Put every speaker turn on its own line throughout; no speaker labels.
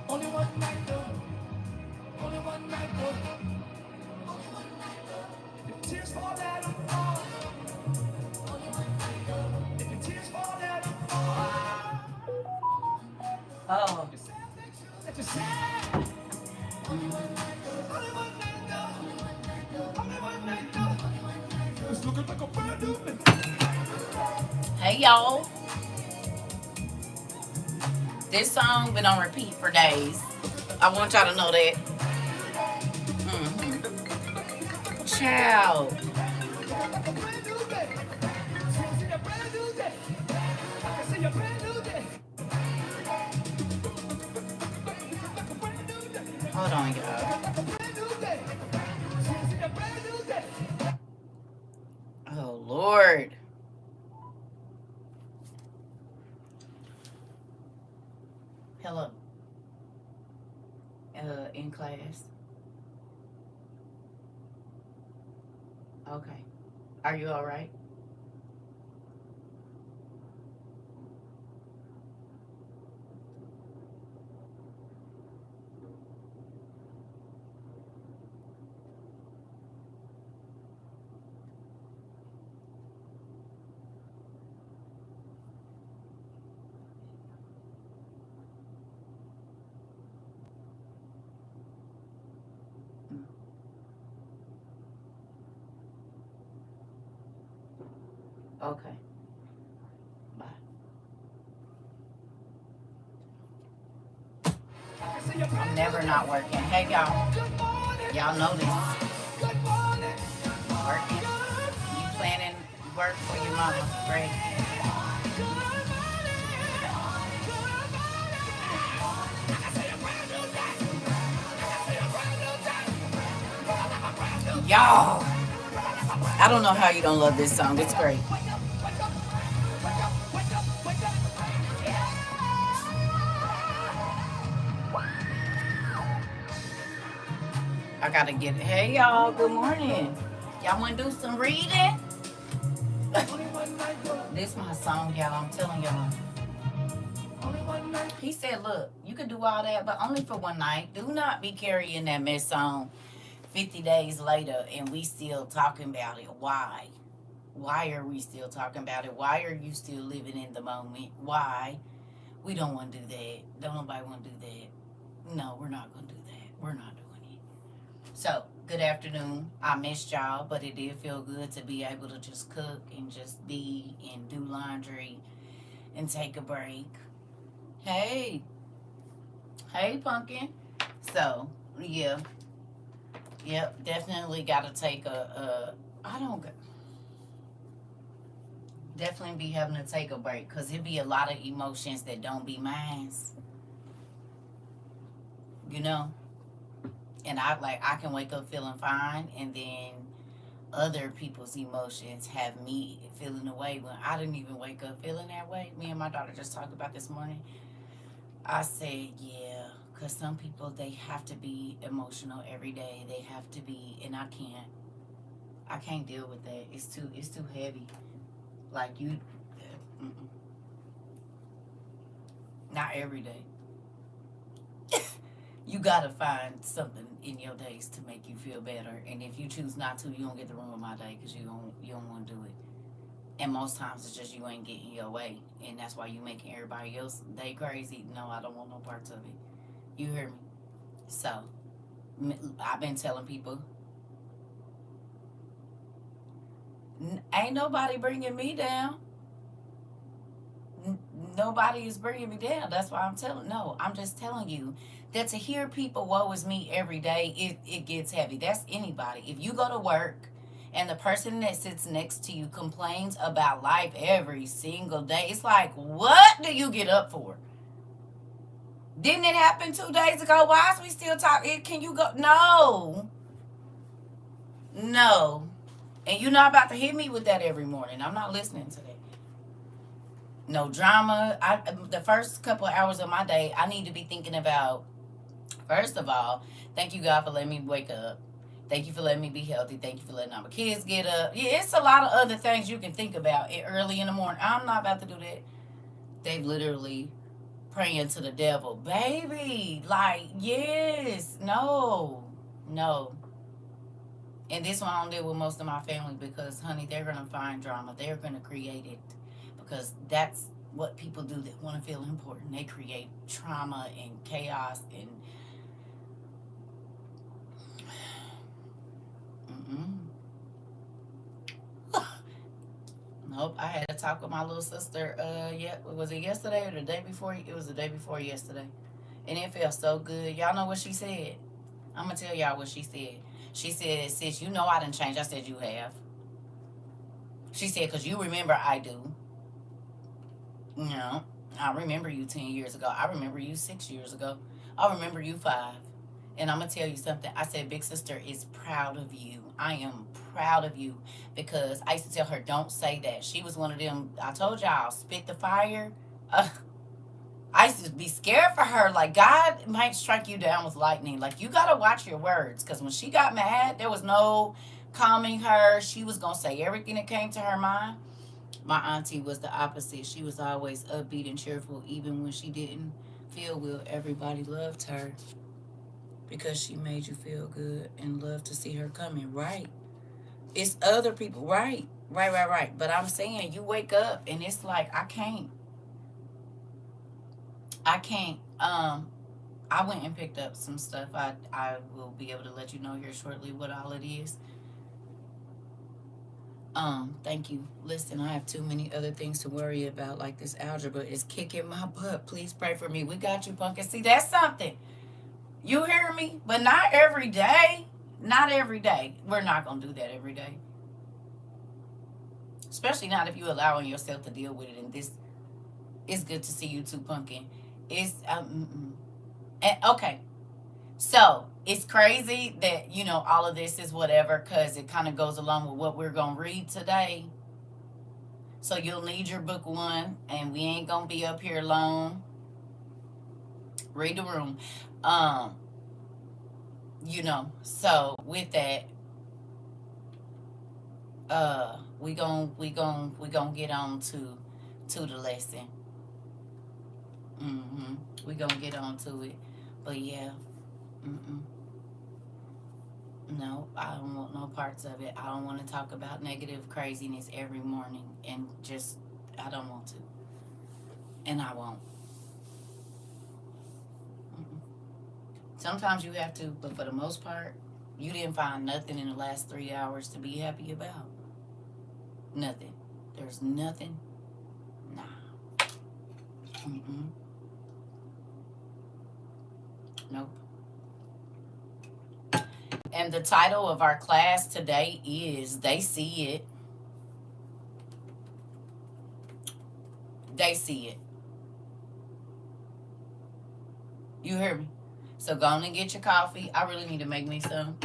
Only one night though. Only one night though. If tears fall, let them fall. If your tears fall, let them fall. Oh. That you're sad. Only one night though. Only one night though. Only one night though. It's looking like a brand new day. Hey y'all. This song been on repeat for days. I want y'all to know that. Child. Hold on, y'all. Oh, Lord. Hello. In class. Okay. Are you all right? Okay. Bye. I'm never not working. Hey, y'all. Y'all know this. Working. You planning work for your mama. Great. Y'all. I don't know how you don't love this song. It's great. I gotta get it. Hey, y'all. Good morning. Y'all want to do some reading? This my song, y'all. I'm telling y'all. He said, look, you can do all that, but only for one night. Do not be carrying that mess on 50 days later and we still talking about it. Why? Why are we still talking about it? Why are you still living in the moment? Why? We don't want to do that. Don't nobody want to do that. No, we're not going to do that. We're not doing it. So, good afternoon. I missed y'all, but it did feel good to be able to just cook and just be and do laundry and take a break. Hey. Hey, Pumpkin. So, yeah. Yep, definitely got to take I don't, definitely be having to take a break because it be a lot of emotions that don't be mine. You know? And I can wake up feeling fine and then other people's emotions have me feeling away when I didn't even wake up feeling that way. Me and my daughter just talked about this morning. I said, yeah, because some people, they have to be emotional every day. They have to be, and I can't deal with that. It's too heavy. Like you, not every day. You gotta find something in your days to make you feel better. And if you choose not to, you don't get the room of my day because you don't want to do it. And most times it's just you ain't getting your way, and that's why you making everybody else day crazy. No, I don't want no parts of it. You hear me? So I've been telling people, ain't nobody bringing me down. Nobody is bringing me down. That's why I'm telling. No, I'm just telling you that to hear people woe is me every day, it gets heavy. That's anybody. If you go to work and the person that sits next to you complains about life every single day, it's like, what do you get up for? Didn't it happen 2 days ago? Why is we still talking? Can you go? No. No. And you're not about to hit me with that every morning. I'm not listening to that. No drama. The first couple of hours of my day, I need to be thinking about, first of all, thank you, God, for letting me wake up. Thank you for letting me be healthy. Thank you for letting all my kids get up. Yeah, it's a lot of other things you can think about early in the morning. I'm not about to do that. They've literally praying to the devil. Baby, like, yes, no, no. And this one I don't deal with most of my family because, honey, they're going to find drama. They're going to create it because that's what people do that want to feel important. They create trauma and chaos and mm-mm. Nope. I had a talk with my little sister. Yeah, was it yesterday or the day before? It was the day before yesterday, and it felt so good. Y'all know what she said? I'm gonna tell y'all what she said. She said, "Sis, you know I didn't change." I said, "You have." She said, "Cause you remember I do." No, I remember you 10 years ago. I remember you 6 years ago. I remember you 5. And I'm gonna tell you something. I said, Big Sister is proud of you. I am proud of you because I used to tell her, don't say that. She was one of them. I told y'all, spit the fire. I used to be scared for her. Like, God might strike you down with lightning. Like, you gotta watch your words because when she got mad, there was no calming her. She was gonna say everything that came to her mind. My auntie was the opposite. She was always upbeat and cheerful, even when she didn't feel well. Everybody loved her because she made you feel good and loved to see her coming. Right. It's other people. Right. Right, right, right. But I'm saying you wake up and it's like, I can't. I can't. I went and picked up some stuff. I will be able to let you know here shortly what all it is. Thank you. Listen, I have too many other things to worry about, like this algebra is kicking my butt. Please pray for me. We got you, Pumpkin. See, that's something. You hear me? But not every day. Not every day. We're not gonna do that every day. Especially not if you allowing yourself to deal with it. And this is good to see you too, Pumpkin. It's and, okay. So it's crazy that all of this is whatever because it kind of goes along with what we're gonna read today. So you'll need your book 1, and we ain't gonna be up here long. Read the room. So with that, we gonna get on to the lesson. We gonna get on to it. But yeah, mm-mm. No, I don't want no parts of it. I don't want to talk about negative craziness every morning and just I don't want to. And I won't. Mm-mm. Sometimes you have to, but for the most part, you didn't find nothing in the last 3 hours to be happy about. Nothing. There's nothing. Nah. Mm-mm. Nope. And the title of our class today is They See It. They see it. You hear me? So go on and get your coffee. I really need to make me some.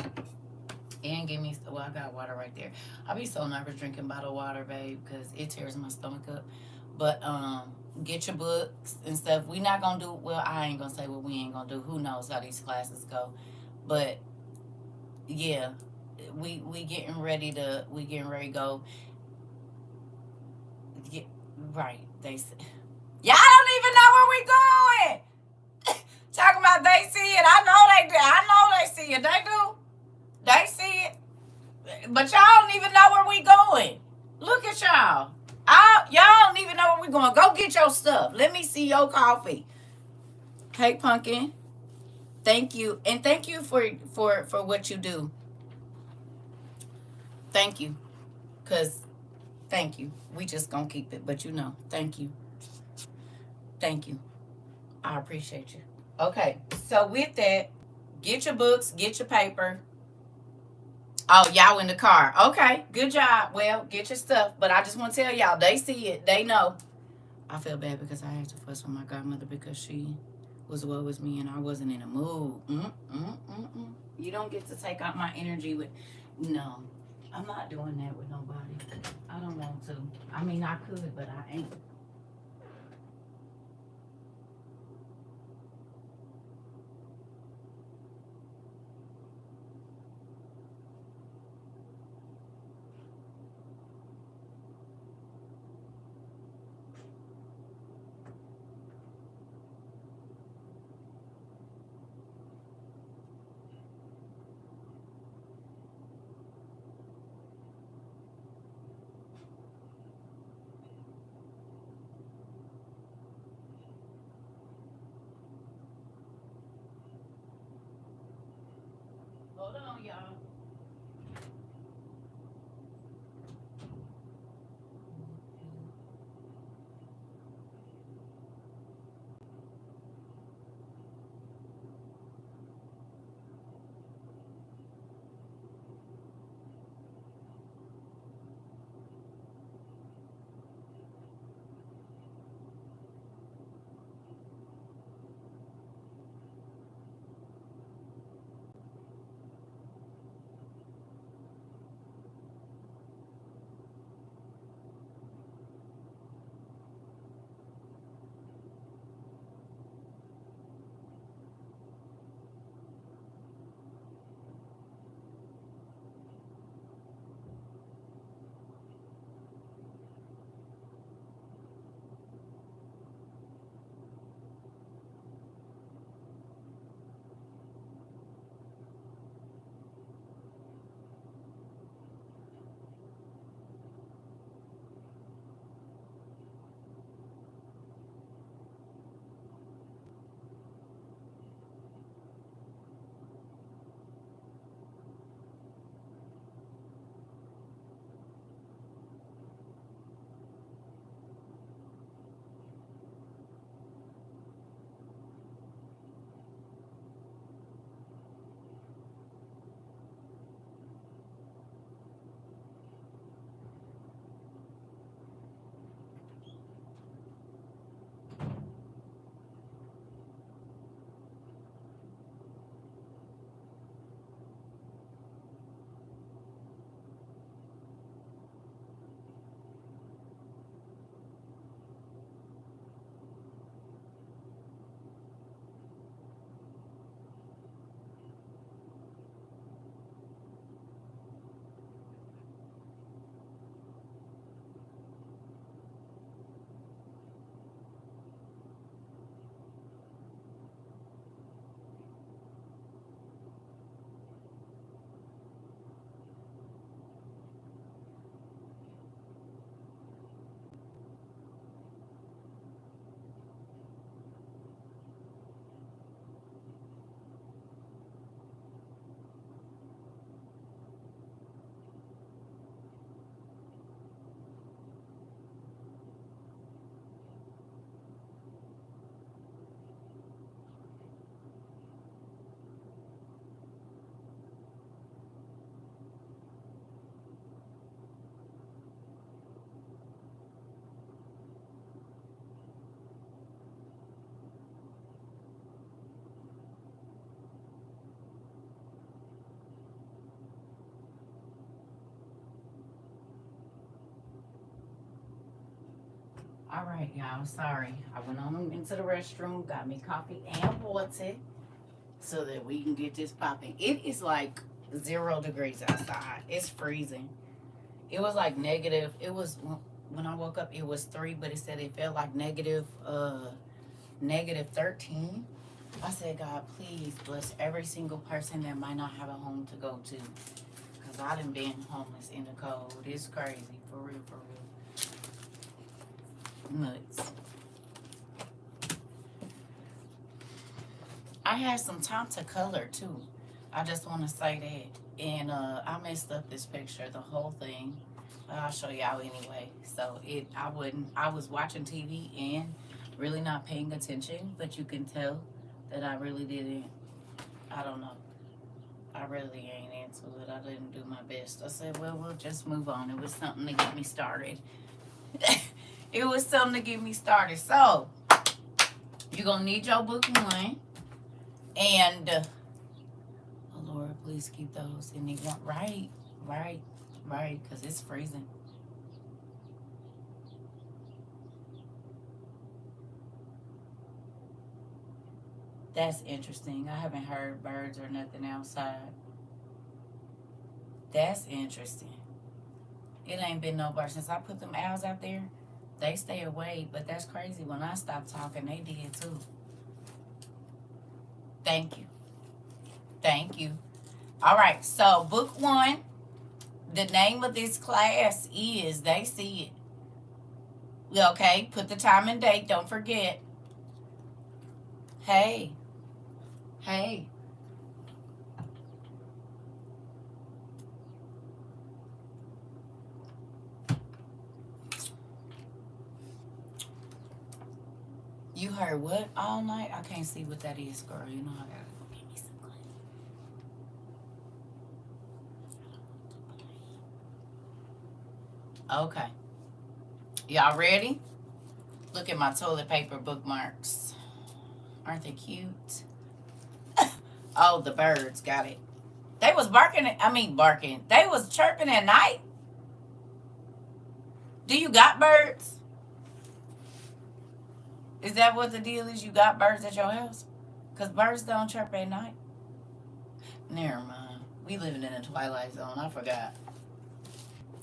And give me, well, I got water right there. I be so nervous drinking bottled water, babe, because it tears my stomach up. But get your books and stuff. We not gonna do, well, I ain't gonna say what we ain't gonna do. Who knows how these classes go. But yeah, we getting ready to go. Get, right. Y'all don't even know where we going. Talking about they see it. I know they do. I know they see it. They do. They see it. But y'all don't even know where we going. Look at y'all. Y'all don't even know where we going. Go get your stuff. Let me see your coffee. Hey, Pumpkin. Thank you. And thank you for what you do. Thank you. Because thank you. We just gonna keep it. But thank you. Thank you. I appreciate you. Okay. So with that, get your books, get your paper. Oh, y'all in the car. Okay, good job. Well, get your stuff. But I just want to tell y'all, they see it. They know. I feel bad because I had to fuss with my godmother because she was woe with me and I wasn't in a mood. You don't get to take out my energy with... No, I'm not doing that with nobody. I don't want to. I mean, I could, but I ain't. Hold on, y'all. All right, y'all. Sorry. I went on into the restroom, got me coffee and water so that we can get this popping. It is like 0 degrees outside. It's freezing. It was like negative. It was when I woke up. It was 3, but it said it felt like negative 13. I said, God, please bless every single person that might not have a home to go to, cause I done been homeless in the cold. It's crazy, for real, for real. Nuts. I had some time to color too. I just want to say that. And I messed up this picture, the whole thing. I'll show y'all anyway. So I was watching TV and really not paying attention, but you can tell that I really didn't, I don't know. I really ain't into it. I didn't do my best. I said, well, we'll just move on. It was something to get me started. It was something to get me started. So, you're going to need your book 1. And, oh Lord, please keep those in the right, because it's freezing. That's interesting. I haven't heard birds or nothing outside. That's interesting. It ain't been no birds since I put them owls out there. They stay away, but that's crazy. When I stopped talking, they did too. Thank you. Thank you. All right, so book 1, the name of this class is They See It. Okay, put the time and date, don't forget. Hey, You heard what all night? I can't see what that is, girl. You know I gotta go get me some glasses. Okay. Y'all ready? Look at my toilet paper bookmarks. Aren't they cute? Oh, the birds got it. They was barking. They was chirping at night. Do you got birds? Is that what the deal is? You got birds at your house? Because birds don't chirp at night. Never mind. We living in a twilight zone. I forgot.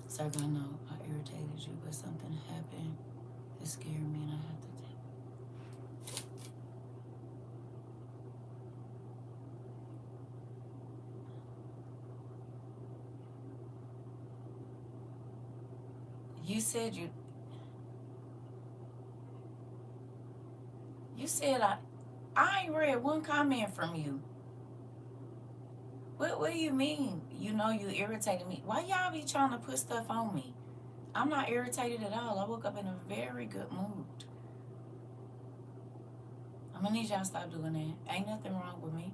CERCA, I know I irritated you, but something happened. It scared me and I had to take. You said I ain't read one comment from you. What do you mean? You know you irritated me. Why y'all be trying to put stuff on me? I'm not irritated at all. I woke up in a very good mood. I'm gonna need y'all to stop doing that. Ain't nothing wrong with me.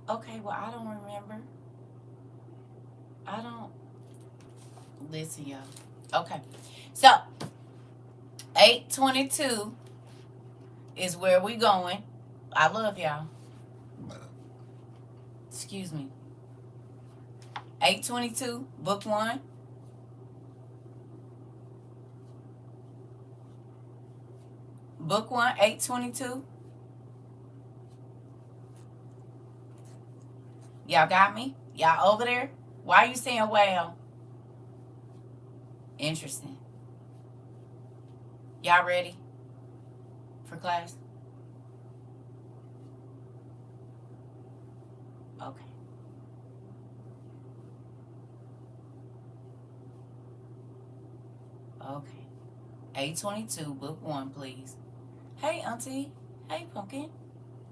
Okay, well, I don't remember. I don't. Listen, y'all. Okay. So, 8:22 is where we going. I love y'all. Excuse me. 8:22, book 1. Book 1, 8:22. Y'all got me? Y'all over there? Why are you saying well? Interesting. Y'all ready for class? Okay. Okay. 8:22, book 1, please. Hey, Auntie. Hey, Pumpkin.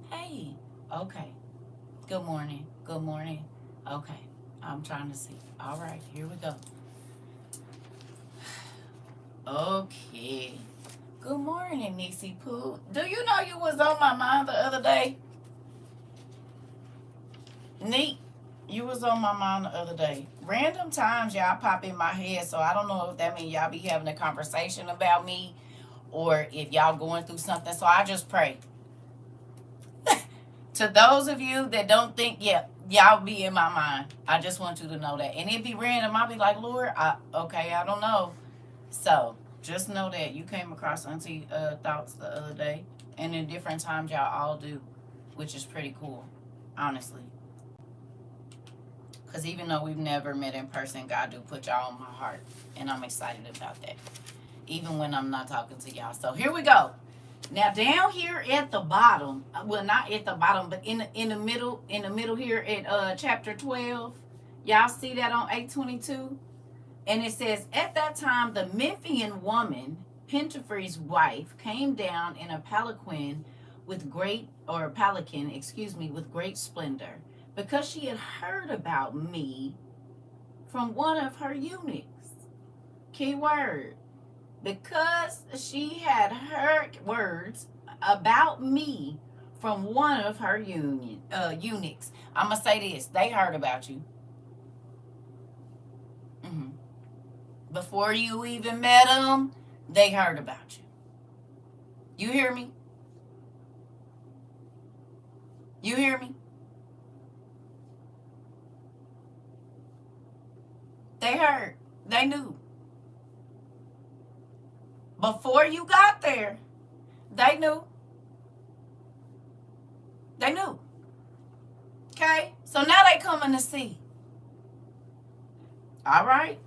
Hey. Okay. Good morning. Good morning. Okay. I'm trying to see. All right, here we go. Okay. Good morning, Niecy Pooh. Do you know you was on my mind the other day? Neat. You was on my mind the other day. Random times y'all pop in my head, so I don't know if that means y'all be having a conversation about me or if y'all going through something. So I just pray. To those of you that don't think, yeah, y'all be in my mind. I just want you to know that. And it be random. I'll be like, Lord, I don't know. So just know that you came across Auntie thoughts the other day. And in different times y'all all do, which is pretty cool, honestly. Because even though we've never met in person, God do put y'all on my heart. And I'm excited about that. Even when I'm not talking to y'all. So here we go. Now down here at the bottom, well, not at the bottom, but in the middle here at chapter 12, y'all see that on 8:22, and it says, at that time the Memphian woman, Pentaphr's wife, came down in a palanquin with great splendor, because she had heard about me from one of her eunuchs. Key word. Because she had heard words about me from one of her eunuchs. I'm going to say this. They heard about you. Before you even met them, they heard about you. You hear me? You hear me? They heard. They knew. Before you got there, they knew. They knew. Okay? So now they coming to see. All right?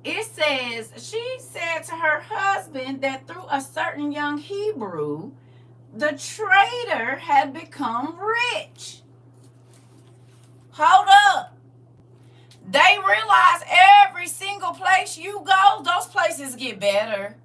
It says, she said to her husband that through a certain young Hebrew, the trader had become rich. Hold up. They realize every single place you go, those places get better.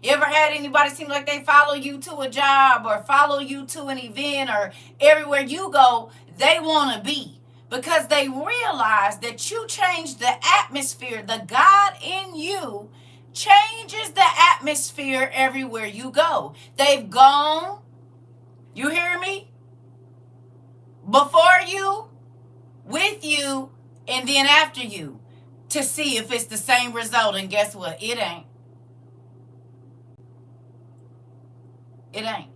You ever had anybody seem like they follow you to a job or follow you to an event, or everywhere you go, they want to be? because they realize that you change the atmosphere. The God in you changes the atmosphere everywhere you go. They've gone, you hear me, before you, with you, and then after you to see if it's the same result. And guess what? It ain't. It ain't.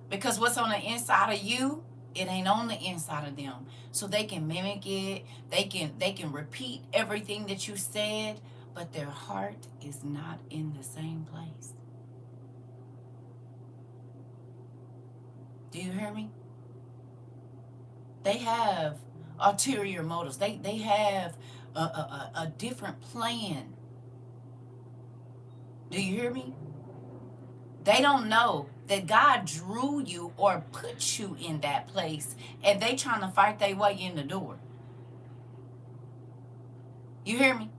Because what's on the inside of you, it ain't on the inside of them. So they can mimic it. They can repeat everything that you said, but their heart is not in the same place. Do you hear me? They have ulterior motives. They have a different plan. Do you hear me? They don't know that God drew you or put you in that place, and they trying to fight their way in the door. You hear me?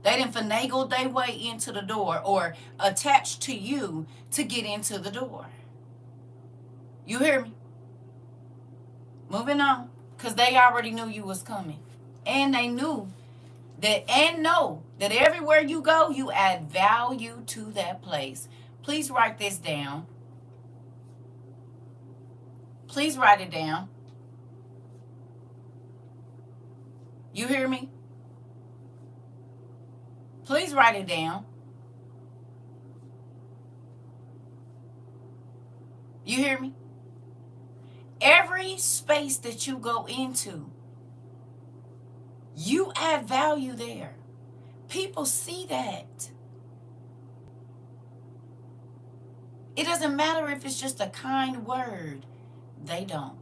They didn't finagle their way into the door or attach to you to get into the door. You hear me? Moving on, because they already knew you was coming. And they knew that, and know that everywhere you go, you add value to that place. Please write this down. Please write it down. You hear me? Please write it down. You hear me? Every space that you go into, you add value there. People see that. It doesn't matter if it's just a kind word. They don't.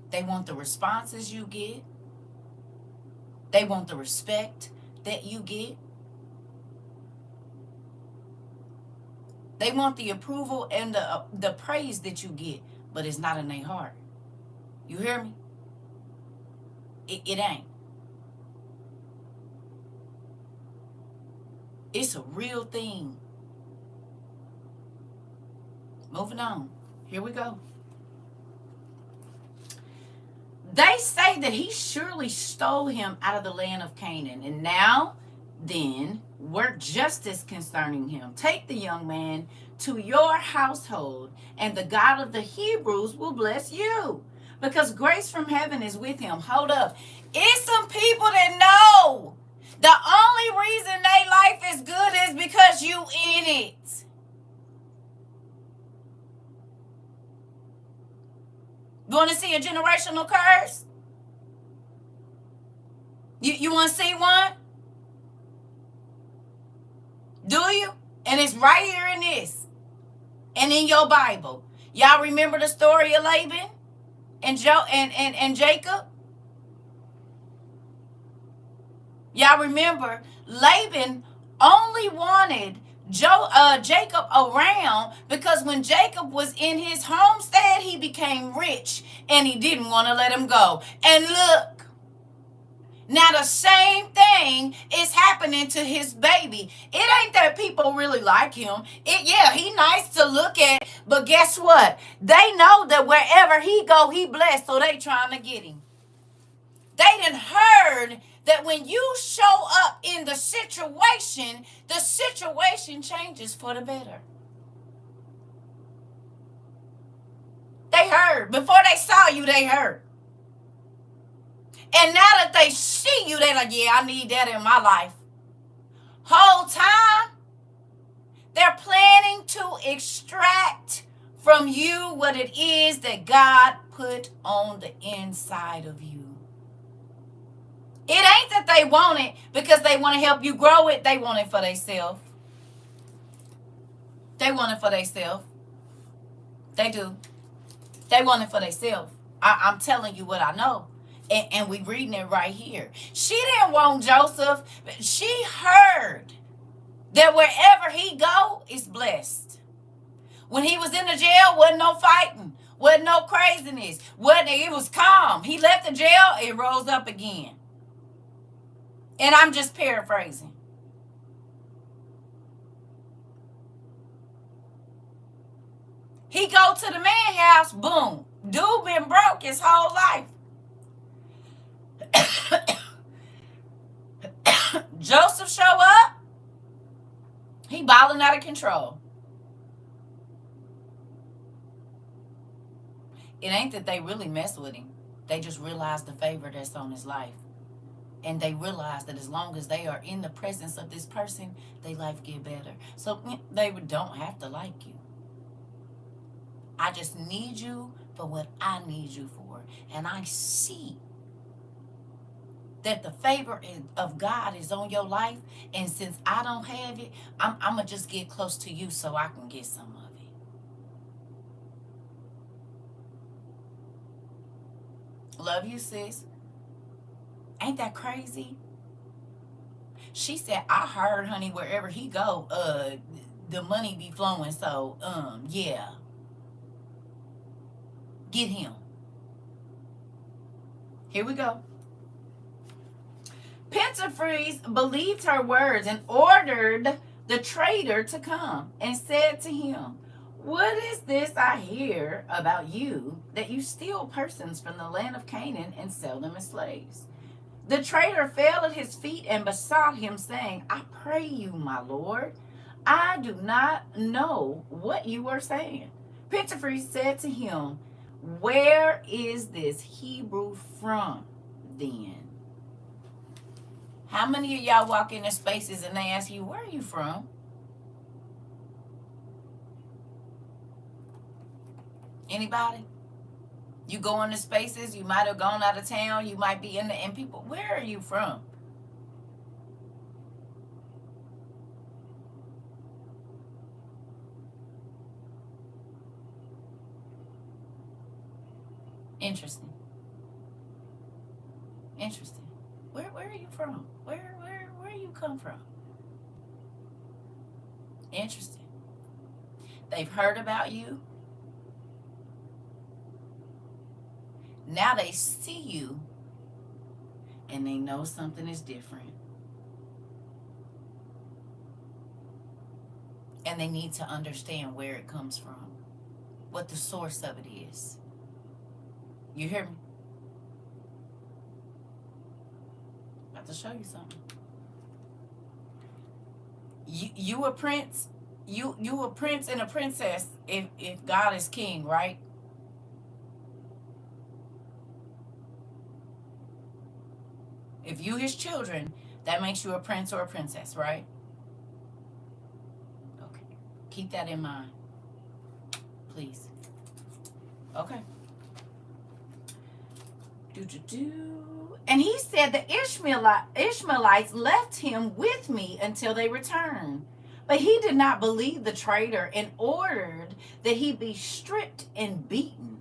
They want the responses you get. They want the respect that you get. They want the approval and the praise that you get, but it's not in their heart. You hear me? It ain't. It's a real thing. Moving on. Here we go. They say that he surely stole him out of the land of Canaan. And now, then, work justice concerning him. Take the young man to your household, and the God of the Hebrews will bless you, because grace from heaven is with him. Hold up. It's some people that know the only reason their life is good is because you in it. You want to see a generational curse? You want to see one? Do you? And it's right here in this. And in your Bible. Y'all remember the story of Laban and Jacob? Y'all remember Laban only wanted Jacob around because when Jacob was in his homestead, he became rich and he didn't want to let him go. And look, now the same thing is happening to his baby. It ain't that people really like him. He nice to look at, but guess what? They know that wherever he go, he blessed, so they trying to get him. They done heard that when you show up in the situation changes for the better. They heard. Before they saw you, they heard. And now that they see you, they're like, yeah, I need that in my life. Whole time, they're planning to extract from you what it is that God put on the inside of you. It ain't that they want it because they want to help you grow it. They want it for themselves. They want it for themselves. They do. They want it for themselves. I'm telling you what I know. And we reading it right here. She didn't want Joseph. She heard that wherever he go, is blessed. When he was in the jail, wasn't no fighting. Wasn't no craziness. It was calm. He left the jail, it rose up again. And I'm just paraphrasing. He go to the man house, boom. Dude been broke his whole life. Joseph show up, he balling out of control. It ain't that they really mess with him. They just realize the favor that's on his life. And they realize that as long as they are in the presence of this person, their life get better. So they don't have to like you. I just need you for what I need you for. And I see that the favor of God is on your life. And since I don't have it, I'm going to just get close to you so I can get some of it. Love you, sis. Ain't that crazy? She said, I heard, honey, wherever he go, the money be flowing. So, yeah. Get him. Here we go. Pentafreeze believed her words and ordered the trader to come and said to him, what is this I hear about you, that you steal persons from the land of Canaan and sell them as slaves? The trader fell at his feet and besought him, saying, I pray you, my lord, I do not know what you are saying. Pentafreeze said to him, where is this Hebrew from then? How many of y'all walk into spaces and they ask you, where are you from? Anybody? You go into spaces, you might have gone out of town, you might be in the, and people, where are you from? Interesting. Interesting. Where are you from? Where you come from? Interesting. They've heard about you. Now they see you and they know something is different. And they need to understand where it comes from, what the source of it is. You hear me? About to show you something. You a prince, you a prince and a princess if God is king, right? If you his children, that makes you a prince or a princess, right? Okay. Keep that in mind. Please. Okay. And he said the Ishmaelites left him with me until they returned. But he did not believe the trader and ordered that he be stripped and beaten.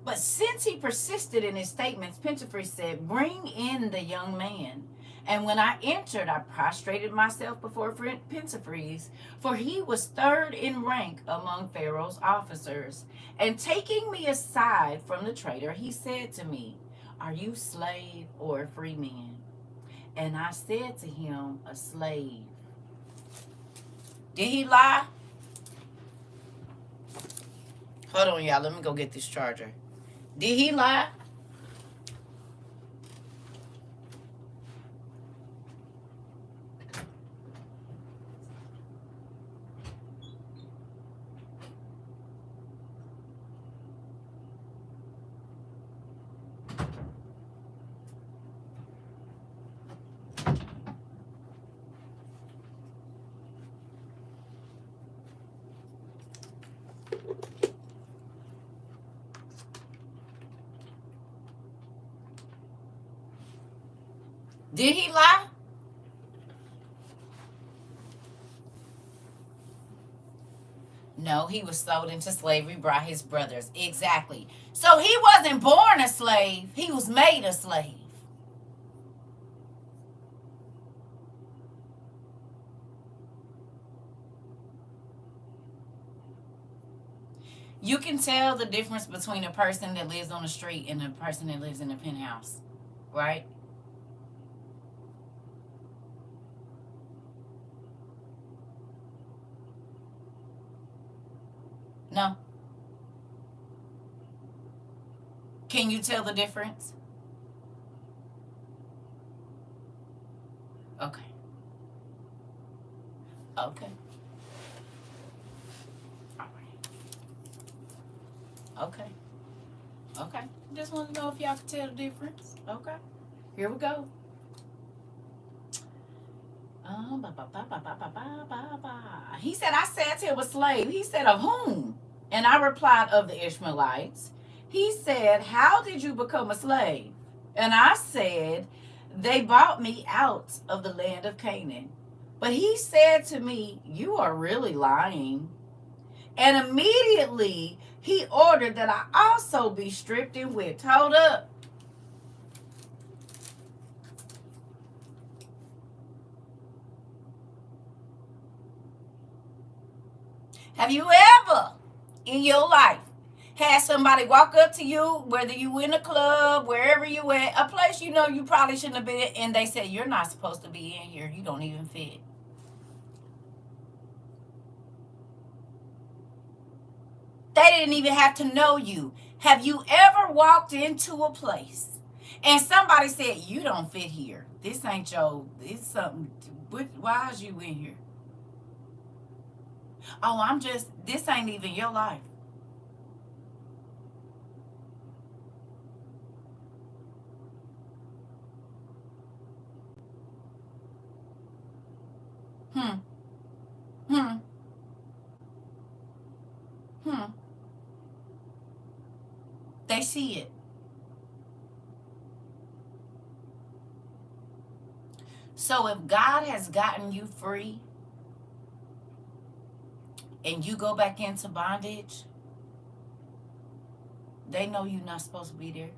But since he persisted in his statements, Pentafreeze said, bring in the young man. And when I entered, I prostrated myself before Pentafreeze, for he was third in rank among Pharaoh's officers. And taking me aside from the trader, he said to me, are you slave or a free man? And I said to him, a slave. Did he lie? Hold on, y'all. Let me go get this charger. Did he lie? Did he lie? No, he was sold into slavery by his brothers. Exactly. So he wasn't born a slave. He was made a slave. You can tell the difference between a person that lives on the street and a person that lives in a penthouse, right? No. Can you tell the difference? Okay. Okay. All right. Okay. Okay. Just want to know if y'all can tell the difference. Okay. Here we go. He said, I said to him a slave. He said, of whom? And I replied, of the Ishmaelites. He said, how did you become a slave? And I said, they bought me out of the land of Canaan. But he said to me, you are really lying. And immediately he ordered that I also be stripped and whipped. Hold up. Have you ever in your life had somebody walk up to you, whether you in a club, wherever you at, a place you know you probably shouldn't have been, and they say, you're not supposed to be in here, you don't even fit? They didn't even have to know you. Have you ever walked into a place and somebody said, you don't fit here? This ain't your, this something, why is you in here? Oh, I'm just, this ain't even your life. Hmm, hmm, hmm. They see it. So if God has gotten you free and you go back into bondage, they know you're not supposed to be there.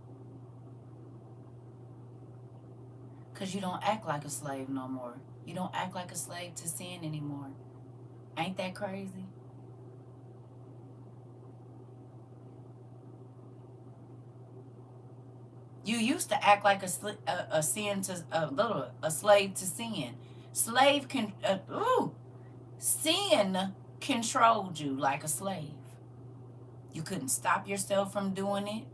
Because you don't act like a slave no more. You don't act like a slave to sin anymore. Ain't that crazy? You used to act like a sin to a slave to sin. Slave can sin controlled you like a slave. You couldn't stop yourself from doing it.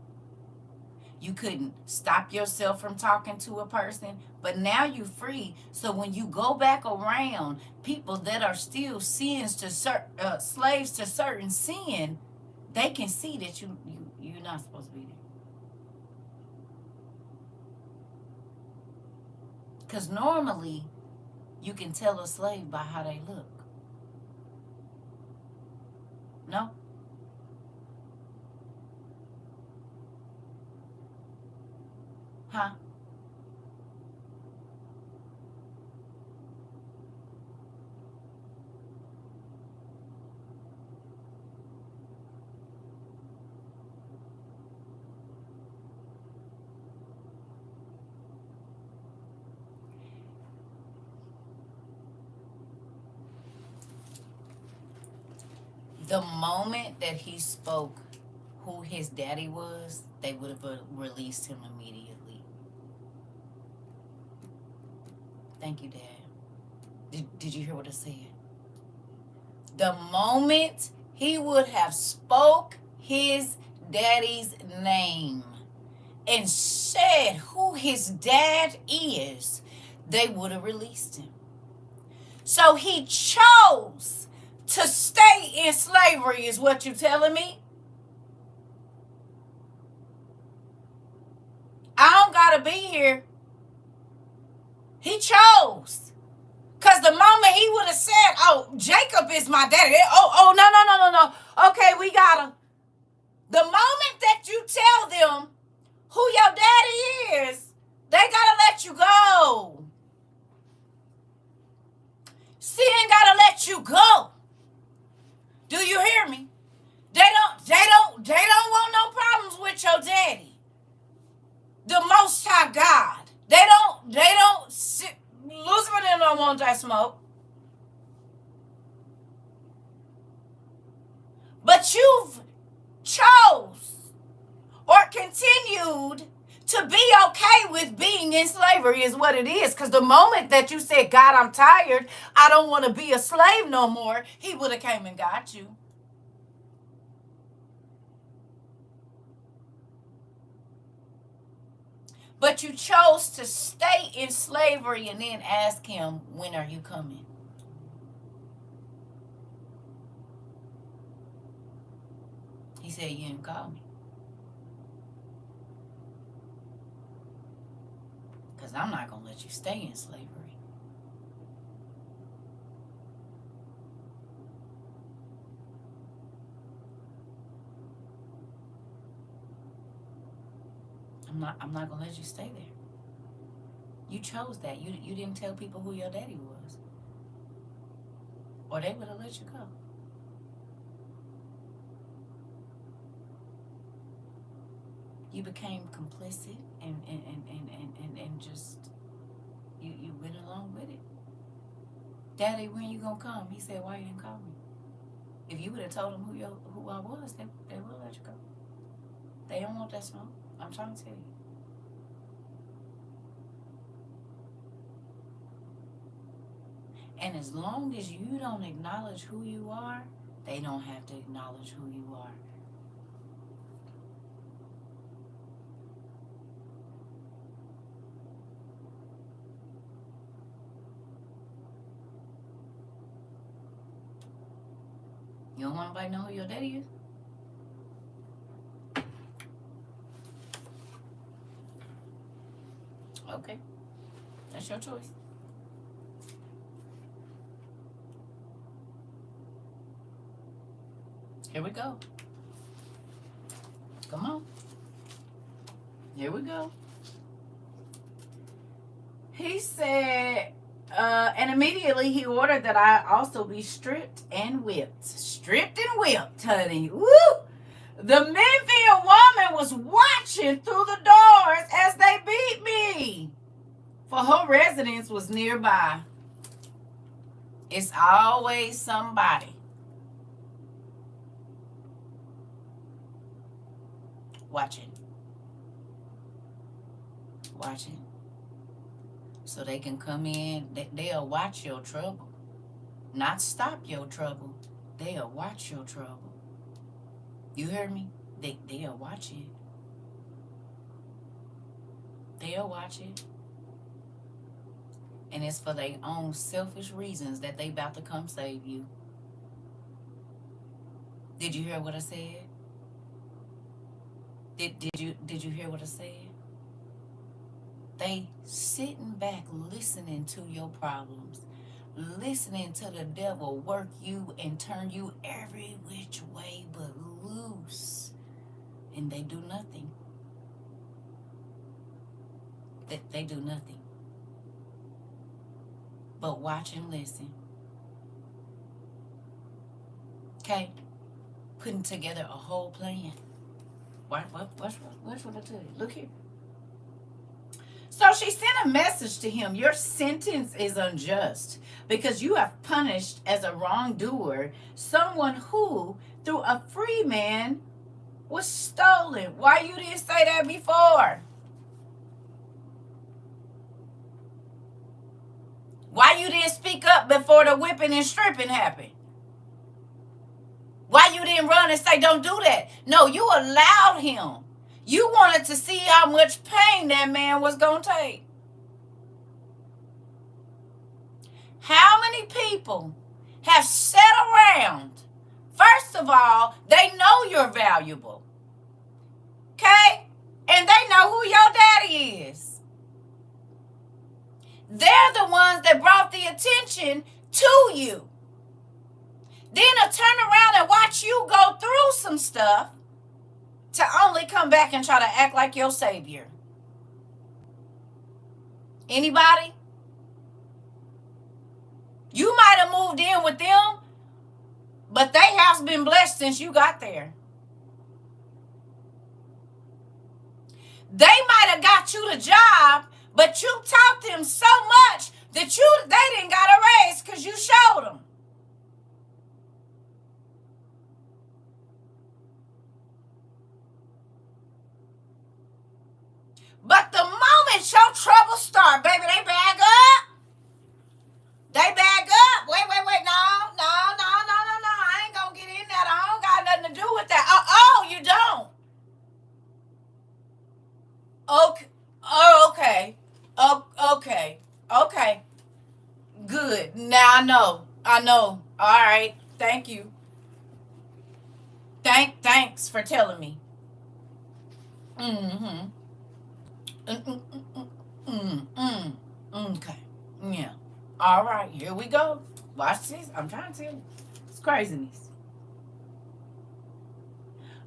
You couldn't stop yourself from talking to a person, but now you're free. So when you go back around people that are still slaves to certain sin, they can see that you're not supposed to be there. Because normally you can tell a slave by how they look. No? Huh? The moment that he spoke who his daddy was, they would have released him immediately. Thank you, Dad. Did you hear what I said? The moment he would have spoke his daddy's name and said who his dad is, they would have released him. So he chose to stay in slavery, is what you telling me? I don't gotta be here. He chose. Because the moment he would have said, oh, Jacob is my daddy. Oh, no. Okay, we gotta. The moment that you tell them who your daddy is, they gotta let you go. Sin gotta let you go. Do you hear me? They don't want no problems with your daddy. The Most High God. They don't Lucifer don't want that smoke. But you've chose or continued to be okay with being in slavery is what it is. Because the moment that you said, God, I'm tired, I don't want to be a slave no more, he would have came and got you. But you chose to stay in slavery and then ask him, when are you coming? He said, you didn't call me. Because I'm not going to let you stay in slavery. I'm not going to let you stay there. You chose that. You didn't tell people who your daddy was. Or they would have let you go. You became complicit and just you went along with it. Daddy, when you gonna come? He said, why you didn't call me? If you would have told them who I was, they would have let you go. They don't want that smoke. I'm trying to tell you. And as long as you don't acknowledge who you are, they don't have to acknowledge who you are. You don't want nobody to know who your daddy is? Okay. That's your choice. Here we go. Come on. Here we go. He said, and immediately he ordered that I also be stripped and whipped. Stripped and whipped, honey. Woo! The Memphis woman was watching through the doors as they beat me, for her residence was nearby. It's always somebody watching. So they can come in. They'll watch your trouble. Not stop your trouble. They'll watch your trouble. You heard me? They'll watch it. They'll watch it. And it's for their own selfish reasons that they about to come save you. Did you hear what I said? Did you hear what I said? They sitting back listening to your problems, listening to the devil work you and turn you every which way but loose, and they do nothing. They do nothing but watch and listen. Okay? Putting together a whole plan. Watch what I tell you. Look here. So she sent a message to him. Your sentence is unjust because you have punished as a wrongdoer someone who, through a free man, was stolen. Why you didn't say that before? Why you didn't speak up before the whipping and stripping happened? Why you didn't run and say, don't do that? No, you allowed him. You wanted to see how much pain that man was going to take. How many people have sat around? First of all, they know you're valuable. Okay? And they know who your daddy is. They're the ones that brought the attention to you. Then to turn around and watch you go through some stuff to only come back and try to act like your savior. Anybody? You might have moved in with them, but they house been blessed since you got there. They might have got you the job, but you taught them so much that they didn't got a raise because you showed them. But the moment your trouble start, baby, they bag up. They bag up. Wait. No. I ain't gonna get in that. I don't got nothing to do with that. Oh, you don't. Okay. Okay. Okay. Good. Now I know. I know. All right. Thank you. Thanks for telling me. Mm-hmm. Mm-mm-mm-mm-mm. Okay. Yeah. All right. Here we go. Watch this. I'm trying to tell you. It's craziness.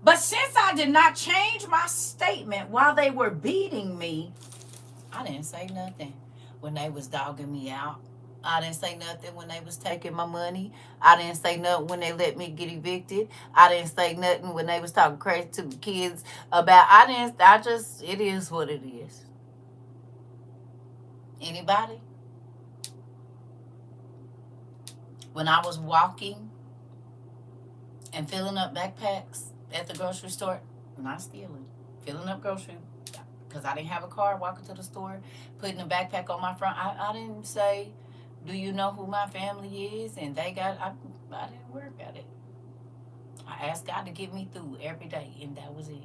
But since I did not change my statement while they were beating me, I didn't say nothing when they was dogging me out. I didn't say nothing when they was taking my money. I didn't say nothing when they let me get evicted. I didn't say nothing when they was talking crazy to the kids about. I just, it is what it is. Anybody? When I was walking and filling up backpacks at the grocery store, not stealing, filling up grocery, because I didn't have a car, walking to the store, putting a backpack on my front. I didn't say, do you know who my family is? And they got, I didn't worry about it. I asked God to get me through every day, and that was it.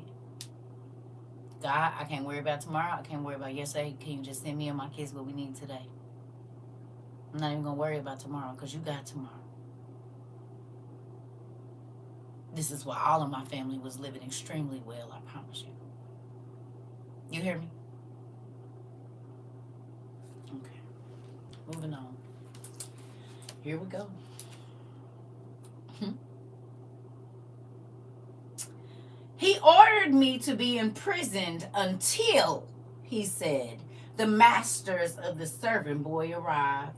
God, I can't worry about tomorrow. I can't worry about yesterday. Can you just send me and my kids what we need today? I'm not even going to worry about tomorrow because you got tomorrow. This is why all of my family was living extremely well, I promise you. You hear me? Okay. Moving on. Here we go. He ordered me to be imprisoned until, he said, the masters of the servant boy arrived.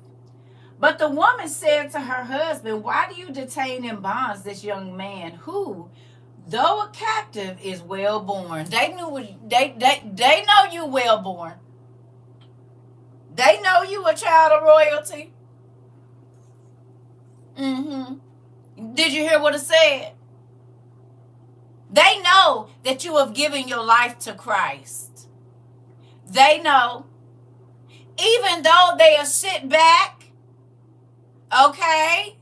But the woman said to her husband, why do you detain in bonds this young man who, though a captive, is well born? They know you well born. They know you a child of royalty. Mm-hmm. Did you hear what it said? They know that you have given your life to Christ. They know. Even though they'll sit back, okay,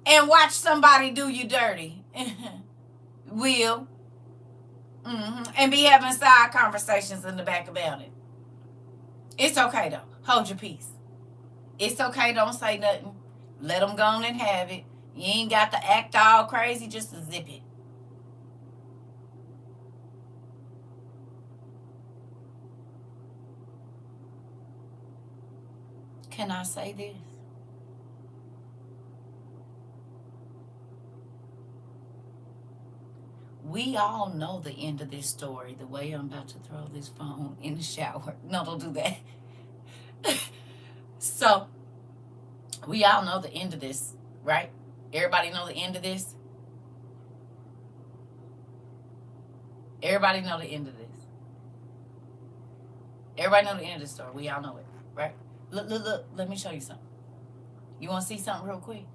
and watch somebody do you dirty. Will. And be having side conversations in the back about it. It's okay, though. Hold your peace. It's okay. Don't say nothing. Let them go on and have it. You ain't got to act all crazy just to zip it. Can I say this? We all know the end of this story. The way I'm about to throw this phone in the shower. No, don't do that. So, we all know the end of this, right? Everybody know the end of this? Everybody know the end of this. Everybody know the end of the story. We all know it, right? Look. Let me show you something. You want to see something real quick?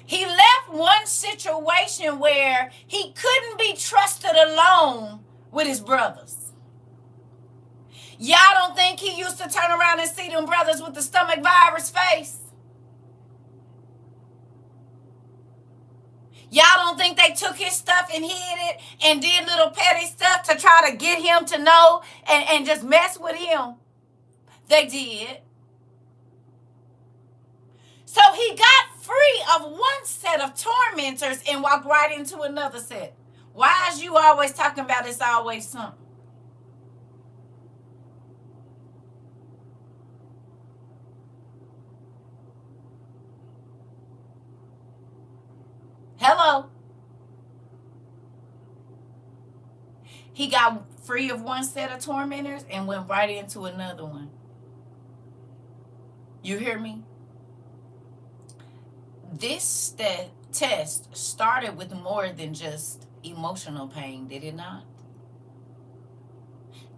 He left one situation where he couldn't be trusted alone with his brothers. Y'all don't think he used to turn around and see them brothers with the stomach virus face? Y'all don't think they took his stuff and hid it and did little petty stuff to try to get him to know and just mess with him? They did. So he got free of one set of tormentors and walked right into another set. Why is you always talking about it's always something? Hello? He got free of one set of tormentors and went right into another one. You hear me? This test started with more than just emotional pain, did it not?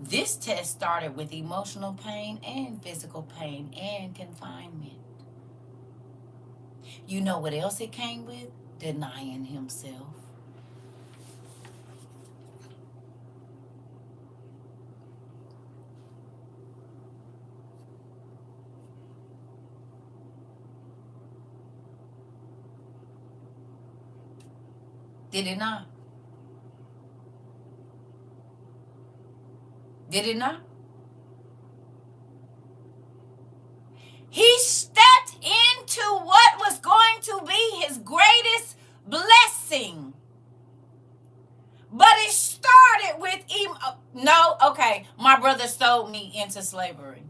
This test started with emotional pain and physical pain and confinement. You know what else it came with? Denying himself. Did it not? Did it not? He stepped into what was going to be his greatest blessing. But it started with no, okay, my brother sold me into slavery.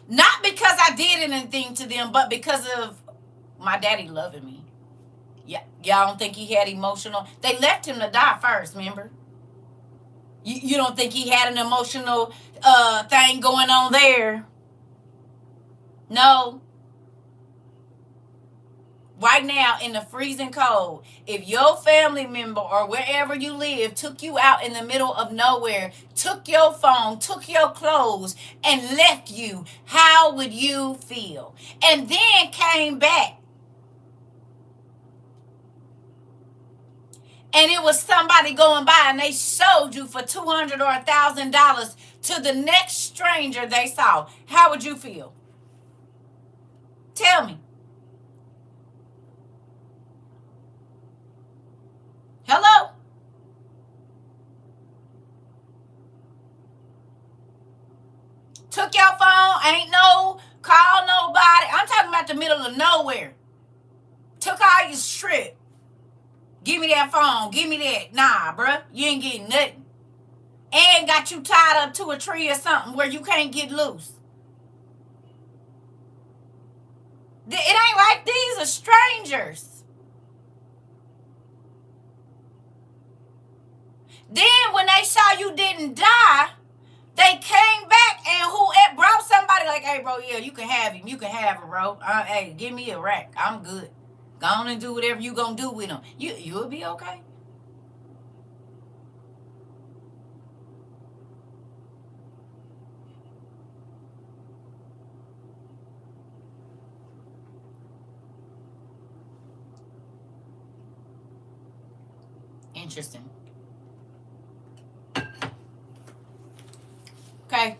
Not because I did anything to them, but because of my daddy loving me. Yeah, y'all don't think he had emotional? They left him to die first, remember? You don't think he had an emotional thing going on there? No. Right now, in the freezing cold, if your family member or wherever you live took you out in the middle of nowhere, took your phone, took your clothes, and left you, how would you feel? And then came back, and it was somebody going by and they sold you for $200 or $1,000 to the next stranger they saw, how would you feel? Tell me. Hello? Took your phone, ain't no call nobody. I'm talking about the middle of nowhere. Took all your strip. Give me that phone. Give me that. Nah, bruh. You ain't getting nothing. And got you tied up to a tree or something where you can't get loose. It ain't like these are strangers. Then when they saw you didn't die, they came back and who it brought somebody like, hey, bro, yeah, you can have him. You can have him, bro. Hey, give me a rack. I'm good. Go on and do whatever you gonna do with him. You'll be okay. Interesting. Okay.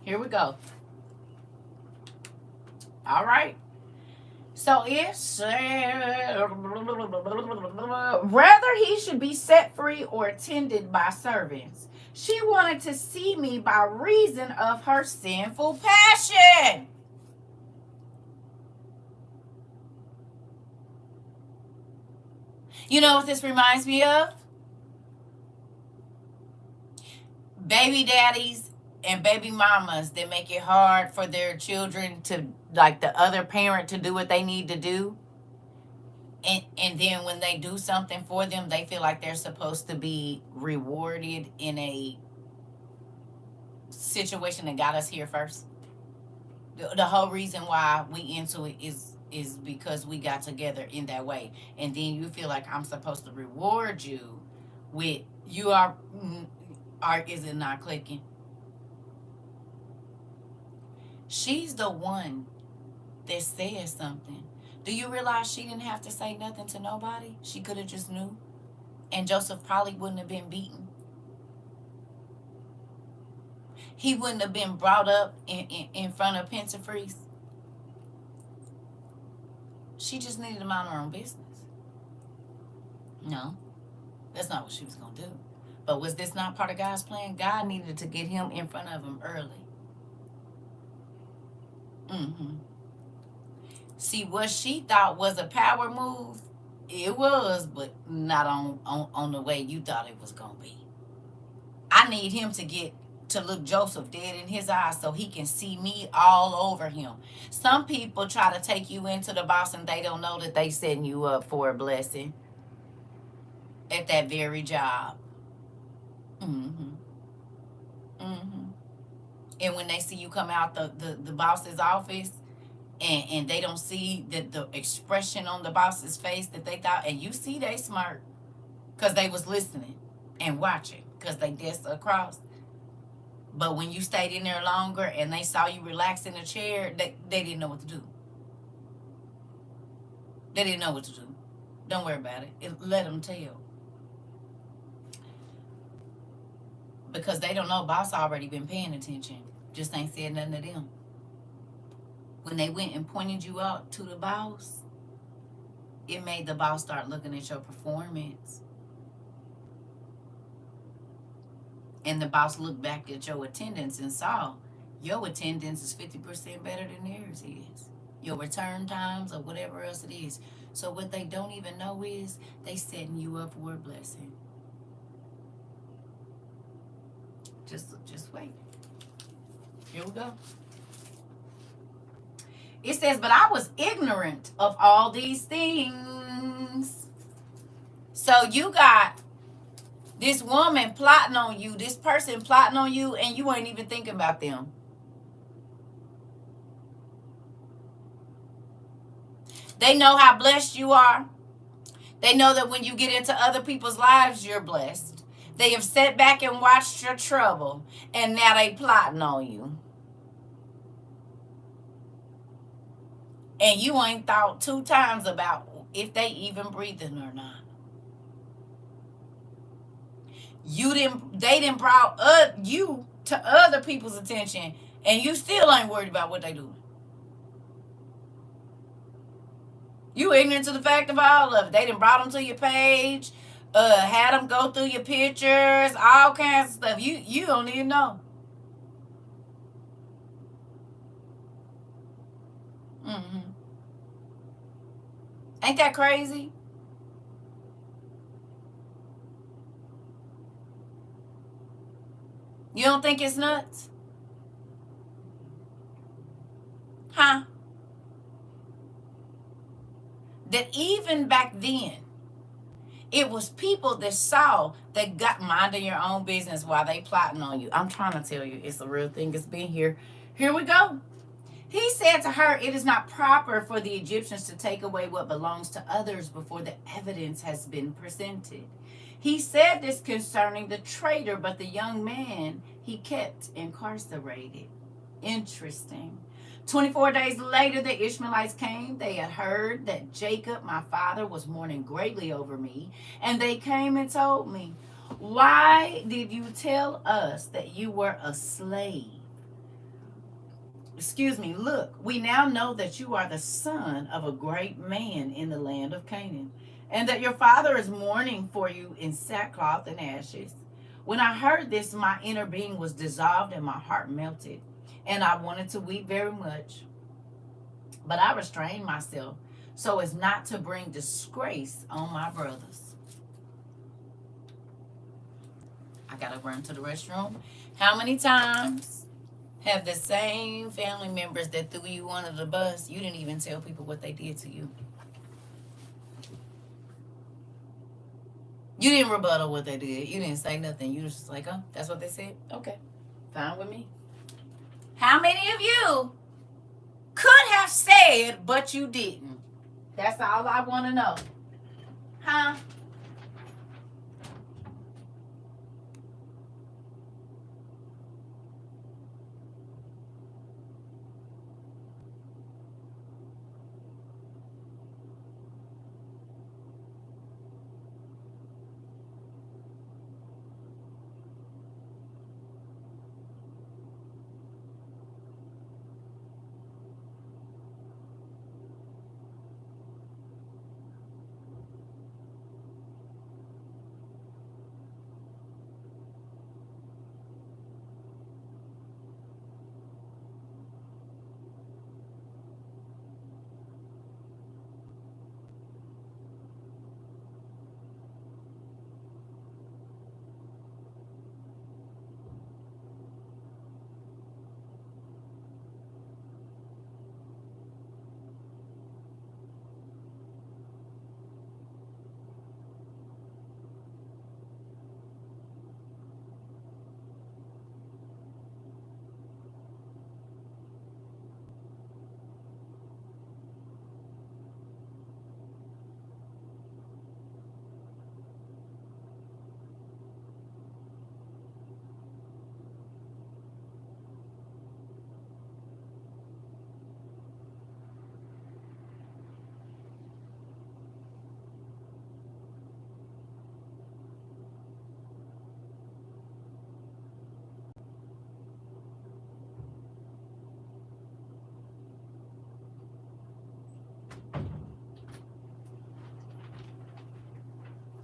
Here we go. All right. So it's whether he should be set free or tended by servants. She wanted to see me by reason of her sinful passion. You know what this reminds me of? Baby daddies and baby mamas that make it hard for their children to, like the other parent, to do what they need to do. And then when they do something for them, they feel like they're supposed to be rewarded in a situation that got us here first. The whole reason why we into it is because we got together in that way. And then you feel like I'm supposed to reward you with you are is it not clicking? She's the one that said something. Do you realize she didn't have to say nothing to nobody? She could have just knew. And Joseph probably wouldn't have been beaten. He wouldn't have been brought up in front of Pentafreeze. She just needed to mind her own business. No, that's not what she was going to do. But was this not part of God's plan? God needed to get him in front of him early. See, what she thought was a power move, it was, but not on the way you thought it was going to be. I need him to look Joseph dead in his eyes so he can see me all over him. Some people try to take you into the boss and they don't know that they setting you up for a blessing at that very job. And when they see you come out the boss's office and they don't see the expression on the boss's face that they thought, and you see they smart because they was listening and watching because they desk across. But when you stayed in there longer and they saw you relax in the chair, they didn't know what to do. They didn't know what to do. Don't worry about it. Let them tell. Because they don't know boss already been paying attention. Just ain't said nothing to them. When they went and pointed you out to the boss, it made the boss start looking at your performance. And the boss looked back at your attendance and saw your attendance is 50% better than theirs is. Your return times or whatever else it is. So what they don't even know is they setting you up for a blessing. Just wait. Here we go. It says, but I was ignorant of all these things. So you got this woman plotting on you, this person plotting on you, and you ain't even thinking about them. They know how blessed you are. They know that when you get into other people's lives, you're blessed. They have sat back and watched your trouble, and now they plotting on you. And you ain't thought 2 times about if they even breathing or not. They didn't brought you to other people's attention, and you still ain't worried about what they do. You ignorant to the fact of all of it. They done brought them to your page, had them go through your pictures, all kinds of stuff. You don't even know. Mm-hmm. Ain't that crazy? You don't think it's nuts? Huh? That even back then, it was people that saw that got minding your own business while they plotting on you. I'm trying to tell you, it's a real thing. It's been here. Here we go. He said to her, it is not proper for the Egyptians to take away what belongs to others before the evidence has been presented. He said this concerning the traitor, but the young man he kept incarcerated. Interesting. 24 days later, the Ishmaelites came. They had heard that Jacob, my father, was mourning greatly over me. And they came and told me, why did you tell us that you were a slave? Look, we now know that you are the son of a great man in the land of Canaan, and that your father is mourning for you in sackcloth and ashes. When I heard this, my inner being was dissolved and my heart melted, and I wanted to weep very much. But I restrained myself so as not to bring disgrace on my brothers. I gotta run to the restroom. How many times have the same family members that threw you under the bus, you didn't even tell people what they did to you? You didn't rebuttal what they did. You didn't say nothing. You was just like, oh, that's what they said? Okay, fine with me. How many of you could have said, but you didn't? That's all I want to know. Huh?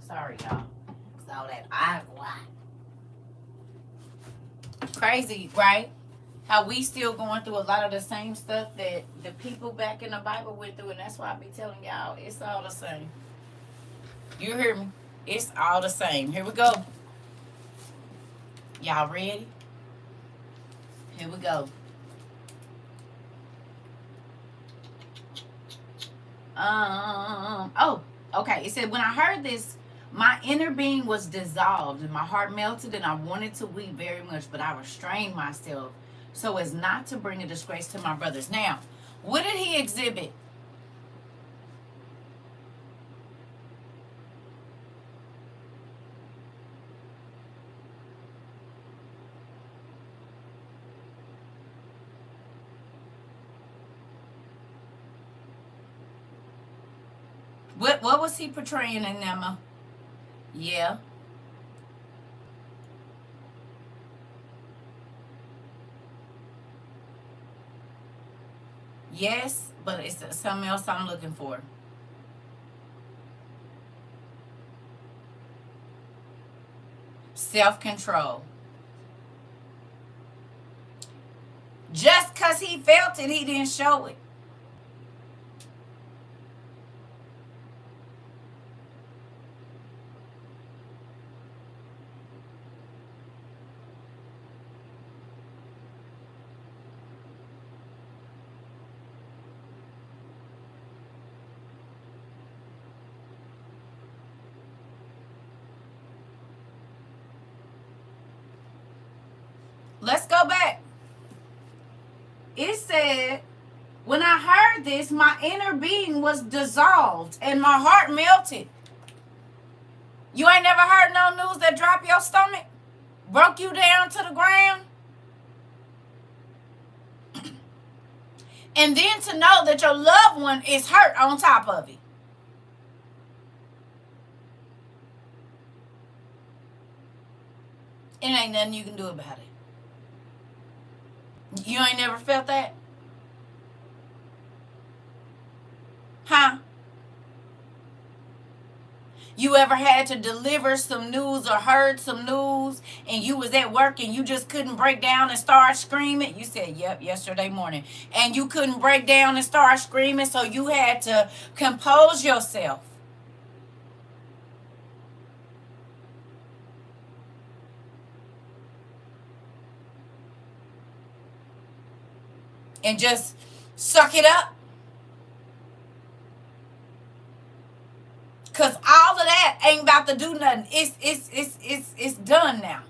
Sorry, y'all. It's all that agua. Crazy, right? How we still going through a lot of the same stuff that the people back in the Bible went through, and that's why I be telling y'all it's all the same. You hear me? It's all the same. Here we go. Y'all ready? Here we go. Oh, okay. It said, when I heard this, my inner being was dissolved and my heart melted, and I wanted to weep very much, but I restrained myself so as not to bring a disgrace to my brothers. Now, what did he exhibit? What was he portraying in them? Yeah. Yes, but it's something else I'm looking for. Self-control. Just because he felt it, he didn't show it. Let's go back. It said, when I heard this, my inner being was dissolved and my heart melted. You ain't never heard no news that dropped your stomach? Broke you down to the ground? And then to know that your loved one is hurt on top of it. It ain't nothing you can do about it. You ain't never felt that? Huh? You ever had to deliver some news or heard some news and you was at work and you just couldn't break down and start screaming? You said, yep, yesterday morning. And you couldn't break down and start screaming, so you had to compose yourself. And just suck it up. Cause all of that ain't about to do nothing. It's done now.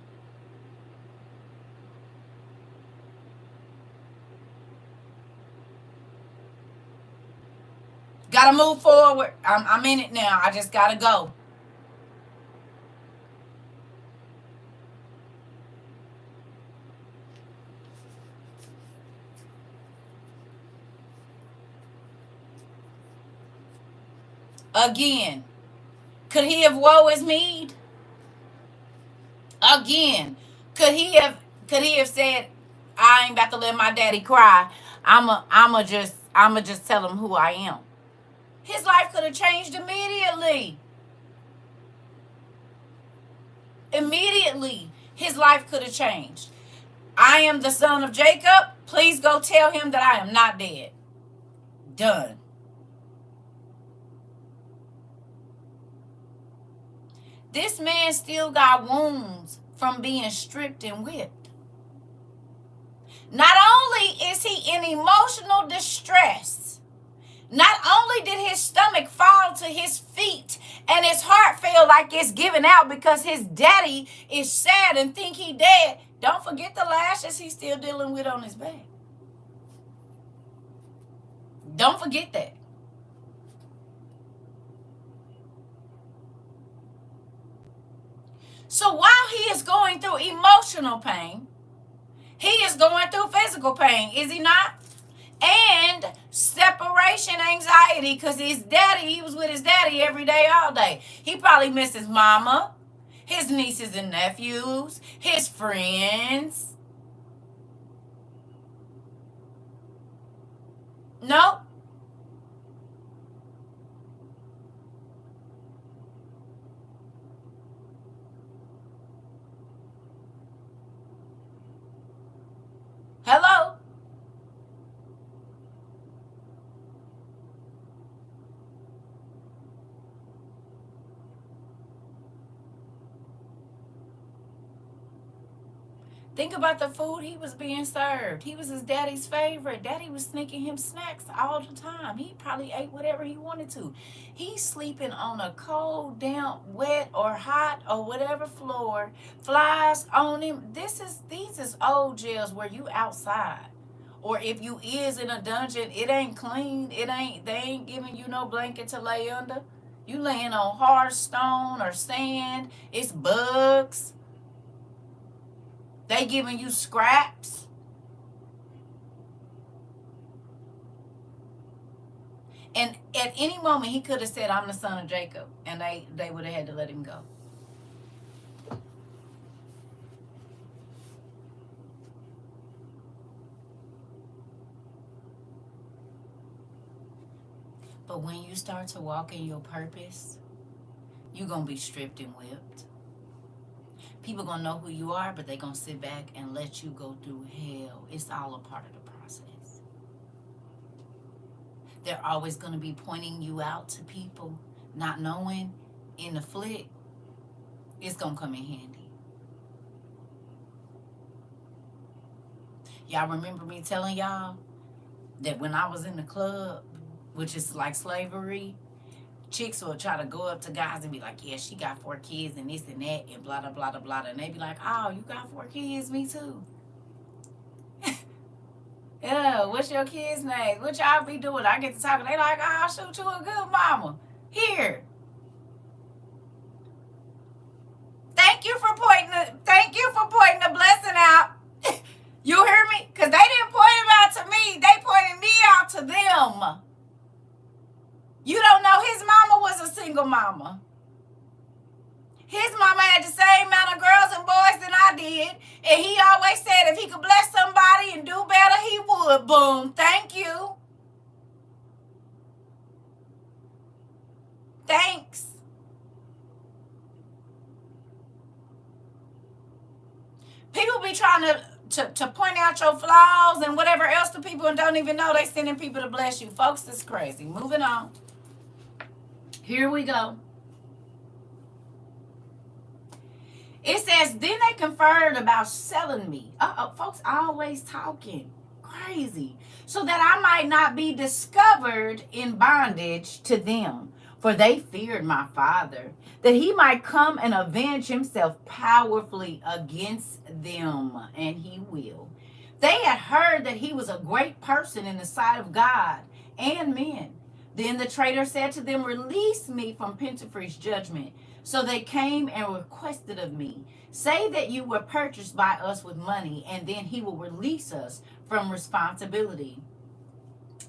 Gotta move forward. I'm in it now. I just gotta go. Again. Could he have woe is me? Again. Could he have said, I ain't about to let my daddy cry. I'ma just tell him who I am. His life could have changed immediately. Immediately, his life could have changed. I am the son of Jacob. Please go tell him that I am not dead. Done. This man still got wounds from being stripped and whipped. Not only is he in emotional distress, not only did his stomach fall to his feet and his heart feel like it's giving out because his daddy is sad and think he dead. Don't forget the lashes he's still dealing with on his back. Don't forget that. So while he is going through emotional pain, he is going through physical pain, is he not? And separation anxiety, because his daddy, he was with his daddy every day, all day. He probably missed his mama, his nieces and nephews, his friends. Nope. Think about the food he was being served. He was his daddy's favorite. Daddy was sneaking him snacks all the time. He probably ate whatever he wanted to. He's sleeping on a cold, damp, wet, or hot, or whatever floor. Flies on him. These is old jails where you outside. Or if you is in a dungeon, it ain't clean. They ain't giving you no blanket to lay under. You laying on hard stone or sand. It's bugs. They giving you scraps. And at any moment he could have said, I'm the son of Jacob. And they would have had to let him go. But when you start to walk in your purpose, you're going to be stripped and whipped. People going to know who you are, but they're going to sit back and let you go through hell. It's all a part of the process. They're always going to be pointing you out to people, not knowing in the flick, it's going to come in handy. Y'all remember me telling y'all that when I was in the club, which is like slavery, chicks will try to go up to guys and be like, yeah, she got 4 kids and this and that and blah, blah, blah, blah, blah. And they be like, oh, you got 4 kids? Me too. Yeah, what's your kid's name? What y'all be doing? I get to talking. They like, oh, shoot, you a good mama. Here. Thank you for pointing the blessing out. You hear me? Because they didn't point him out to me. They pointed me out to them. You don't know his mama was a single mama. His mama had the same amount of girls and boys than I did. And he always said if he could bless somebody and do better, he would. Boom. Thank you. Thanks. People be trying to point out your flaws and whatever else to people and don't even know they sending people to bless you. Folks, this is crazy. Moving on. Here we go. It says, then they conferred about selling me. Folks always talking crazy. So that I might not be discovered in bondage to them. For they feared my father, that he might come and avenge himself powerfully against them. And he will. They had heard that he was a great person in the sight of God and men. Then the traitor said to them, release me from Pentafre's judgment. So they came and requested of me, say that you were purchased by us with money, and then he will release us from responsibility.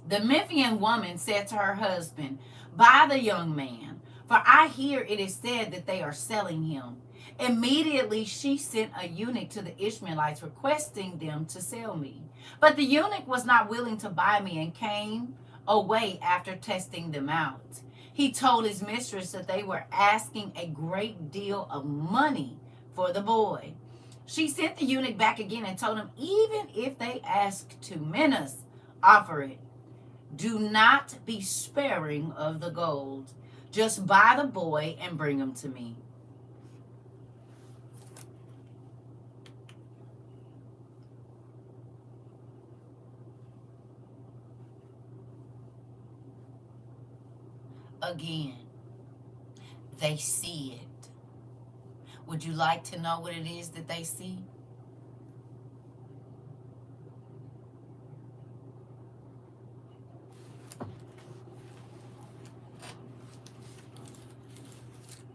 The Memphian woman said to her husband, buy the young man, for I hear it is said that they are selling him. Immediately she sent a eunuch to the Ishmaelites requesting them to sell me. But the eunuch was not willing to buy me and came away after testing them out. He told his mistress that they were asking a great deal of money for the boy. She sent the eunuch back again and told him, even if they ask 2 minas, offer it. Do not be sparing of the gold. Just buy the boy and bring him to me. Again, they see it. Would you like to know what it is that they see?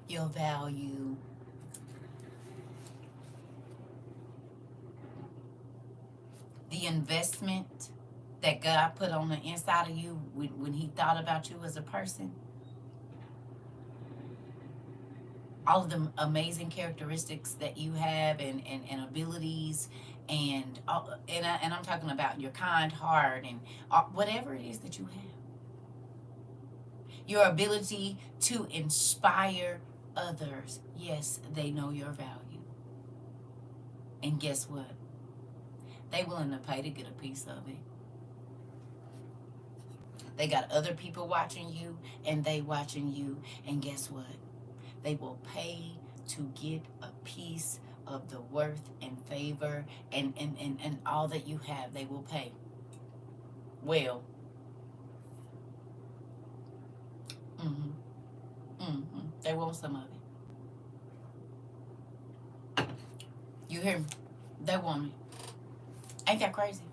Your value. The investment that God put on the inside of you when he thought about you as a person. All of the amazing characteristics that you have and abilities and I'm talking about your kind heart and whatever it is that you have. Your ability to inspire others. Yes, they know your value. And guess what? They willing to pay to get a piece of it. They got other people watching you and they watching you. And guess what? They will pay to get a piece of the worth and favor and all that you have, they will pay. Well, mm-hmm, mm-hmm, they want some of it. You hear me? They want it. Ain't that crazy?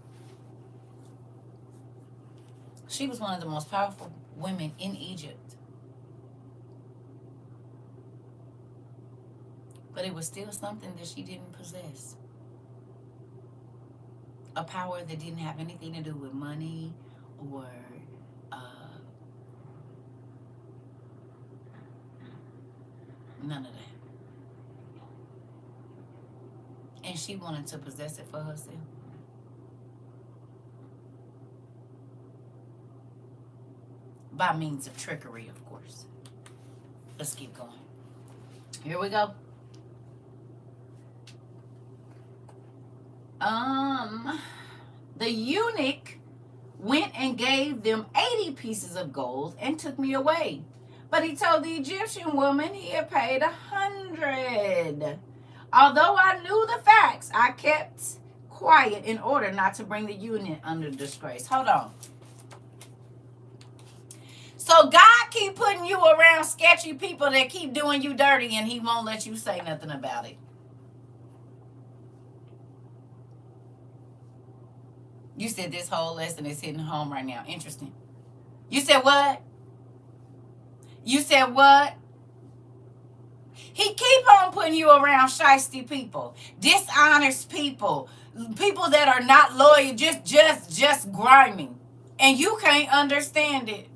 She was one of the most powerful women in Egypt. But it was still something that she didn't possess. A power that didn't have anything to do with money or none of that. And she wanted to possess it for herself. By means of trickery, of course. Let's keep going. Here we go. The eunuch went and gave them 80 pieces of gold and took me away. But he told the Egyptian woman he had paid 100. Although I knew the facts, I kept quiet in order not to bring the eunuch under disgrace. Hold on. So God keep putting you around sketchy people that keep doing you dirty, and he won't let you say nothing about it. You said this whole lesson is hitting home right now. Interesting. You said what? You said what? He keep on putting you around shiesty people, dishonest people, people that are not loyal, just grimy, and you can't understand it.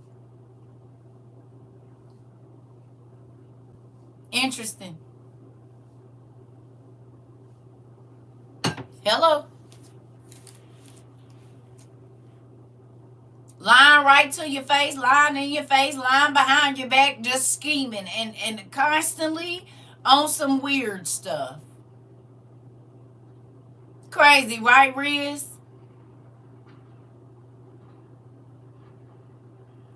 Interesting. Hello. Lying right to your face, lying in your face, lying behind your back, just scheming and constantly on some weird stuff. Crazy, right, Riz?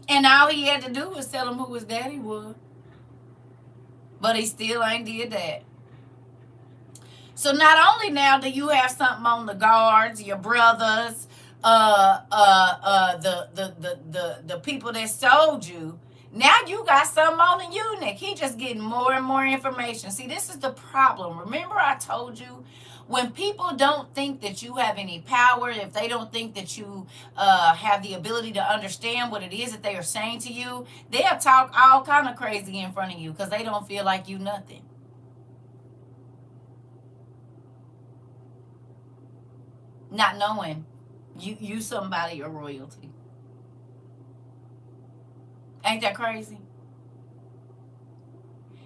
And all he had to do was tell him who his daddy was. But he still ain't did that. So not only now do you have something on the guards, your brothers, the people that sold you, now you got something on the eunuch. He just getting more and more information. See, this is the problem. Remember I told you, when people don't think that you have any power, if they don't think that you have the ability to understand what it is that they are saying to you, they'll talk all kind of crazy in front of you because they don't feel like you nothing. Not knowing you somebody or royalty. Ain't that crazy?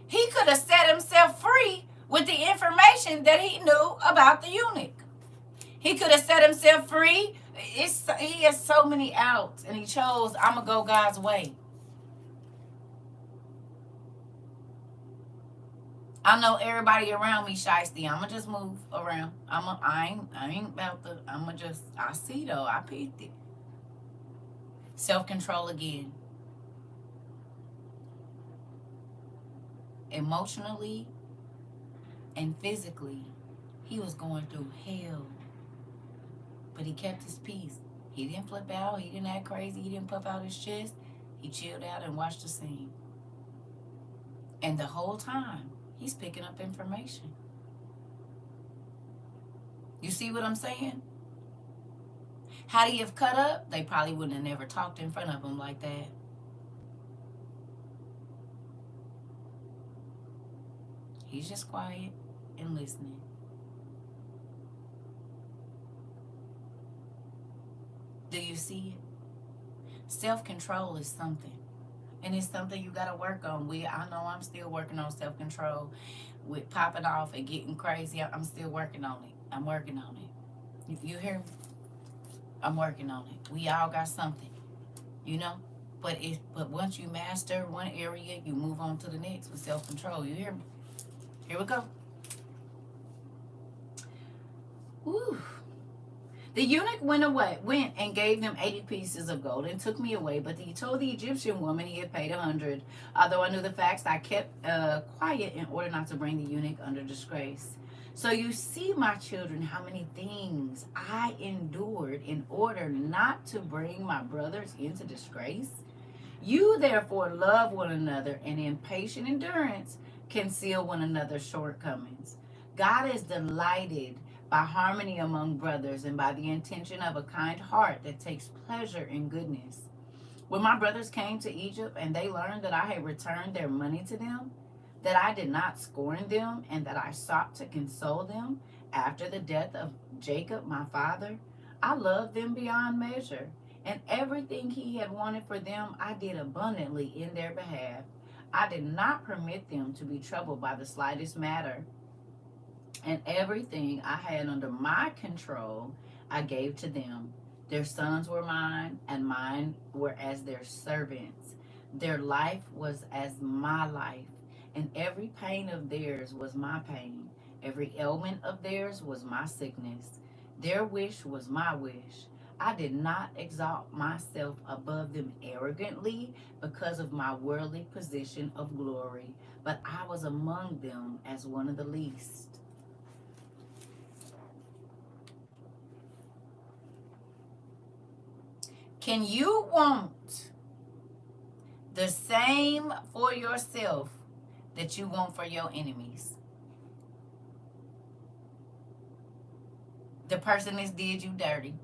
He could have set himself free with the information that he knew about the eunuch. He could have set himself free. He has so many outs, and he chose, I'm going to go God's way. I know everybody around me shiesty. I'm going to just move around. I ain't about to, I see though, I picked it. Self-control again. Emotionally and physically, he was going through hell. But he kept his peace. He didn't flip out. He didn't act crazy. He didn't puff out his chest. He chilled out and watched the scene. And the whole time, he's picking up information. You see what I'm saying? Had he have cut up, they probably wouldn't have never talked in front of him like that. He's just quiet and listening. Do you see it? Self-control is something. And it's something you got to work on. I know I'm still working on self-control with popping off and getting crazy. I'm still working on it. I'm working on it. You hear me? I'm working on it. We all got something, you know? But once you master one area, you move on to the next with self-control. You hear me? Here we go. Woo. The eunuch went and gave them 80 pieces of gold and took me away. But he told the Egyptian woman he had paid 100. Although I knew the facts, I kept quiet in order not to bring the eunuch under disgrace. So you see, my children, how many things I endured in order not to bring my brothers into disgrace. You therefore love one another, and in patient endurance conceal one another's shortcomings. God is delighted by harmony among brothers and by the intention of a kind heart that takes pleasure in goodness. When my brothers came to Egypt and they learned that I had returned their money to them, that I did not scorn them, and that I sought to console them after the death of Jacob my father, I loved them beyond measure, and everything he had wanted for them I did abundantly in their behalf. I did not permit them to be troubled by the slightest matter, and everything I had under my control I gave to them. Their sons were mine, and mine were as their servants. Their life was as my life, and every pain of theirs was my pain. Every ailment of theirs was my sickness. Their wish was my wish. I did not exalt myself above them arrogantly because of my worldly position of glory, but I was among them as one of the least. Can you want the same for yourself that you want for your enemies? The person that did you dirty.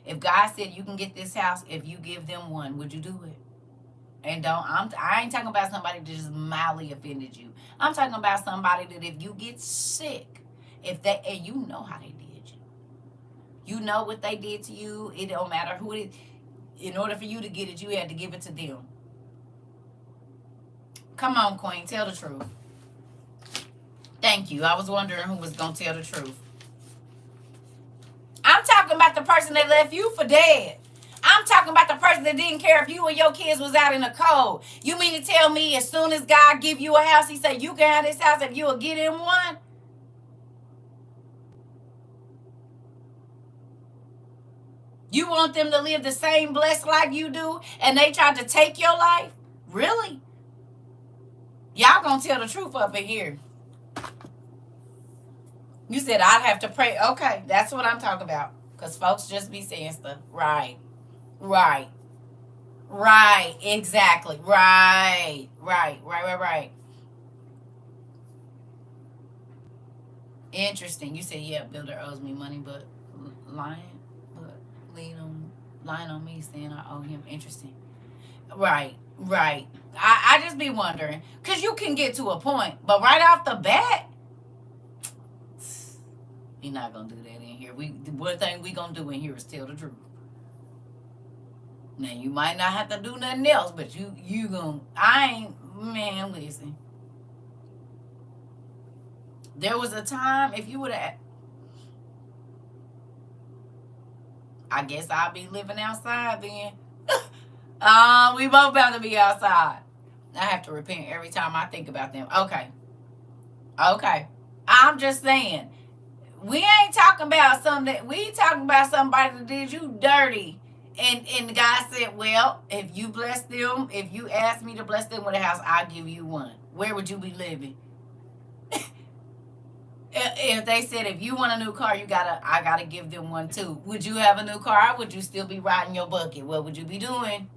If God said you can get this house if you give them one, would you do it? And I ain't talking about somebody that just mildly offended you. I'm talking about somebody that if you get sick, and you know how they did you. You know what they did to you. It don't matter who it is. In order for you to get it, you had to give it to them. Come on, Queen, tell the truth. Thank you. I was wondering who was going to tell the truth. I'm talking about the person that left you for dead. I'm talking about the person that didn't care if you and your kids was out in the cold. You mean to tell me as soon as God give you a house, he said you can have this house if you will get him one? You want them to live the same blessed life you do, and they tried to take your life? Really? Y'all gonna tell the truth up in here. You said I'd have to pray. Okay, that's what I'm talking about. Because folks just be saying stuff. Right. Exactly. Right. Interesting. You said, yeah, builder owes me money, but lying, but lying on me saying I owe him. Interesting. Right. I just be wondering. Because you can get to a point, but right off the bat, you're not going to do that in here. One thing we going to do in here is tell the truth. Now, you might not have to do nothing else, but you going to, man, listen. There was a time, if you would have, I guess I'll be living outside then. We both about to be outside. I have to repent every time I think about them. Okay. I'm just saying, we ain't talking about we talking about somebody that did you dirty. And God said, well, if you bless them, if you ask me to bless them with a house, I'll give you one. Where would you be living? If they said, if you want a new car, I gotta give them one too. Would you have a new car? Would you still be riding your bucket? What would you be doing?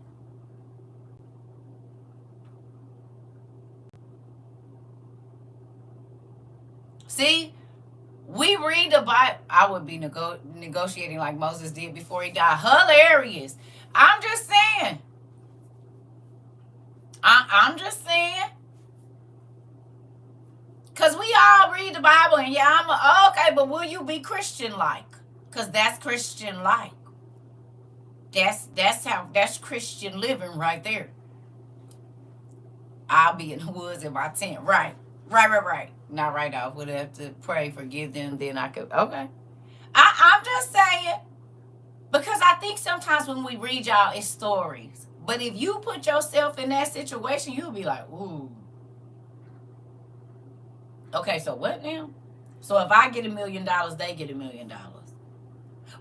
See, we read the Bible. I would be negotiating like Moses did before he died. Hilarious. I'm just saying. I'm just saying. Because we all read the Bible and yeah, okay, but will you be Christian-like? Because that's Christian-like. That's Christian living right there. I'll be in the woods in my tent. Right. Not right off. Would have to pray, forgive them, then I could. Okay. I'm just saying. Because I think sometimes when we read y'all, it's stories. But if you put yourself in that situation, you'll be like, ooh. Okay, so what now? So if I get $1 million, they get $1 million.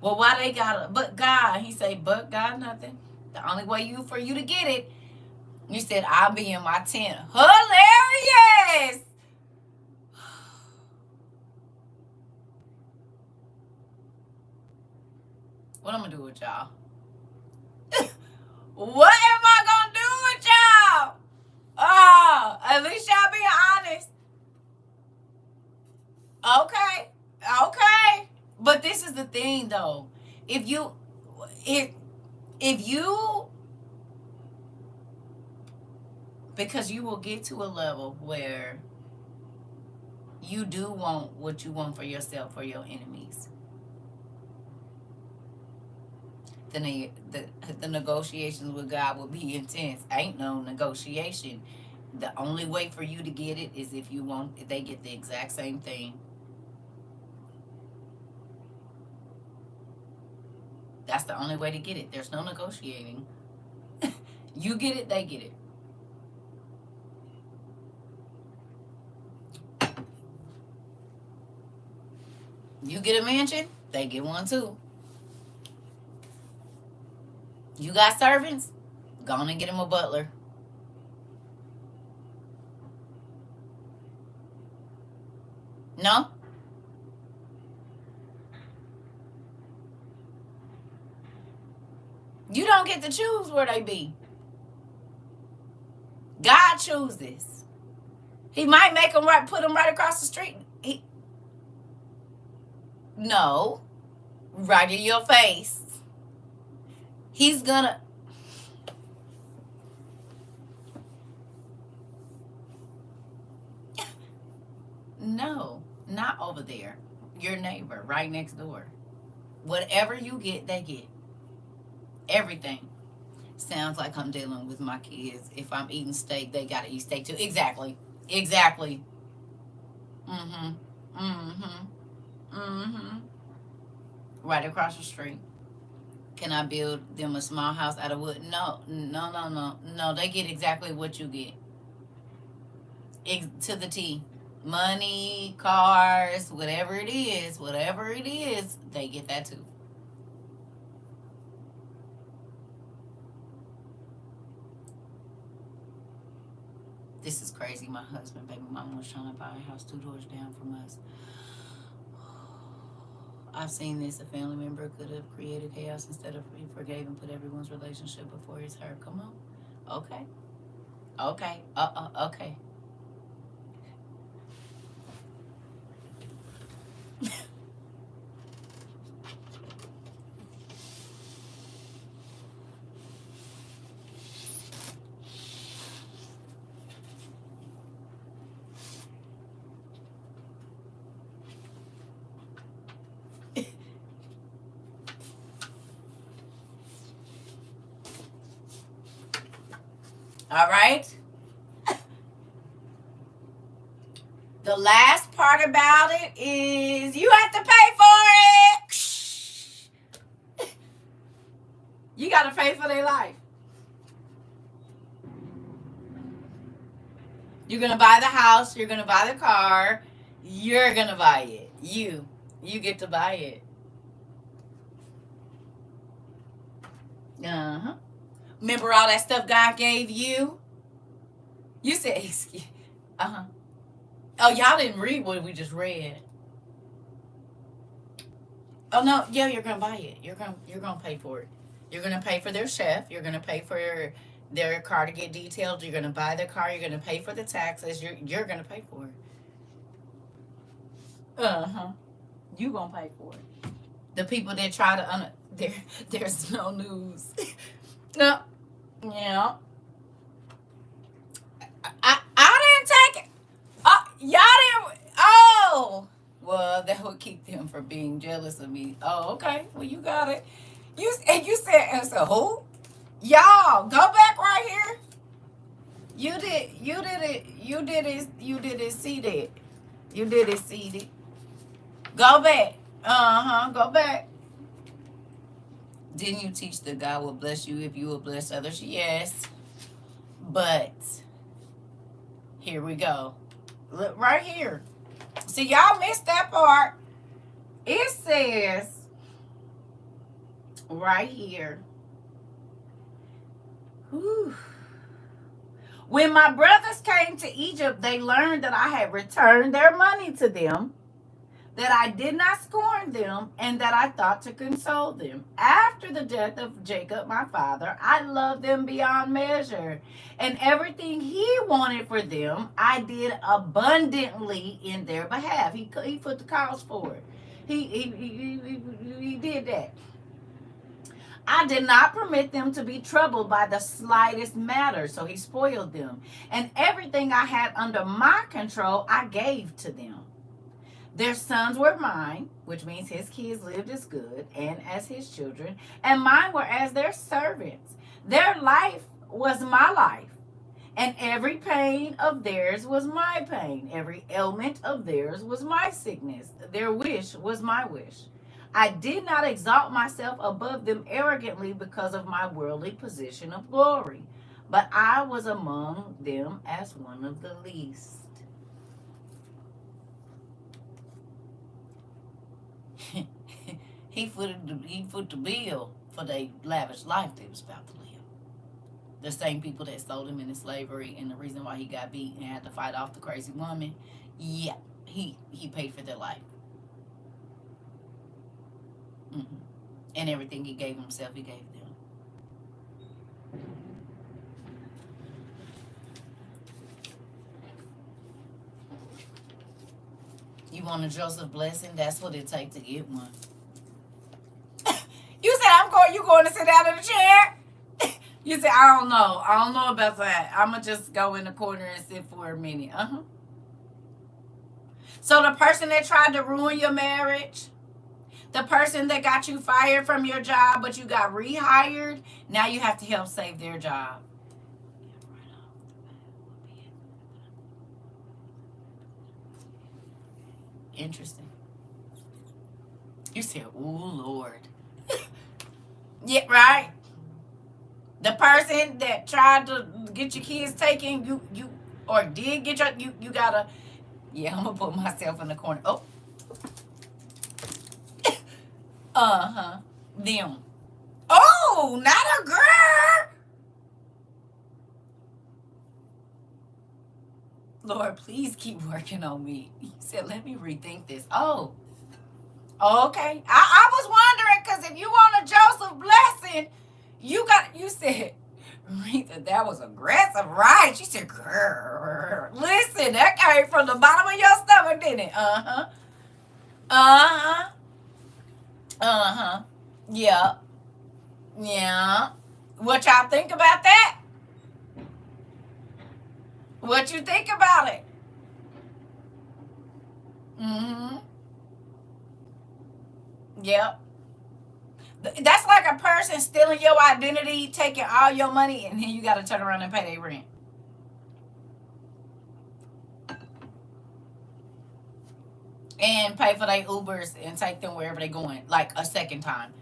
Well, why they got but God? He say, but God, nothing. The only way for you to get it, you said, I'll be in my tent. Hilarious. with y'all? What am I gonna do with y'all? Oh, at least y'all be honest. Okay. Okay. But this is the thing though. If you if if you because you will get to a level where you do want what you want for yourself or your enemies. The negotiations with God will be intense. Ain't no negotiation. The only way for you to get it is if you want if they get the exact same thing. That's the only way to get it. There's no negotiating. You get it, they get it. You get a mansion, they get one too. You got servants, go on and get them a butler. No? You don't get to choose where they be. God chooses. He might make them right, put them right across the street. No, right in your face. He's gonna. No, not over there. Your neighbor, right next door. Whatever you get, they get. Everything. Sounds like I'm dealing with my kids. If I'm eating steak, they gotta eat steak too. Exactly. Exactly. Mm-hmm. Mm-hmm. Mm-hmm. Right across the street. Can I build them a small house out of wood? No. No, no, no. No, they get exactly what you get. To the T. Money, cars, whatever it is, they get that too. This is crazy. My husband, baby mama was trying to buy a house 2 doors down from us. I've seen this. A family member could have created chaos instead of he forgave and put everyone's relationship before his her. Come on. Okay. Okay. Okay. All right. The last part about it is you have to pay for it. You got to pay for their life. You're going to buy the house. You're going to buy the car. You're going to buy it. You get to buy it. Uh-huh. Remember all that stuff God gave you? You said, excuse. Uh-huh. Oh, y'all didn't read what we just read. Oh no, yeah, you're gonna buy it. You're gonna pay for it. You're gonna pay for their chef. You're gonna pay for their car to get detailed. You're gonna buy their car. You're gonna pay for the taxes. You're gonna pay for it. Uh-huh. You gonna pay for it. The people that try to there's no news. No. Yeah. I didn't take it. Y'all didn't. Oh. Well, that would keep them from being jealous of me. Oh, okay. Well, you got it. You said, and so who? Y'all, go back right here. You did it seated. You did it seated. Go back. Uh-huh. Go back. Didn't you teach that God will bless you if you will bless others? Yes. But here we go. Look right here. See, y'all missed that part. It says right here. Whew. When my brothers came to Egypt, they learned that I had returned their money to them. that I did not scorn them, and that I thought to console them. After the death of Jacob, my father, I loved them beyond measure, and everything he wanted for them, I did abundantly in their behalf. He put the cause for it. He did that. I did not permit them to be troubled by the slightest matter, so he spoiled them. And everything I had under my control, I gave to them. Their sons were mine, which means his kids lived as good and as his children, and mine were as their servants. Their life was my life, and every pain of theirs was my pain. Every ailment of theirs was my sickness. Their wish was my wish. I did not exalt myself above them arrogantly because of my worldly position of glory, but I was among them as one of the least. he foot the bill for the lavish life they was about to live. The same people that sold him into slavery, and the reason why he got beat and had to fight off the crazy woman, yeah, he paid for their life. Mm-hmm. And everything he gave himself, he gave them. You want a Joseph blessing? That's what it takes to get one. You said you going to sit down in the chair? You said, I don't know. I don't know about that. I'm going to just go in the corner and sit for a minute. So the person that tried to ruin your marriage, the person that got you fired from your job, but you got rehired, now you have to help save their job. Interesting. You said, "Ooh, Lord." Yeah, right. The person that tried to get your kids taken, you or did get you gotta. Yeah, I'm gonna put myself in the corner. Oh. Them. Oh, not a girl. Lord, please keep working on me. He said, let me rethink this. Oh, okay. I was wondering, because if you want a Joseph blessing, you said, Rita, that was aggressive, right? She said, girl, listen, that came from the bottom of your stomach, didn't it? Yeah. Yeah. What y'all think about that? What you think about it? Yep. That's like a person stealing your identity, taking all your money, and then you got to turn around and pay their rent. And pay for their Ubers and take them wherever they're going, like a second time.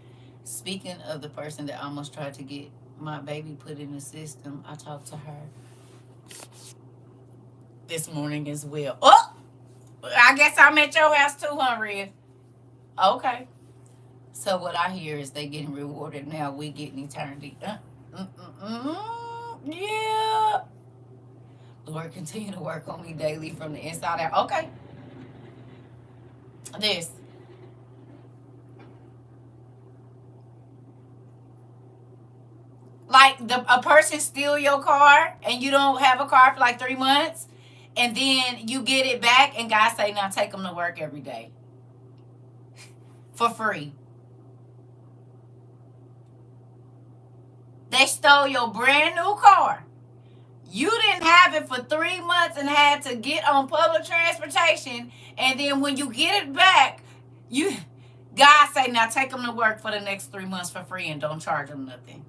Speaking of the person that almost tried to get my baby put in the system, I talked to her this morning as well. Oh, I guess I'm at your house too, huh, Red? Okay. So what I hear is they getting rewarded now. We getting eternity. Yeah. Lord, continue to work on me daily from the inside out. Okay. This. Like a person steal your car and you don't have a car for like 3 months, and then you get it back and God say, now take them to work every day for free. They stole your brand new car. You didn't have it for 3 months and had to get on public transportation, and then when you get it back, God say, now take them to work for the next 3 months for free and don't charge them nothing.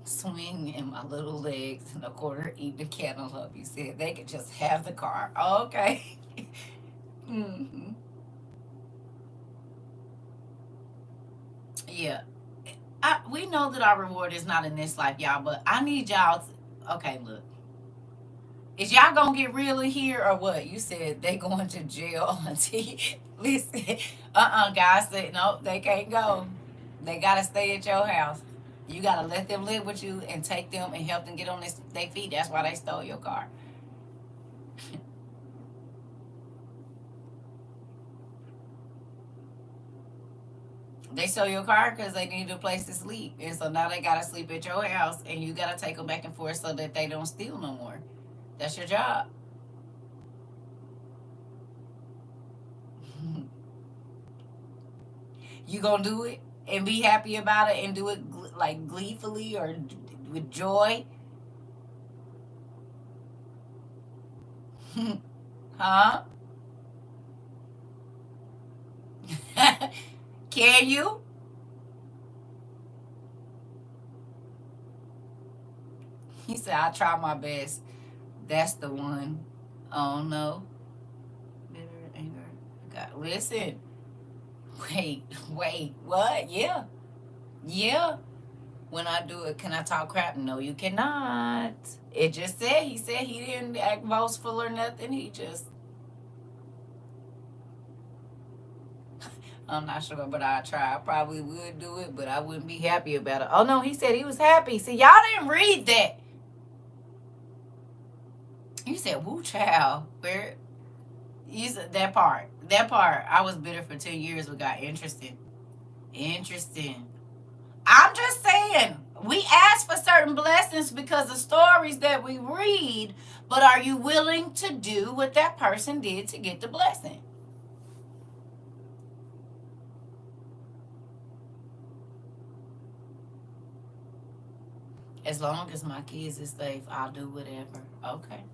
Swing in my little legs and a quarter eat the cantaloupe. He said they could just have the car. Okay. Yeah. We know that our reward is not in this life, y'all, but I need y'all Okay, look. Is y'all gonna get real in here or what? You said they going to jail until listen. Guys said no, they can't go. They gotta stay at your house. You gotta let them live with you and take them and help them get on their feet. That's why they stole your car. They stole your car because they needed a place to sleep, and so now they gotta sleep at your house, and you gotta take them back and forth so that they don't steal no more. That's your job. You gonna do it and be happy about it and do it like gleefully or with joy, huh? Can you? He said, "I try my best." That's the one. Oh no, bitter anger. God, listen. Wait, wait. What? Yeah, yeah. When I do it, can I talk crap? No, you cannot. It just said he said he didn't act boastful or nothing. He just I'm not sure, but I try. I probably would do it, but I wouldn't be happy about it. Oh no, he said he was happy. See, y'all didn't read that. You said, "Woo, child." Where you said that part? That part. I was bitter for 10 years, but got interesting. Interesting. I'm just saying. We ask for certain blessings because of stories that we read, but are you willing to do what that person did to get the blessing? As long as my kids is safe, I'll do whatever. Okay.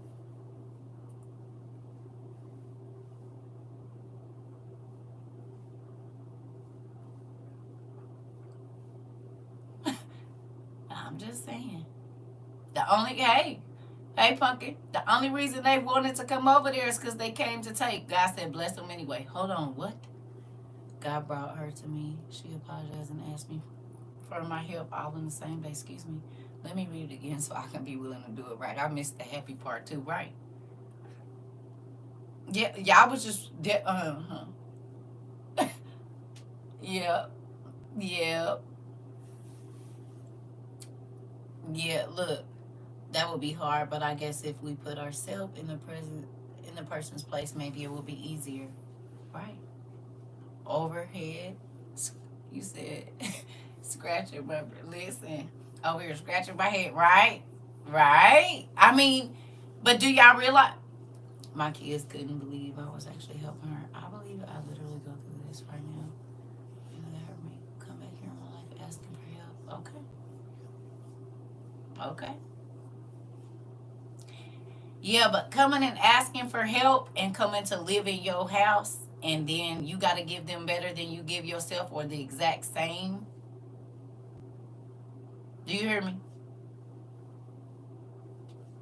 I'm just saying. The only hey pumpkin. The only reason they wanted to come over there is because they came to take. God said bless them anyway. Hold on, what? God brought her to me. She apologized and asked me for my help all in the same day. Excuse me. Let me read it again so I can be willing to do it right. I missed the happy part too, right? Yeah, y'all was just yeah, yeah, yeah. Look, that would be hard, but I guess if we put ourselves in the person's place, maybe it will be easier, right? Overhead, you said, scratching my listen over here, scratching my head, right? Right. I mean, but do y'all realize my kids couldn't believe I was actually helping her? I believe it. I literally go through this right now. You know, that hurt me. Come back here in my life asking for help. Okay. Okay. Yeah, but coming and asking for help and coming to live in your house and then you got to give them better than you give yourself or the exact same. Do you hear me?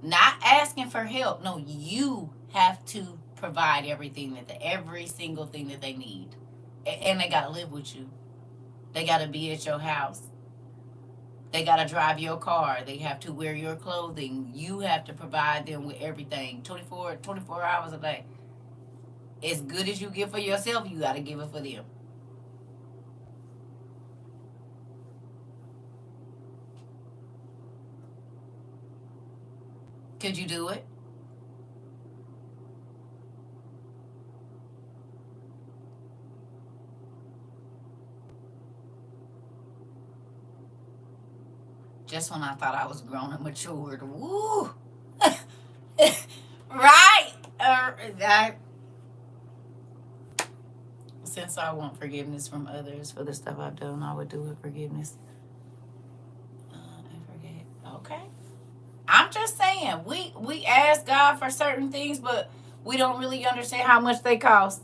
Not asking for help. No, you have to provide everything every single thing that they need. And they got to live with you. They got to be at your house. They got to drive your car. They have to wear your clothing. You have to provide them with everything 24 hours a day. As good as you give for yourself, you got to give it for them. Could you do it? Just when I thought I was grown and matured. Woo! Right? I, since I want forgiveness from others for the stuff I've done, I would do with forgiveness. I forget. Okay. I'm just saying, we ask God for certain things, but we don't really understand how much they cost.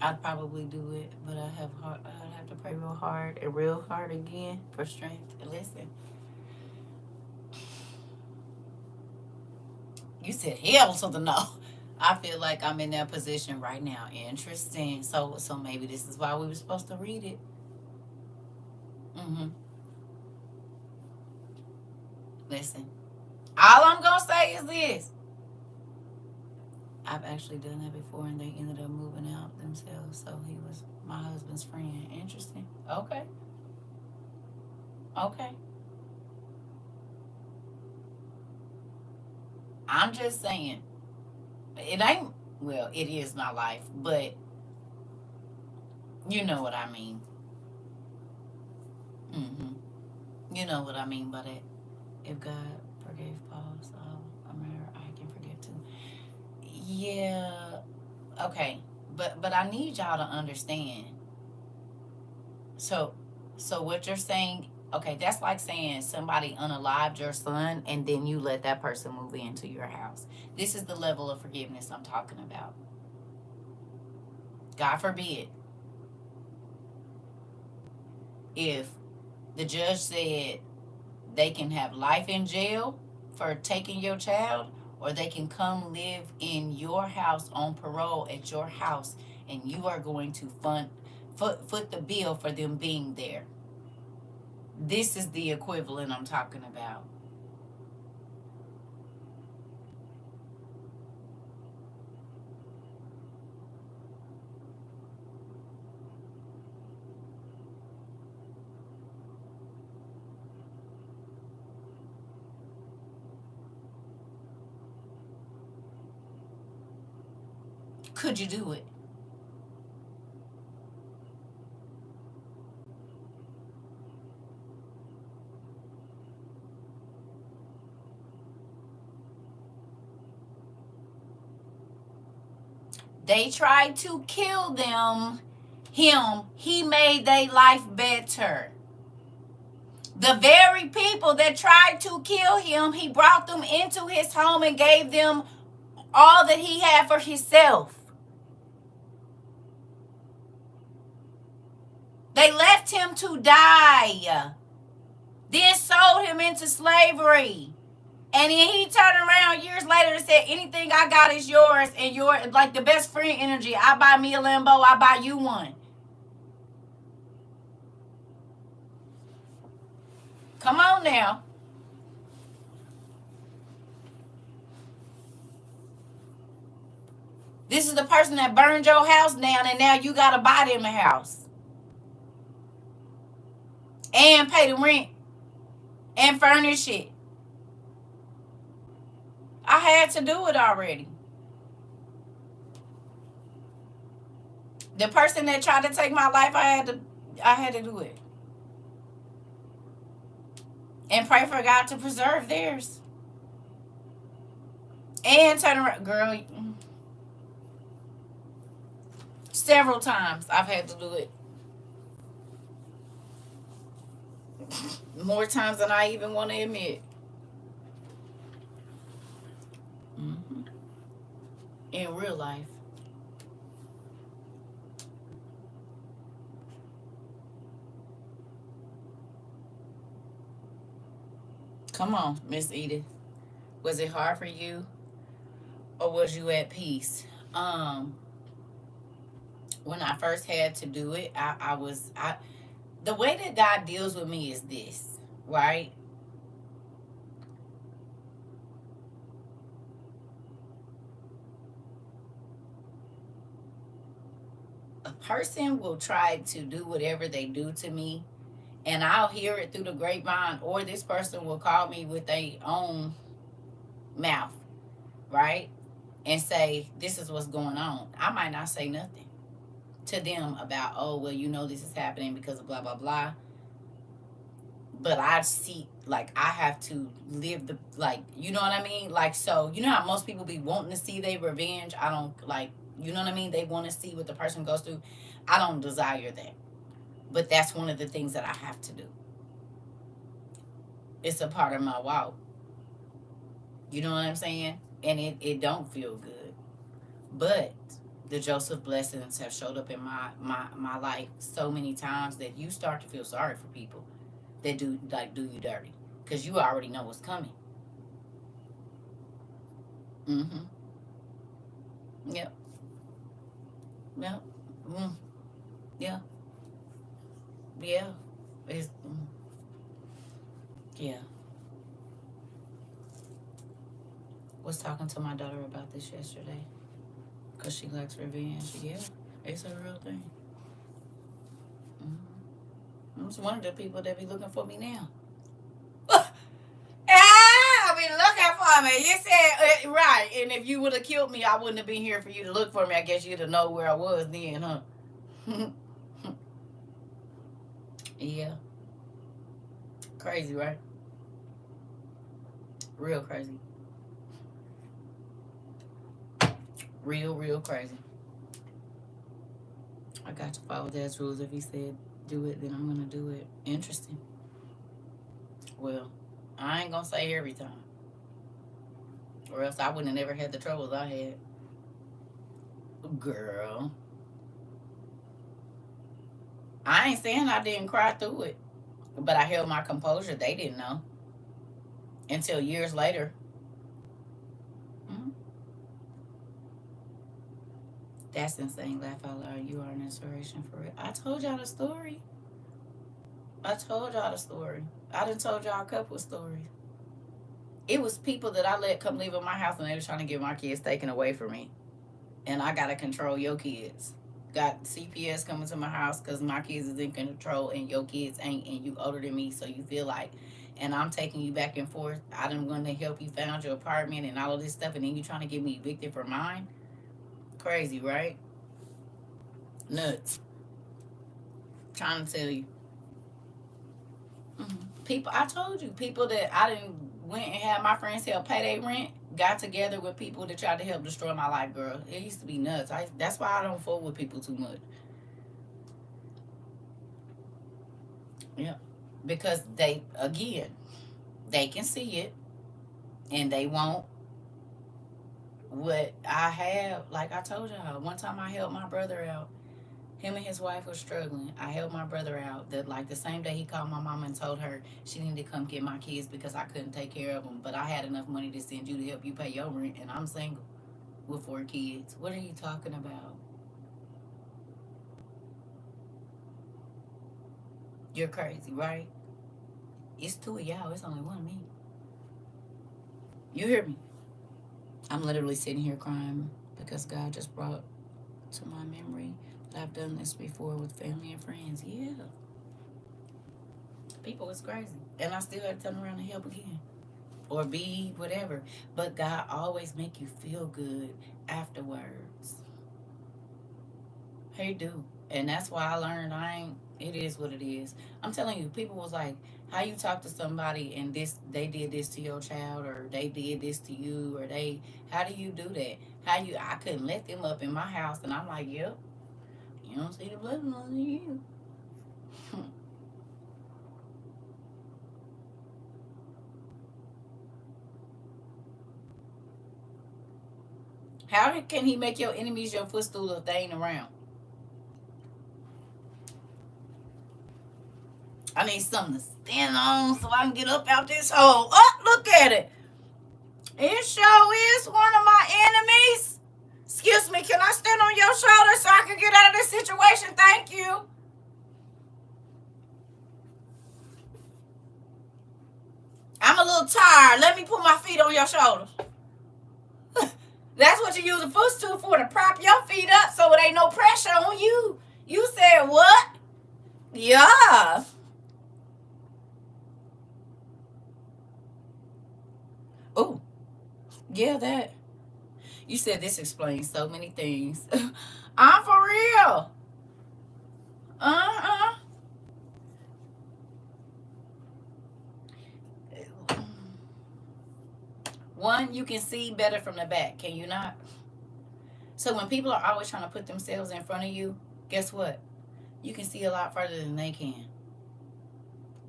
I'd probably do it, but I'd have to pray real hard and real hard again for strength. Listen, you said hell to the no. I feel like I'm in that position right now. Interesting. So maybe this is why we were supposed to read it. Mm-hmm. Listen, all I'm gonna say is this. I've actually done that before, and they ended up moving out themselves. So he was my husband's friend. Interesting. Okay. Okay. I'm just saying, it ain't. Well, it is my life, but you know what I mean. Mm-hmm. You know what I mean by that. If God forgave Paul, so I can forgive too. Yeah. Okay. But I need y'all to understand. So so what you're saying, okay, that's like saying somebody unalived your son and then you let that person move into your house. This is the level of forgiveness I'm talking about. God forbid if the judge said they can have life in jail for taking your child, or they can come live in your house on parole at your house, and you are going to foot the bill for them being there. This is the equivalent I'm talking about. Could you do it? They tried to kill him. He made their life better. The very people that tried to kill him, he brought them into his home and gave them all that he had for himself. They left him to die, then sold him into slavery. And then he turned around years later and said, anything I got is yours, and your like the best friend energy. I buy me a Lambo, I buy you one. Come on now. This is the person that burned your house down, and now you gotta buy them a house. And pay the rent and furnish it. I had to do it already. The person that tried to take my life, I had to do it. And pray for God to preserve theirs. And turn around, girl. Several times I've had to do it. More times than I even want to admit. Hmm. In real life. Come on, Miss Edith. Was it hard for you, or was you at peace? Um, when I first had to do it, I was I the way that God deals with me is this, right? A person will try to do whatever they do to me, and I'll hear it through the grapevine, or this person will call me with their own mouth, right? And say, this is what's going on. I might not say nothing to them about, oh, well, this is happening because of blah, blah, blah. But I see, like, I have to live like, you know what I mean? Like, so, you know how most people be wanting to see their revenge? I don't, like, you know what I mean? They want to see what the person goes through. I don't desire that. But that's one of the things that I have to do. It's a part of my walk. You know what I'm saying? And it don't feel good. But the Joseph blessings have showed up in my life so many times that you start to feel sorry for people that do you dirty, because you already know what's coming. Mm-hmm. Yep. Yep. Mm. Yeah. Yeah. It's, yeah. Was talking to my daughter about this yesterday because she likes revenge. Yeah, it's a real thing. It's one of the people that be looking for me now. I be looking for me. You said right, and if you would have killed me, I wouldn't have been here for you to look for me. I guess you'd have known where I was then, huh? Yeah, crazy, right? Real crazy. Real crazy. I got to follow Dad's rules. If he said do it, then I'm gonna do it. Interesting. Well, I ain't gonna say every time, or else I wouldn't have never had the troubles I had. Girl, I ain't saying I didn't cry through it, but I held my composure. They didn't know until years later. Mm-hmm. That's insane. Laugh out loud. You are an inspiration for it. I told y'all the story. I told y'all the story. I done told y'all a couple of stories. It was people that I let come live in my house and they were trying to get my kids taken away from me. And I gotta control your kids. Got CPS coming to my house because my kids is in control and your kids ain't, and you older than me, so you feel like, and I'm taking you back and forth. I done want to help you found your apartment and all of this stuff, and then you trying to get me evicted for mine. Crazy, right? Nuts. Trying to tell you. People, I told you, people that I didn't went and had my friends help pay their rent, got together with people that tried to help destroy my life, girl. It used to be nuts. That's why I don't fool with people too much. Yeah, because they can see it, and they won't what I have. Like I told y'all, one time I helped my brother out. Him and his wife were struggling. I helped my brother out. That like the same day he called my mama and told her she needed to come get my kids because I couldn't take care of them. But I had enough money to send you to help you pay your rent, and I'm single with 4 kids. What are you talking about? You're crazy, right? It's two of y'all. It's only one of me. You hear me? I'm literally sitting here crying because God just brought to my memory that I've done this before with family and friends. Yeah. People is crazy. And I still had to turn around and help again. Or be whatever. But God always make you feel good afterwards. He do. And that's why I learned it is what it is. I'm telling you, people was like, how you talk to somebody and they did this to your child or they did this to you or how do you do that? I couldn't let them up in my house and I'm like, yep, you don't see the blessing on you. How can he make your enemies your footstool if they ain't around? I need something to stand on so I can get up out this hole. Oh, look at it. It sure is one of my enemies. Excuse me, can I stand on your shoulder so I can get out of this situation? Thank you. I'm a little tired. Let me put my feet on your shoulders. That's what you use the footstool for, to prop your feet up so it ain't no pressure on you. You said what? Yeah. Oh, yeah, that. You said this explains so many things. I'm for real. Uh-uh. One, you can see better from the back, can you not? So when people are always trying to put themselves in front of you, guess what? You can see a lot further than they can.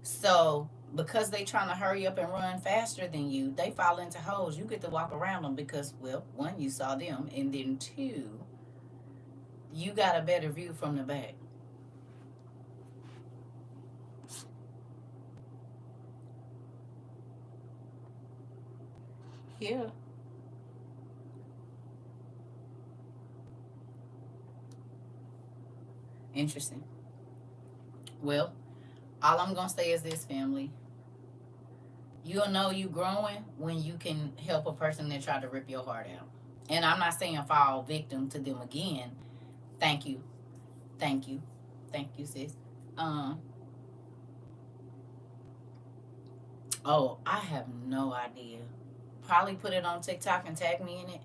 So because they trying to hurry up and run faster than you, they fall into holes. You get to walk around them because, well, one, you saw them, and then two, you got a better view from the back. Yeah. Interesting. Well, All I'm going to say is this, family. You'll know you growing when you can help a person that tried to rip your heart out. And I'm not saying fall victim to them again. Thank you. Thank you. Thank you, sis. Um, oh, I have no idea. Probably put it on TikTok and tag me in it.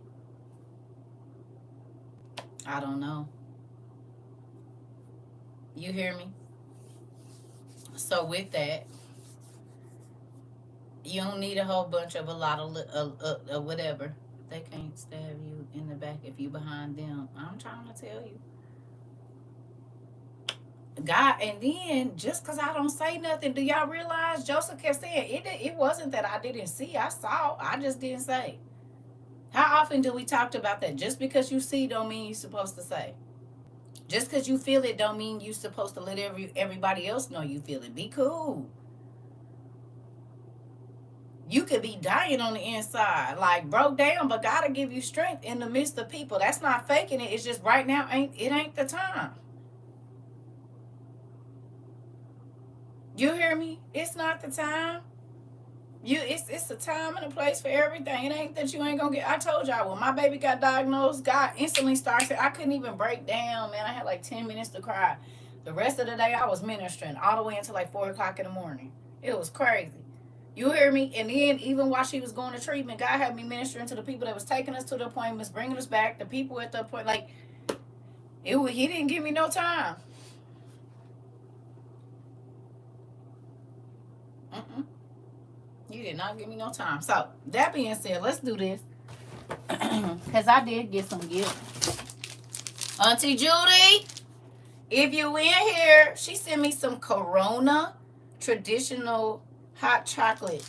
I don't know. You hear me? So with that, you don't need a whole bunch of a lot of whatever. They can't stab you in the back if you behind them. I'm trying to tell you. God, and then just because I don't say nothing, do y'all realize Joseph kept saying it wasn't that I didn't see, I saw, I just didn't say. How often do we talk about that? Just because you see don't mean you're supposed to say. Just because you feel it don't mean you're supposed to let everybody else know you feel it. Be cool. You could be dying on the inside, like broke down, but God will give you strength in the midst of people. That's not faking it. It's just right now ain't the time. You hear me? It's not the time. It's a time and a place for everything. It ain't that you ain't gonna get. I told y'all when my baby got diagnosed, God instantly started. I couldn't even break down, man. I had like 10 minutes to cry. The rest of the day I was ministering all the way until like 4 o'clock in the morning. It was crazy. You hear me? And then even while she was going to treatment, God had me ministering to the people that was taking us to the appointments, bringing us back, the people at the appointment. Like he didn't give me no time. Mm-mm. You did not give me no time. So that being said, let's do this. Because I did get some gifts. Auntie Judy, if you in here, she sent me some Corona traditional hot chocolate.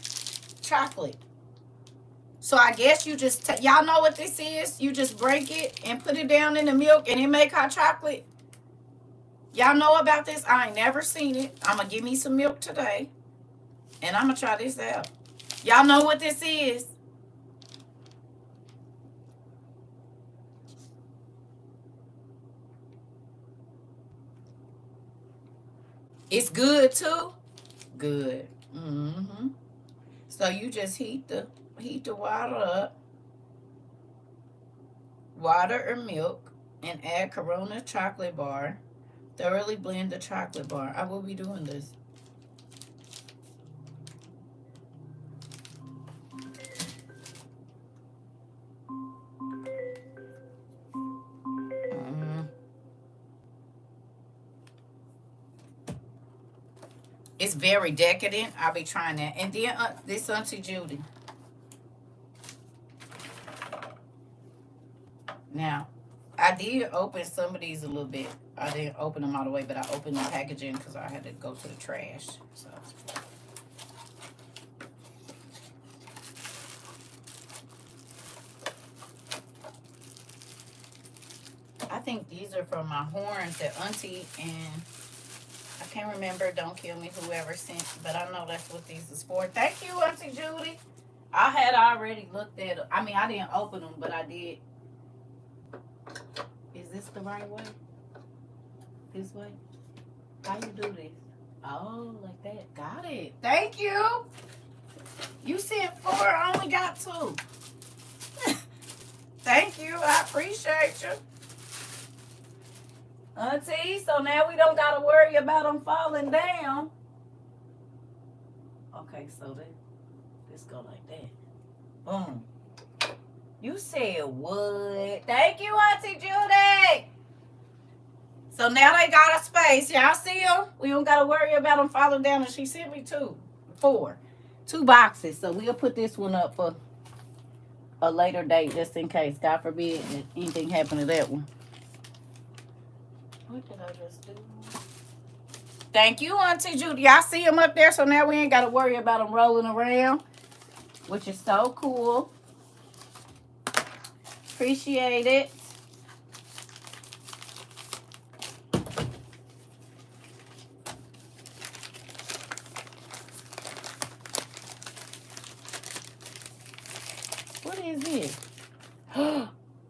So I guess you just, y'all know what this is? You just break it and put it down in the milk and it make hot chocolate. Y'all know about this? I ain't never seen it. I'm going to give me some milk today. And I'm going to try this out. Y'all know what this is? It's good too? Good. Mm-hmm. So you just heat the water up. Water or milk. And add Corona chocolate bar. Thoroughly blend the chocolate bar. I will be doing this. It's very decadent. I'll be trying that. And then this Auntie Judy. Now, I did open some of these a little bit. I didn't open them all the way, but I opened the packaging because I had to go to the trash. So. I think these are from my horns that Auntie and I can't remember. Don't kill me, whoever sent, but I know that's what these is for. Thank you, Auntie Judy. I had already looked at them. I mean, I didn't open them, but I did. Is this the right way? This way? How you do this? Oh, like that. Got it. Thank you. You sent 4. I only got 2. Thank you. I appreciate you. Auntie, so now we don't got to worry about them falling down. Okay, so this go like that. Boom. You said what? Thank you, Auntie Judy. So now they got a space. Y'all see them? We don't got to worry about them falling down. And she sent me 4. 2 boxes. So we'll put this one up for a later date just in case. God forbid that anything happened to that one. What did I just do? Thank you, Auntie Judy. Y'all see them up there, so now we ain't got to worry about them rolling around, which is so cool. Appreciate it. What is it?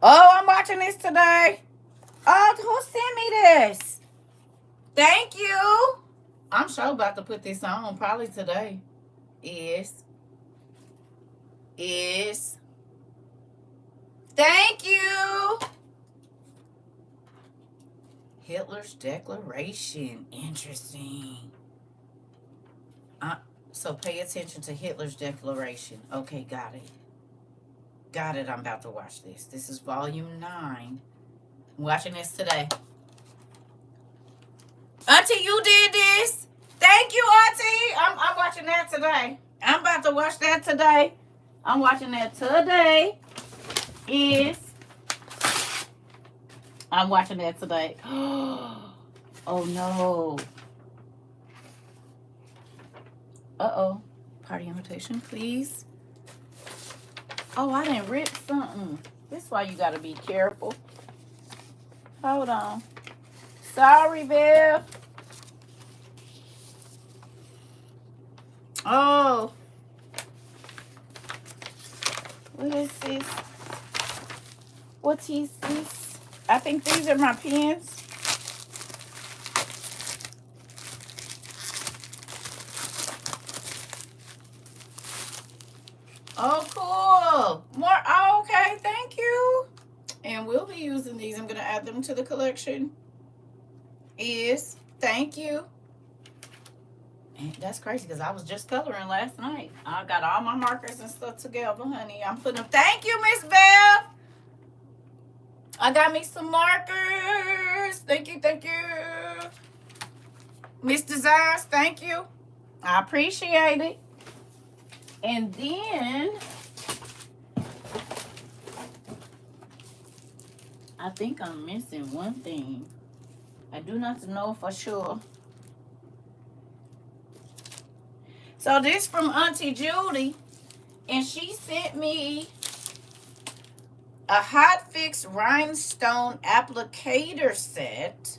Oh, I'm watching this today. Oh, who sent me this? Thank you. I'm sure about to put this on probably today. Is thank you. Hitler's Declaration. Interesting. Uh, so pay attention to Hitler's Declaration. Okay, got it. Got it. I'm about to watch this. This is volume 9. I'm watching this today. Auntie, you did this. Thank you, Auntie. I'm watching that today. I'm about to watch that today. I'm watching that today. I'm watching that today. Oh no. Uh-oh. Party invitation, please. Oh, I didn't rip something. This is why you gotta be careful. Hold on. Sorry, Bill. Oh. What is this? What is this? I think these are my pens. Oh, cool. More. Oh, okay. Thank you. And we'll be using these. I'm going to add them to the collection. Thank you. And that's crazy because I was just coloring last night. I got all my markers and stuff together, honey. I'm putting them. Thank you, Miss Bell. I got me some markers. Thank you. Thank you. Miss Desires, thank you. I appreciate it. And then I think I'm missing one thing. I do not know for sure. So this from Auntie Judy, and she sent me a Hot Fix rhinestone applicator set.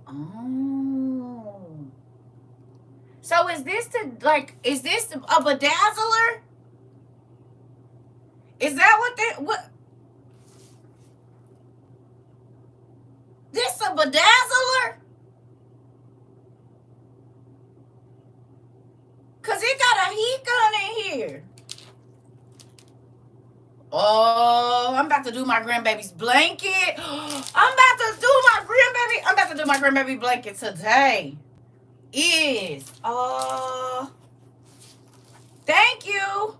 Oh. So is this is this a bedazzler? Is that what? This a bedazzler? Cause it got a heat gun in here. Oh, I'm about to do my grandbaby's blanket. I'm about to do my grandbaby blanket today. Thank you.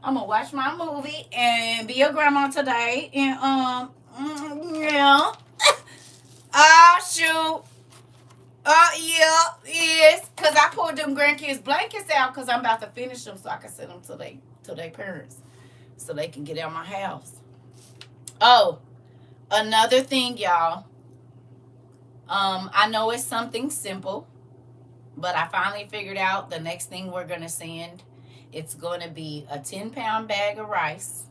I'm gonna watch my movie and be a grandma today. And yeah. Shoot. Yeah, cause I pulled them grandkids blankets out cause I'm about to finish them so I can send them to their parents so they can get out my house. Oh, another thing, y'all. I know it's something simple, but I finally figured out the next thing we're gonna send. It's gonna be a 10-pound bag of rice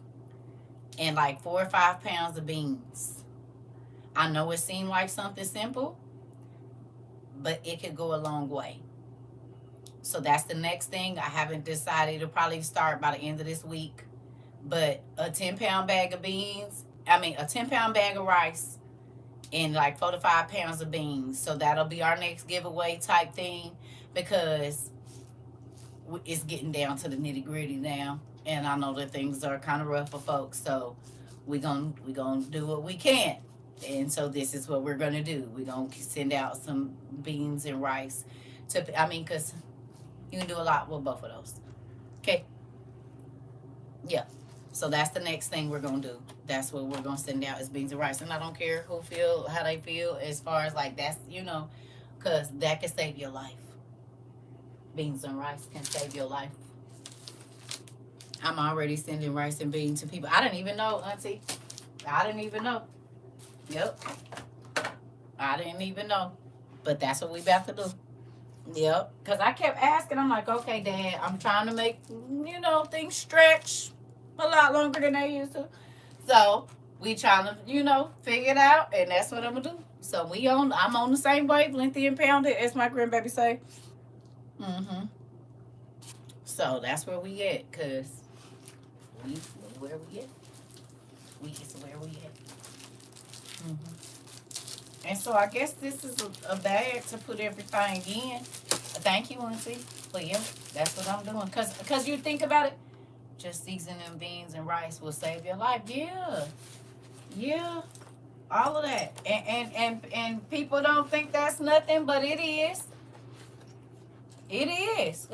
and like 4 or 5 pounds of beans. I know it seemed like something simple, but it could go a long way. So that's the next thing. I haven't decided. It'll probably start by the end of this week. But a 10-pound bag of beans, a 10-pound bag of rice and like 4 to 5 pounds of beans. So that'll be our next giveaway type thing because it's getting down to the nitty gritty now. And I know that things are kind of rough for folks. So we're gonna do what we can. And so this is what we're going to do. We're going to send out some beans and rice because you can do a lot with both of those. Okay. Yeah. So that's the next thing we're going to do. That's what we're going to send out is beans and rice. And I don't care how they feel as far as like that's, because that can save your life. Beans and rice can save your life. I'm already sending rice and beans to people. I didn't even know, Auntie. I didn't even know. Yep. I didn't even know. But that's what we about to do. Yep. Because I kept asking. I'm like, okay, Dad, I'm trying to make, things stretch a lot longer than they used to. So we trying to, figure it out. And that's what I'm going to do. So I'm on the same wavelength and pound it, as my grandbaby say. Mm-hmm. So that's where we at. Because where we at. We is where we at. Mm-hmm. And so I guess this is a bag to put everything in. Thank you, Auntie. But yeah, that's what I'm doing. Cause you think about it, just seasoning beans and rice will save your life. Yeah, yeah, all of that. And people don't think that's nothing, but it is. It is.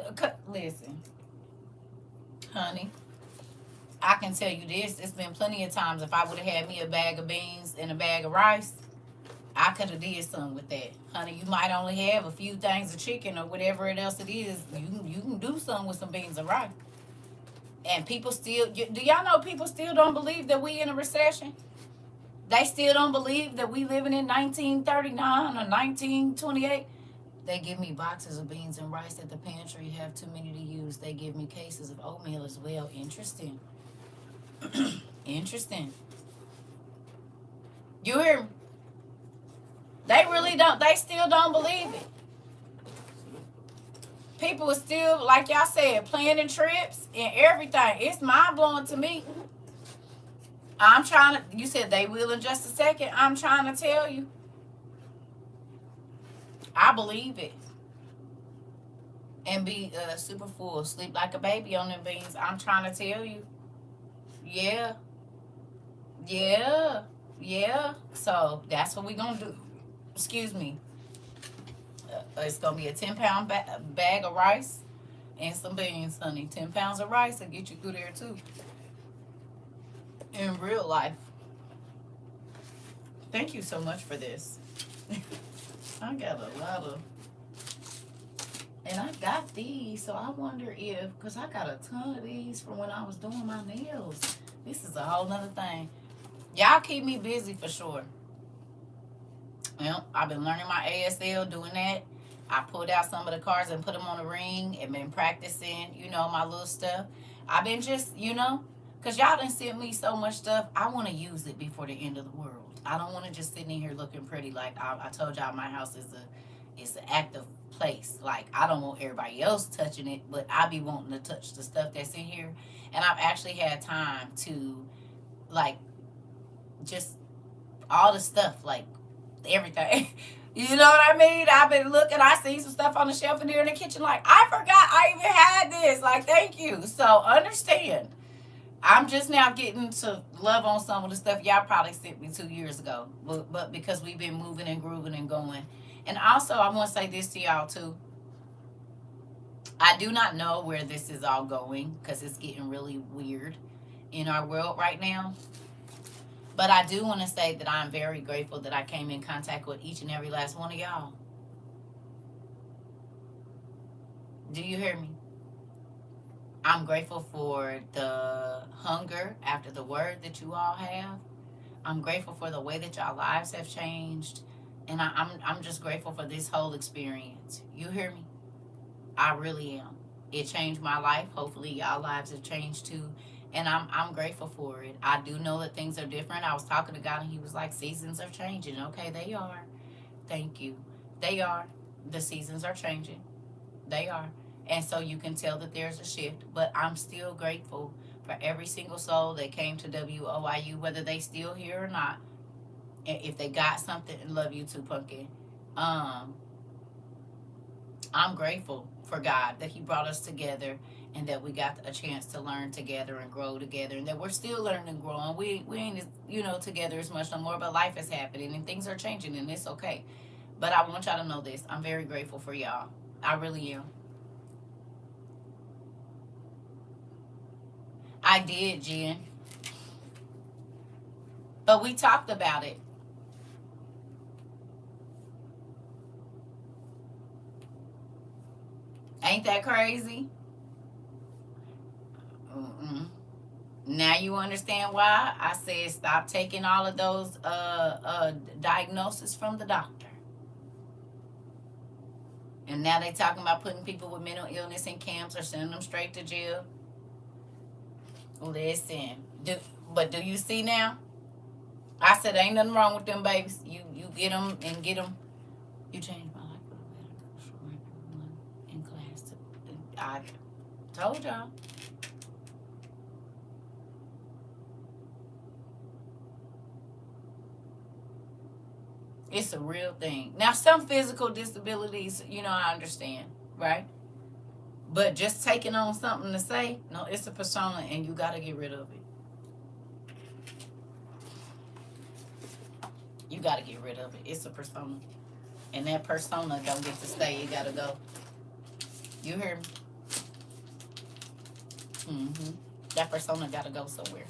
Listen, honey, I can tell you this. It's been plenty of times if I would have had me a bag of beans and a bag of rice, I could have did something with that, honey. You might only have a few things of chicken or whatever else it is. You can do something with some beans and rice. And people still, do y'all know people still don't believe that we in a recession? They still don't believe that we living in 1939 or 1928. They give me boxes of beans and rice at the pantry. Have too many to use. They give me cases of oatmeal as well. Interesting. Interesting. You hear me? They really don't. They still don't believe it. People are still, like y'all said, planning trips and everything. It's mind blowing to me. I'm trying to. You said they will in just a second. I'm trying to tell you. I believe it. And be super full, sleep like a baby on them beans. I'm trying to tell you. Yeah, yeah, yeah. So that's what we gonna do. Excuse me. It's gonna be a 10-pound bag of rice and some beans, honey. 10 pounds of rice will get you through there too. In real life. Thank you so much for this. I got a lot of, and I got these, so I wonder if, because I got a ton of these from when I was doing my nails. This is a whole nother thing. Y'all keep me busy for sure. Well, I've been learning my ASL, doing that. I pulled out some of the cards and put them on the ring and been practicing, my little stuff. I've been just, because y'all done sent me so much stuff. I want to use it before the end of the world. I don't want to just sit in here looking pretty. Like I told y'all, my house is an active place. Like I don't want everybody else touching it, but I be wanting to touch the stuff that's in here. And I've actually had time to, like, just all the stuff, like everything. You know what I mean? I've been looking. I see some stuff on the shelf in there in the kitchen. Like, I forgot I even had this. Like, thank you. So, understand. I'm just now getting to love on some of the stuff y'all probably sent me 2 years ago. But because we've been moving and grooving and going. And also, I want to say this to y'all, too. I do not know where this is all going because it's getting really weird in our world right now. But I do want to say that I'm very grateful that I came in contact with each and every last one of y'all. Do you hear me? I'm grateful for the hunger after the word that you all have. I'm grateful for the way that y'all lives have changed. And I'm just grateful for this whole experience. You hear me? I really am. It changed my life. Hopefully y'all lives have changed too. And I'm grateful for it. I do know that things are different. I was talking to God and he was like, seasons are changing. Okay, they are. Thank you. They are. The seasons are changing. They are. And so you can tell that there's a shift. But I'm still grateful for every single soul that came to WOIU, whether they still here or not. And if they got something, love you too, Pumpkin. I'm grateful for God that he brought us together and that we got a chance to learn together and grow together, and that we're still learning and growing. We ain't together as much no more, but life is happening and things are changing and it's okay. But I want y'all to know this. I'm very grateful for y'all. I really am. I did, Jen. But we talked about it. Ain't that crazy? Mm-mm. Now you understand why I said stop taking all of those diagnoses from the doctor. And now they talking about putting people with mental illness in camps or sending them straight to jail. Listen, but do you see now? I said ain't nothing wrong with them babies. You get them and get them. You changed my life for the better. Everyone in class. I told y'all. It's a real thing. Now, some physical disabilities, you know, I understand, right? But just taking on something to say, no, it's a persona and you got to get rid of it. You got to get rid of it. It's a persona. And that persona don't get to stay. It got to go. You hear me? That persona got to go somewhere.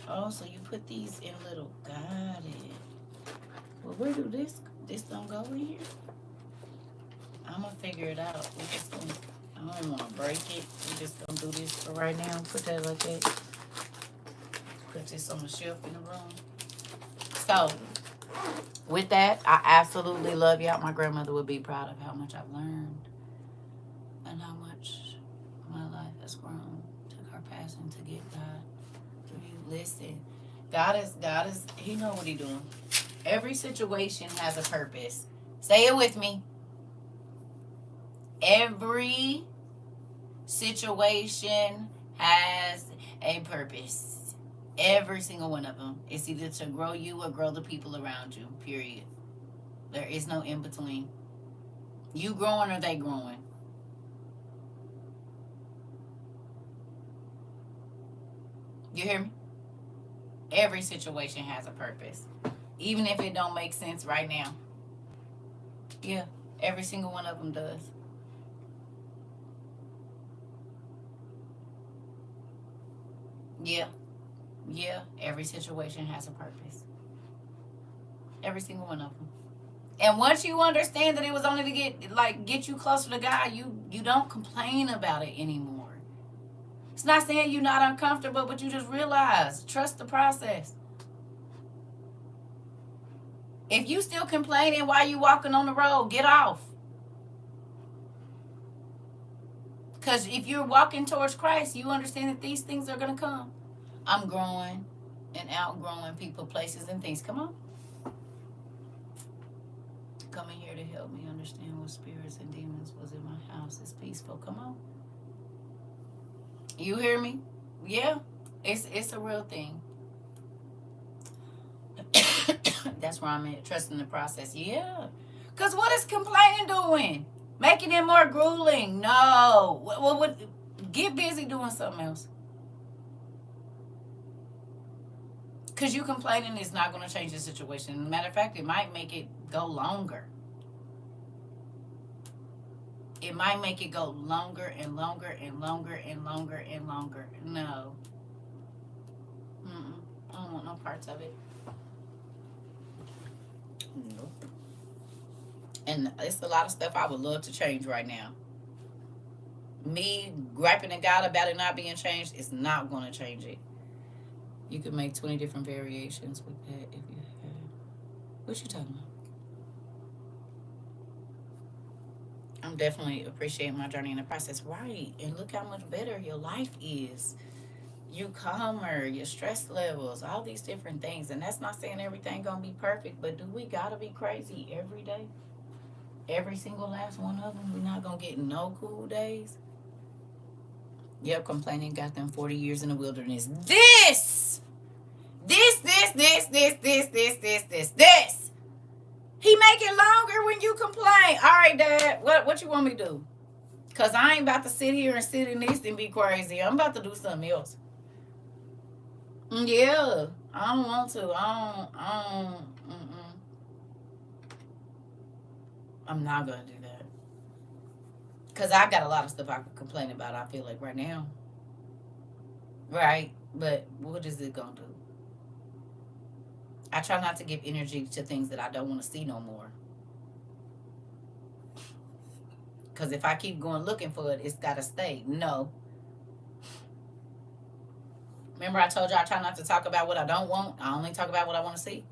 Oh, so you put these in little. Got it. Well, where do this don't go in here? I'm going to figure it out. We just gonna, I don't want to break it. We just going to do this for right now. Put that like that. Put this on the shelf in the room. So, with that, I absolutely love y'all. My grandmother would be proud of how much I've learned and how much my life has grown. Took her passing to get God through you. Listen, God is, He know what He doing. Every situation has a purpose. Say it with me. Every situation has a purpose. Every single one of them. It's either to grow you or grow the people around you, period. There is no in between. You growing or they growing. You hear me? Every situation has a purpose. Even if it don't make sense right now. Yeah, every single one of them does. Yeah. Yeah, every situation has a purpose. Every single one of them. And once you understand that it was only to get you closer to God, you don't complain about it anymore. It's not saying you're not uncomfortable, but you just realize, trust the process. If you still complaining while you walking on the road, get off. Because if you're walking towards Christ, you understand that these things are going to come. I'm growing and outgrowing people, places, and things. Come on. Coming here to help me understand what spirits and demons was in my house. It's peaceful. Come on. You hear me? Yeah. It's a real thing. That's where I'm at. Trusting the process. Yeah. Because what is complaining doing? Making it more grueling. No. What, get busy doing something else. Because you complaining is not going to change the situation. Matter of fact, it might make it go longer. It might make it go longer and longer and longer and longer and longer. No. I don't want no parts of it. Nope. And it's a lot of stuff I would love to change right now. Me griping at God about it not being changed is not going to change it. You could make 20 different variations with that if you had. What you talking about? I'm definitely appreciating my journey in the process. Right. And look how much better your life is. You calmer, your stress levels, all these different things. And that's not saying everything gonna be perfect, but do we gotta be crazy every day? Every single last one of them? We're not gonna get no cool days? Yep, complaining got them 40 years in the wilderness. This. He make it longer when you complain. All right, Dad, what you want me to do? Because I ain't about to sit here and sit in this and be crazy. I'm about to do something else. Yeah, I don't want to. I'm not going to do that. Because I got a lot of stuff I could complain about, I feel like, right now. Right? But what is it going to do? I try not to give energy to things that I don't want to see no more. Because if I keep going looking for it, it's got to stay. No. Remember I told you I try not to talk about what I don't want. I only talk about what I want to see.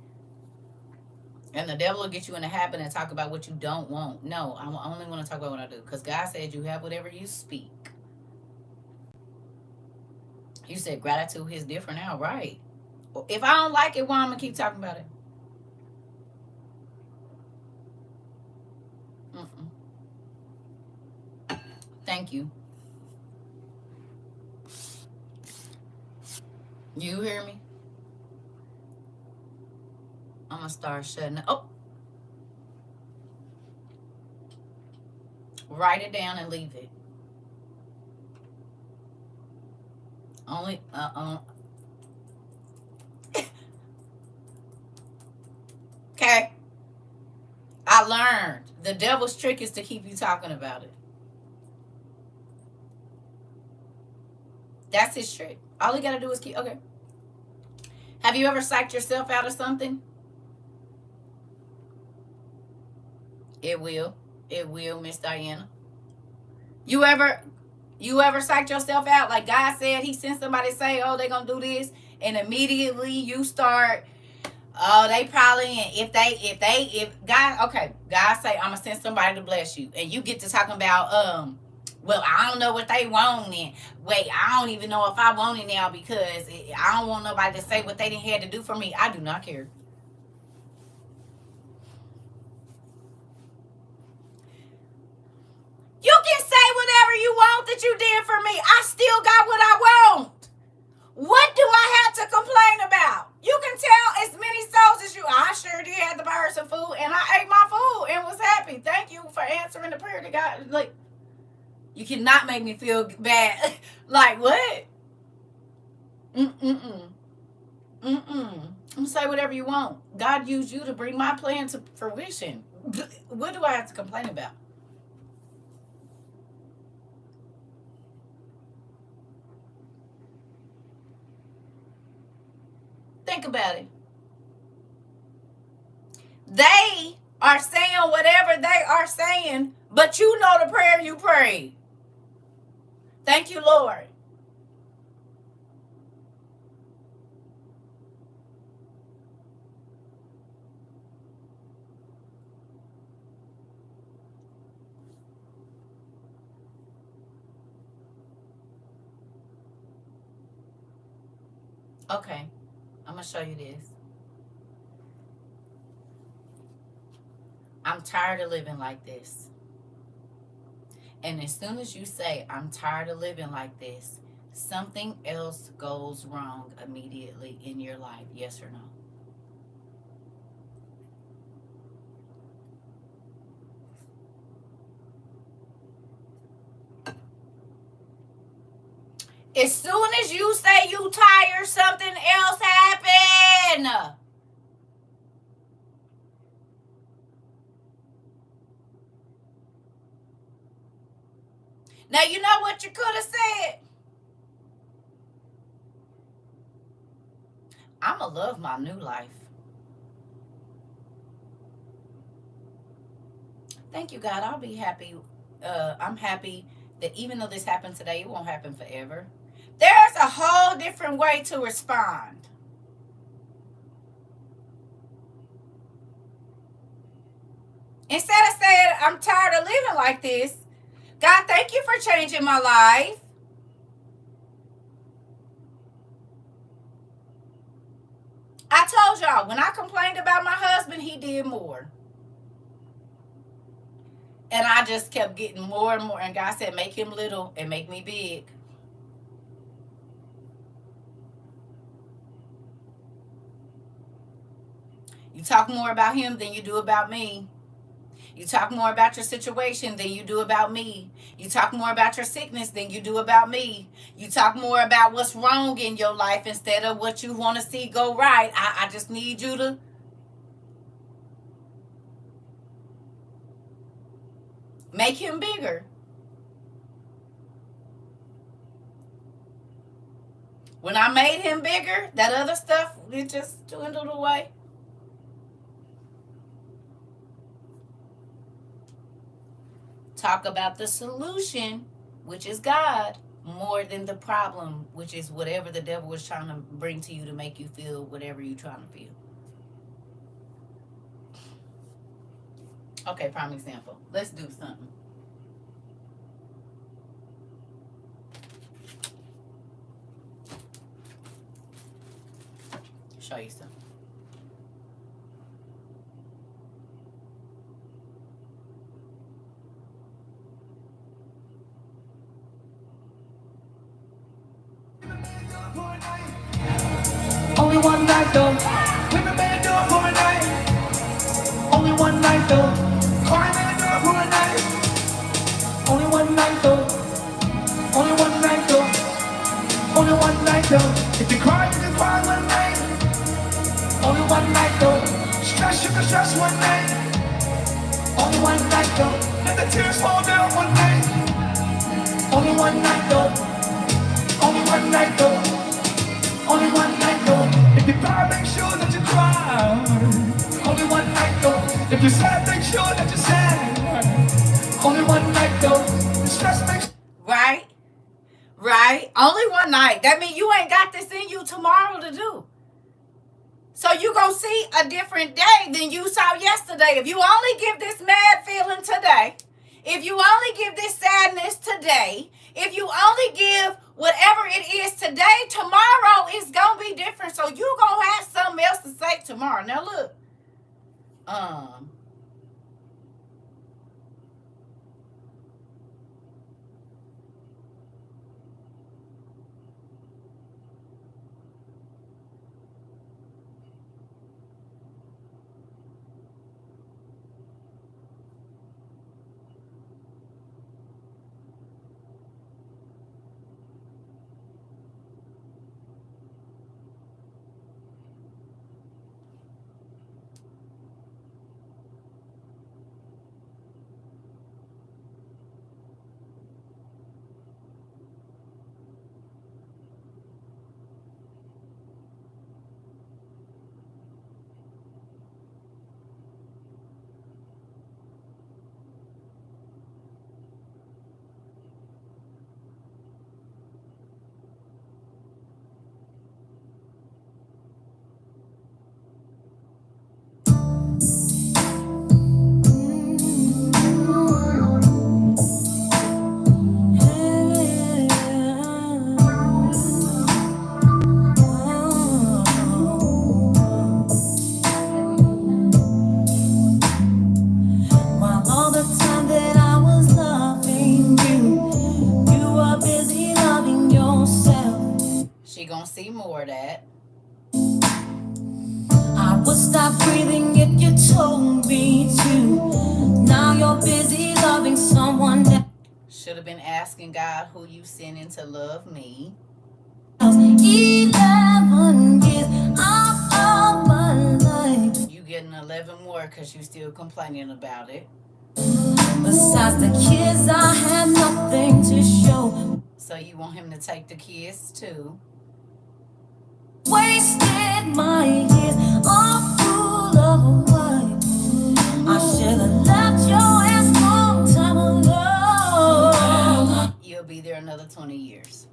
And the devil will get you in the habit and talk about what you don't want. No, I only want to talk about what I do. Because God said you have whatever you speak. You said gratitude is different now, right? If I don't like it, why I'm going to keep talking about it? Thank you. You hear me? I'm gonna start shutting up. Oh, write it down and leave it. Only okay. I learned the devil's trick is to keep you talking about it. That's his trick. All you gotta do is keep. Okay. Have you ever psyched yourself out of something? It will. It will, Miss Diana. You ever psyched yourself out? Like God said, He sent somebody to say, "Oh, they're gonna do this," and immediately you start. Oh, they probably if God, okay, God say, "I'm gonna send somebody to bless you," and you get to talking about well, I don't know what they want, and wait, I don't even know if I want it now because I don't want nobody to say what they didn't have to do for me. I do not care. You can say whatever you want that you did for me. I still got what I want. What do I have to complain about? You can tell as many souls as you. I sure did have to buy her some food, and I ate my food and was happy. Thank you for answering the prayer to God. Like, you cannot make me feel bad. Like, what? Say whatever you want. God used you to bring my plan to fruition. What do I have to complain about? Think about it. They are saying whatever they are saying, but you know the prayer you prayed. Thank you, Lord. Okay, I'm going to show you this. I'm tired of living like this. And as soon as you say, I'm tired of living like this, something else goes wrong immediately in your life. Yes or no? As soon as you say you tired, something else happen. Now, you know what you could have said? I'm going to love my new life. Thank you, God. I'll be happy. I'm happy that even though this happened today, it won't happen forever. There's a whole different way to respond. Instead of saying, I'm tired of living like this, God, thank you for changing my life. I told y'all, when I complained about my husband, he did more. And I just kept getting more and more. And God said, make him little and make me big. You talk more about him than you do about me. You talk more about your situation than you do about me. You talk more about your sickness than you do about me. You talk more about what's wrong in your life instead of what you want to see go right. I just need you to make him bigger. When I made him bigger, that other stuff, it just dwindled away. Talk about the solution, which is God, more than the problem, which is whatever the devil was trying to bring to you to make you feel whatever you're trying to feel. Okay, prime example. Let's do something. Show you something.
Only one night though. Women better do it for a night. night though. Crying in the dark for a night. Only one night though. Only one night though. Only one night though. If you cry one night. Only one night though. Stress, you can stress one night. Only one night though. Let the tears fall down one night. Only one night though. Only one night though. Only one night though. If you cry, make sure that you cry. Only one night though. If you're sad, make sure that you're sad. Only one night though. Stress makes
Right? Right? Only one night. That means you ain't got this in you tomorrow to do. So you gonna see a different day than you saw yesterday. If you only give this mad feeling today, if you only give this sadness today, if you only give whatever it is today, tomorrow is gonna be different. So you gonna have something else to say tomorrow. Now look, she gonna see more of that.
I would stop breathing if you told me to. Now you're busy loving someone that
Should have been asking God who you sending to love me.
11 years of all my life.
You getting 11 more because you still complaining about it.
Besides the kids, I had nothing to show.
So you want him to take the kids too.
Wasted my years all full of life. I should have left your ass long time ago.
You'll be there another 20 years.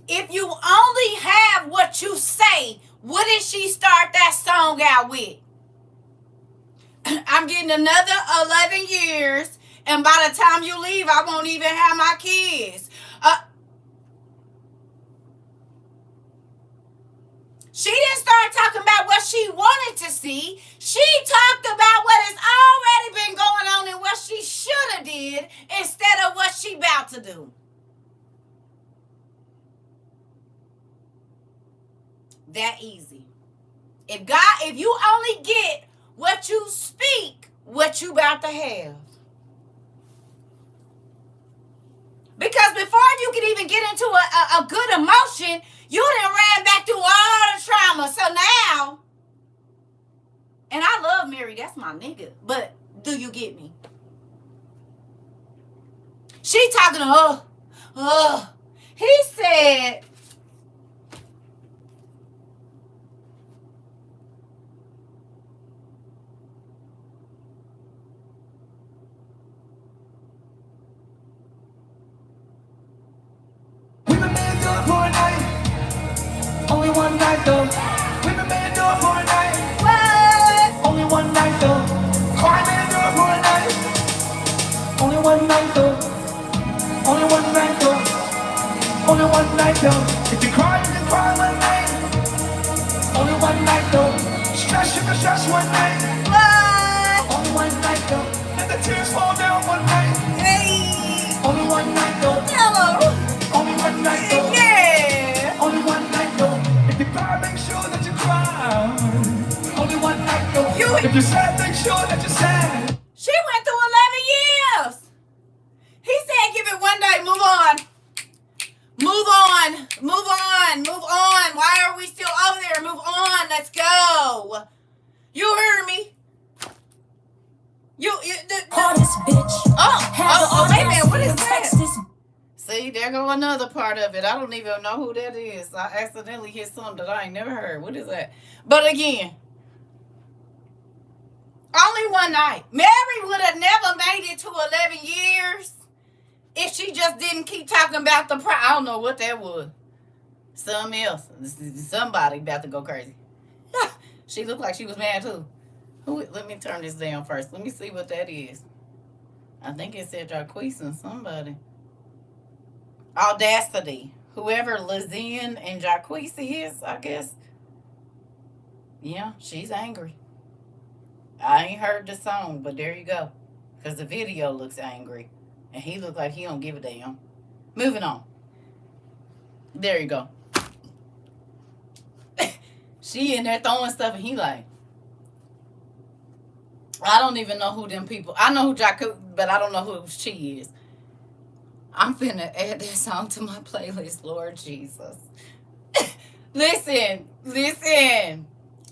If you only have what you say, what did she start that song out with? I'm getting another 11 years, and by the time you leave, I won't even have my kids. She didn't start talking about what she wanted to see. She talked about what has already been going on and what she should have did instead of what she about to do. That easy. If you only get what you speak, what you about to have. Because before you can even get into a good emotion, you done ran back through all the trauma. So now, and I love Mary, that's my nigga, but do you get me? She talking to he said,
only one night though. We've been made do it for a night.
what?
Only one night though. Cry made do it for a night. Only one night though. Only one night though. Only one night though. If you cry one night. Only one night though. Stress, you can stress one night.
What?
Only one night though. Let the tears fall down one night.
Hey.
Only one night though.
Hello.
Only one night though.
Yeah.
Only one night though. If you cry If you're sad, make sure that you're sad.
She went through 11 years. He said, give it one day, move on. Move on, move on, move on. Why are we still over there? Move on, let's go. You heard me?
Hardest bitch.
Wait a minute, what is that? See, there go another part of it. I don't even know who that is. I accidentally hit something that I ain't never heard. What is that? But again, only one night. Mary would have never made it to 11 years if she just didn't keep talking about the I don't know what that was. Something else. Somebody about to go crazy. She looked like she was mad too. Let me turn this down first. Let me see what that is. I think it said Jarquise and somebody. Audacity. Whoever Lizanne and Jarquise is, I guess. Yeah, she's angry. I ain't heard the song, but there you go. Because the video looks angry. And he looks like he don't give a damn. Moving on. There you go. She in there throwing stuff and he like, I don't even know who them people. I know who Jaku, but I don't know who she is. I'm finna add this song to my playlist, Lord Jesus. Listen.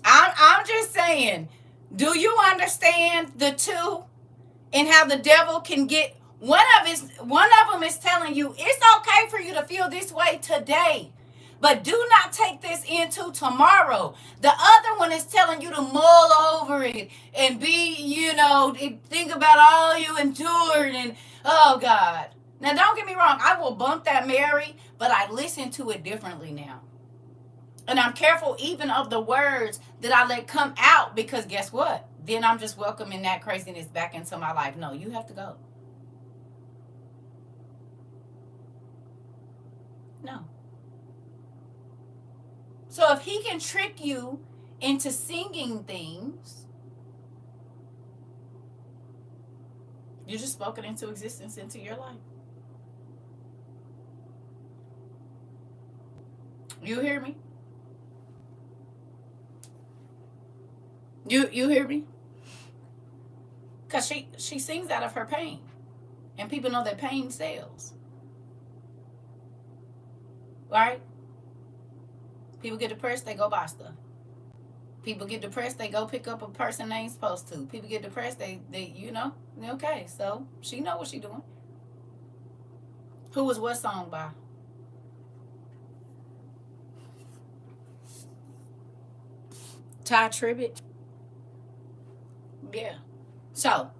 I'm just saying, do you understand the two and how the devil can get one of them is telling you it's okay for you to feel this way today, but do not take this into tomorrow. The other one is telling you to mull over it and be, think about all you endured and, oh God. Now, don't get me wrong. I will bump that Mary, but I listen to it differently now. And I'm careful even of the words that I let come out because guess what? Then I'm just welcoming that craziness back into my life. No, you have to go. No. So if he can trick you into singing things, you just spoke it into existence into your life. You hear me? You hear me? Because she sings out of her pain. And people know that pain sells. Right? People get depressed, they go buy stuff. People get depressed, they go pick up a person they ain't supposed to. People get depressed, they okay. So she know what she doing. Who was what song by? Ty Tribbett. Yeah. So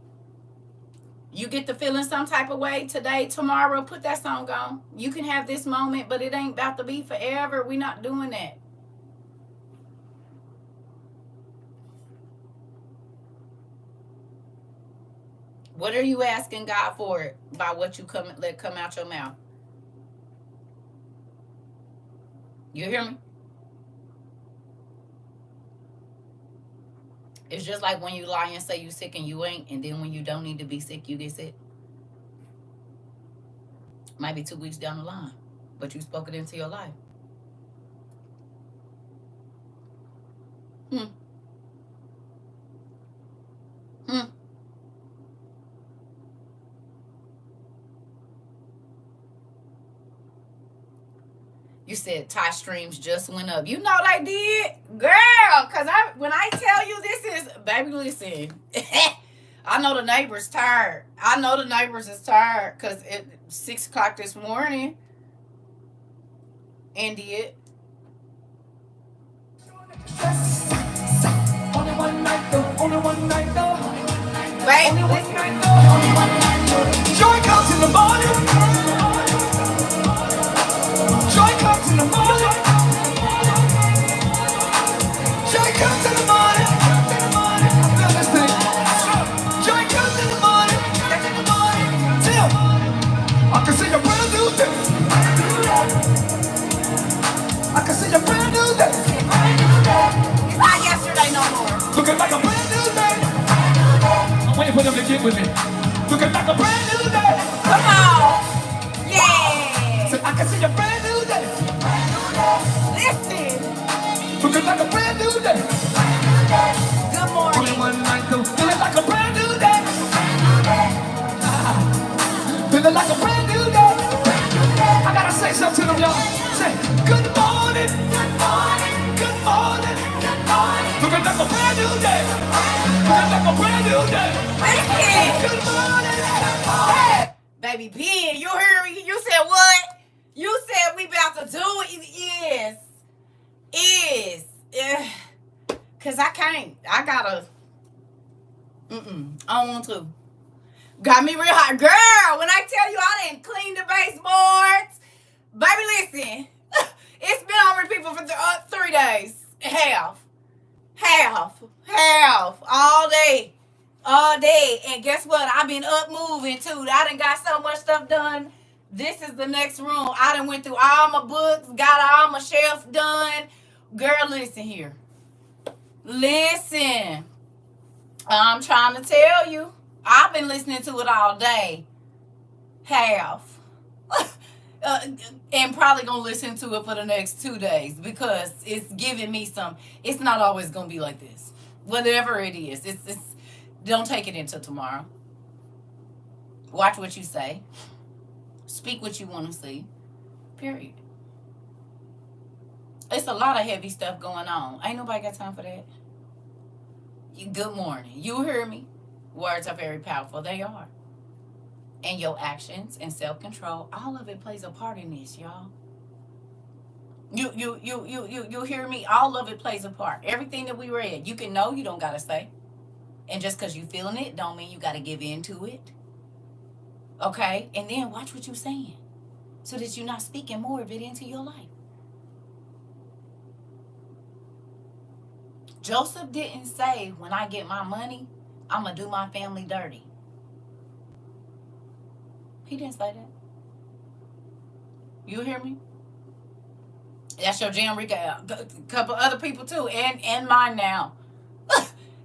you get to feeling some type of way today, tomorrow, put that song on. You can have this moment, but it ain't about to be forever. We're not doing that. What are you asking God for by what you let come out your mouth? You hear me? It's just like when you lie and say you sick and you ain't, and then when you don't need to be sick, you get sick. Might be 2 weeks down the line, but you spoke it into your life. You said Thai streams just went up. You know they did? Girl, because when I tell you this is, baby, listen. I know the neighbors tired. I know the neighbors is tired because it's 6 o'clock this morning. And did.
Only one night though, only one night though.
Baby,
Only one night though, only one night though. Joy comes in the morning. Joy comes in the morning. Joy comes in the morning. Now let's sing. Joy comes in the morning. Tim, I can see a brand new day. I can see a brand new day.
It's not yesterday no more.
Looking like a brand new day. I'm waiting for them to get with me. Looking like a brand new day.
Come on. Yeah.
So I can see a brand new day.
Listen.
Looking like a brand new day.
Good morning.
Only one on, y'all. Say, good morning. Good morning. Good morning. Good morning. Looking like a brand new day. Looking like a brand new day. Good morning. Hey.
Baby P, you heard me? You said what? You said we about to do it. Is. Cause I can't. I gotta. I don't want to. Got me real hot. Girl, when I tell you I didn't clean the baseboards. Baby, listen. It's been on repeat for 3 days. Half. All day. And guess what? I've been up moving too. I done got so much stuff done. This is the next room. I done went through all my books, got all my shelf done. Girl, listen here. Listen. I'm trying to tell you. I've been listening to it all day. Half. And probably going to listen to it for the next 2 days because it's giving me some. It's not always going to be like this. Whatever it is. It's don't take it until tomorrow. Watch what you say. Speak what you want to see. Period. It's a lot of heavy stuff going on. Ain't nobody got time for that. Good morning. You hear me? Words are very powerful. They are. And your actions and self-control, all of it plays a part in this, y'all. You hear me? All of it plays a part. Everything that we read, you can know, you don't gotta say. And just because you feeling it, don't mean you gotta give in to it. Okay? And then watch what you're saying, so that you're not speaking more of it into your life. Joseph didn't say, when I get my money, I'm going to do my family dirty. He didn't say that. You hear me? That's your jam, Rika. A couple other people too, and mine now.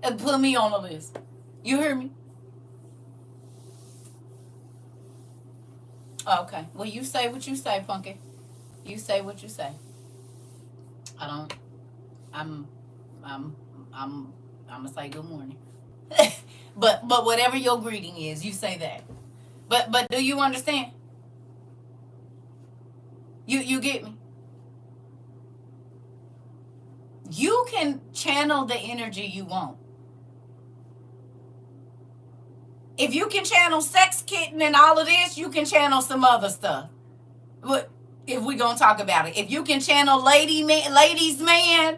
And put me on the list. You hear me? Okay. Well, you say what you say, Punky. You say what you say. I'm gonna say good morning. but whatever your greeting is, you say that. But do you understand? You get me? You can channel the energy you want. If you can channel sex kitten and all of this, you can channel some other stuff. But if we're gonna talk about it, if you can channel ladies man,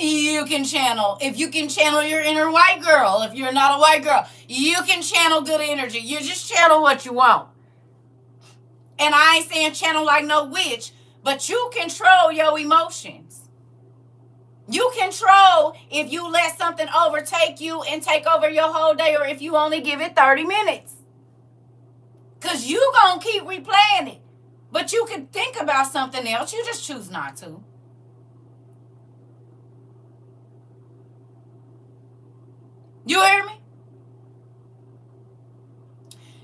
you can channel. If you can channel your inner white girl, if you're not a white girl, you can channel good energy. You just channel what you want. And I ain't saying channel like no witch, but you control your emotions. You control if you let something overtake you and take over your whole day, or if you only give it 30 minutes. Because you going to keep replaying it. But you can think about something else. You just choose not to. You hear me?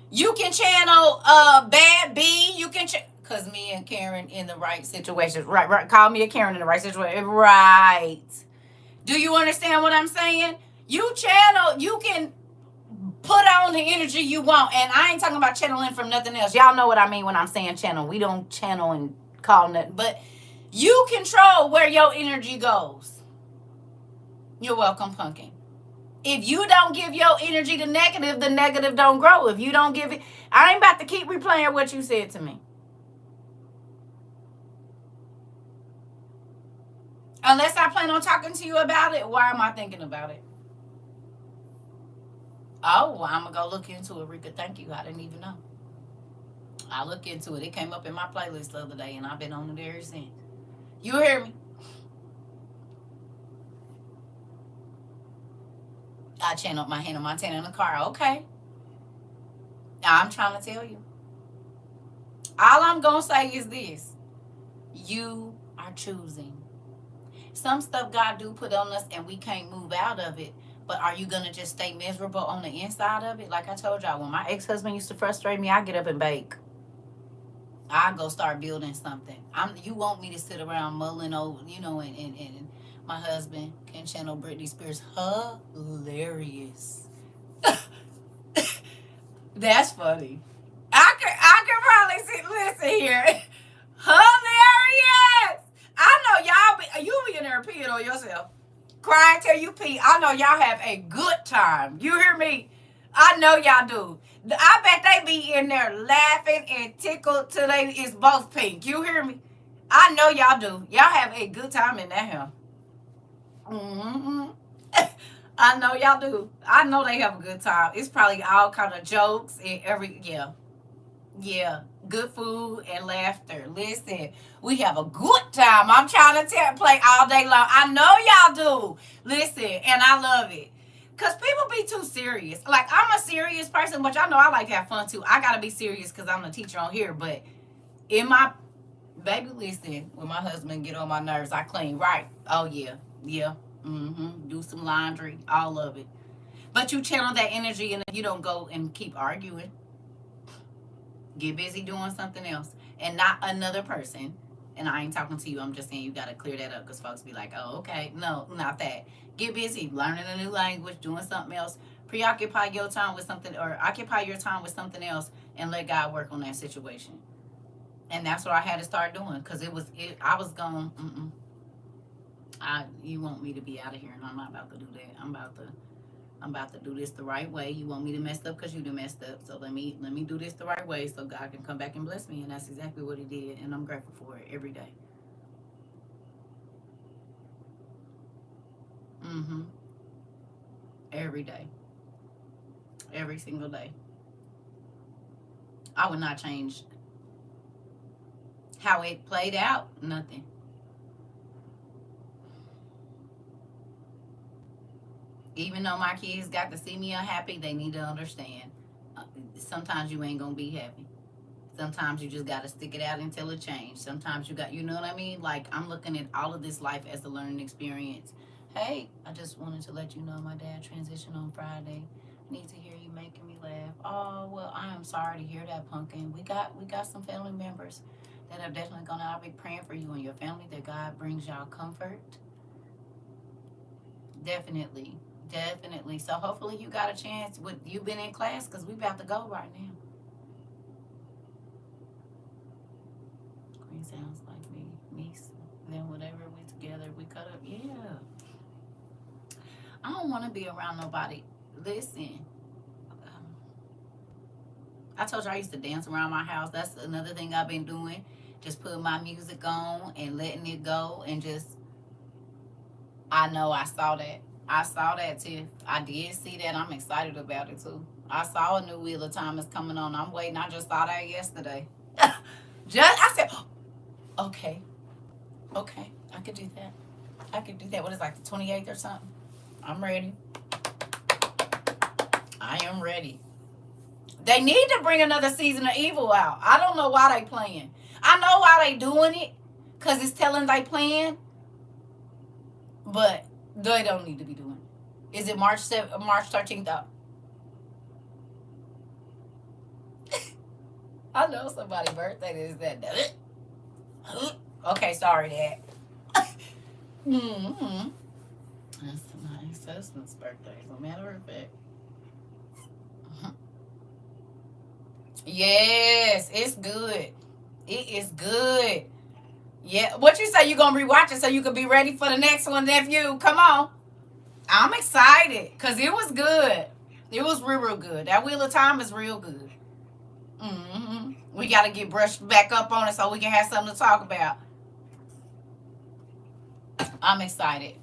You can channel Bad B. You can because me and Karen in the right situation. Right. Call me a Karen in the right situation. Right. Do you understand what I'm saying? You channel, you can put on the energy you want. And I ain't talking about channeling from nothing else. Y'all know what I mean when I'm saying channel. We don't channel and call nothing. But you control where your energy goes. You're welcome, Pumpkin. If you don't give your energy the negative don't grow. If you don't give it, I ain't about to keep replaying what you said to me. Unless I plan on talking to you about it, why am I thinking about it? Oh, well, I'm going to go look into it, Rika. Thank you. I didn't even know. I look into it. It came up in my playlist the other day, and I've been on it ever since. You hear me? I channeled my Hannah Montana in the car. Okay. I'm trying to tell you. All I'm going to say is this. You are choosing. Some stuff God do put on us and we can't move out of it. But are you going to just stay miserable on the inside of it? Like I told y'all, when my ex-husband used to frustrate me, I get up and bake. I go start building something. You want me to sit around mulling over, and my husband can channel Britney Spears. Hilarious. That's funny. I could probably listen here. Crying till you pee. I know y'all have a good time. You hear me? I know y'all do. I bet they be in there laughing and tickled till they is both pink. You hear me? I know y'all do. Y'all have a good time in that hell. Mm-hmm. I know y'all do. I know they have a good time. It's probably all kind of jokes and yeah, good food and laughter. Listen, we have a good time. I'm trying to play all day long. I know y'all do. Listen, and I love it. Cause people be too serious. Like I'm a serious person, but y'all know I like to have fun too. I gotta be serious because I'm the teacher on here. But in my baby, listen, when my husband get on my nerves, I clean right. Oh yeah. Do some laundry, all of it. But you channel that energy and you don't go and keep arguing. Get busy doing something else and not another person. And I ain't talking to you. I'm just saying you got to clear that up because folks be like, oh, okay. No, not that. Get busy learning a new language, doing something else. Preoccupy your time with something or occupy your time with something else and let God work on that situation. And that's what I had to start doing because I was going, you want me to be out of here and I'm not about to do that. I'm about to do this the right way. You want me to mess up because you done messed up. So let me do this the right way so God can come back and bless me. And that's exactly what he did. And I'm grateful for it every day. Every day. Every single day. I would not change how it played out. Nothing. Even though my kids got to see me unhappy, they need to understand. Sometimes you ain't gonna be happy. Sometimes you just gotta stick it out until it changes. Sometimes you got, you know what I mean? Like I'm looking at all of this life as a learning experience. Hey, I just wanted to let you know my dad transitioned on Friday. Need to hear you making me laugh. Oh well, I am sorry to hear that, Pumpkin. We got some family members that are definitely gonna. I'll be praying for you and your family that God brings y'all comfort. Definitely. So hopefully you got a chance with you been in class because we about to go right now. Queen sounds like me, niece. Then whatever we together, we cut up. Yeah. I don't want to be around nobody. Listen, I told you I used to dance around my house. That's another thing I've been doing. Just putting my music on and letting it go and just. I know I saw that. I saw that too. I did see that. I'm excited about it too. I saw a new Wheel of Time is coming on. I'm waiting. I just saw that yesterday. I said, okay, I could do that. What is it, like the 28th or something? I'm ready. I am ready. They need to bring another season of Evil out. I don't know why they playing. I know why they doing it, cause it's telling they playing. But they don't need to be doing it. Is it March 13th up? I know somebody's birthday is that. Okay, sorry, Dad. That's my ex-husband's birthday, as a matter of fact. Yes, it's good. It is good. Yeah, what you say? You gonna rewatch it so you can be ready for the next one, nephew? Come on. I'm excited because it was good. It was real good. That Wheel of Time is real good. We got to get brushed back up on it so we can have something to talk about. I'm excited.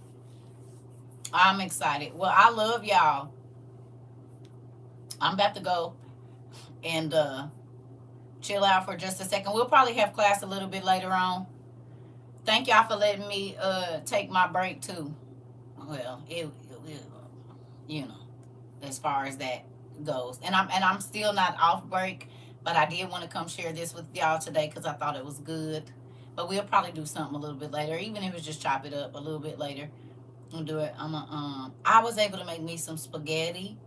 Well, I love y'all. I'm about to go and chill out for just a second. We'll probably have class a little bit later on. Thank y'all for letting me take my break too. Well, it you know, as far as that goes, and I'm still not off break, but I did want to come share this with y'all today because I thought it was good. But we'll probably do something a little bit later, even if it's just chop it up a little bit later. We'll do it. I was able to make me some spaghetti.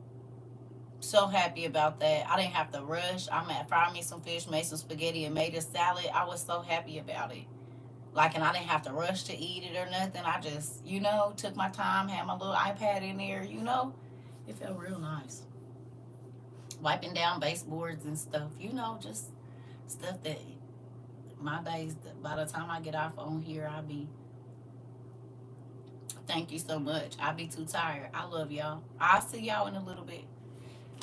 So happy about that. I didn't have to rush. Fried me some fish, made some spaghetti, and made a salad. I was so happy about it. And I didn't have to rush to eat it or nothing. I just, took my time, had my little iPad in there, It felt real nice. Wiping down baseboards and stuff, just stuff that my days, by the time I get off on here, I'll be Thank you so much. I be too tired. I love y'all. I'll see y'all in a little bit.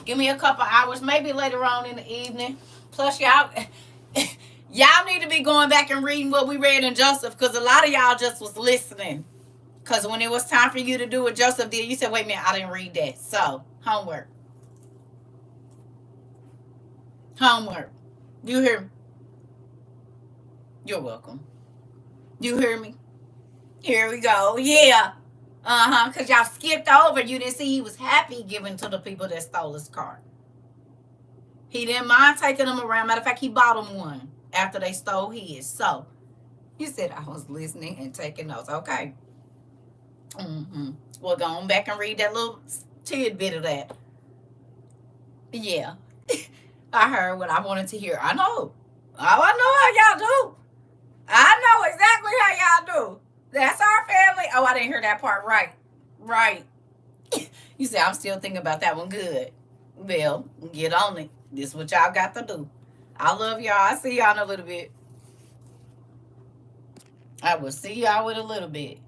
Give me a couple hours, maybe later on in the evening. Plus, y'all, y'all need to be going back and reading what we read in Joseph, because a lot of y'all just was listening. Because when it was time for you to do what Joseph did, you said, wait a minute, I didn't read that. So, homework. Homework. You hear me? You're welcome. You hear me? Here we go. Yeah. Because y'all skipped over. You didn't see he was happy giving to the people that stole his car. He didn't mind taking them around. Matter of fact, he bought them one after they stole his. So, you said I was listening and taking notes. Okay. Well, go on back and read that little tidbit of that. Yeah. I heard what I wanted to hear. I know. Oh, I know how y'all do. I know exactly how y'all do. That's our family. Oh, I didn't hear that part right. Right. You said I'm still thinking about that one. Good. Well, get on it. This is what y'all got to do. I love y'all. I'll see y'all in a little bit. I will see y'all in a little bit.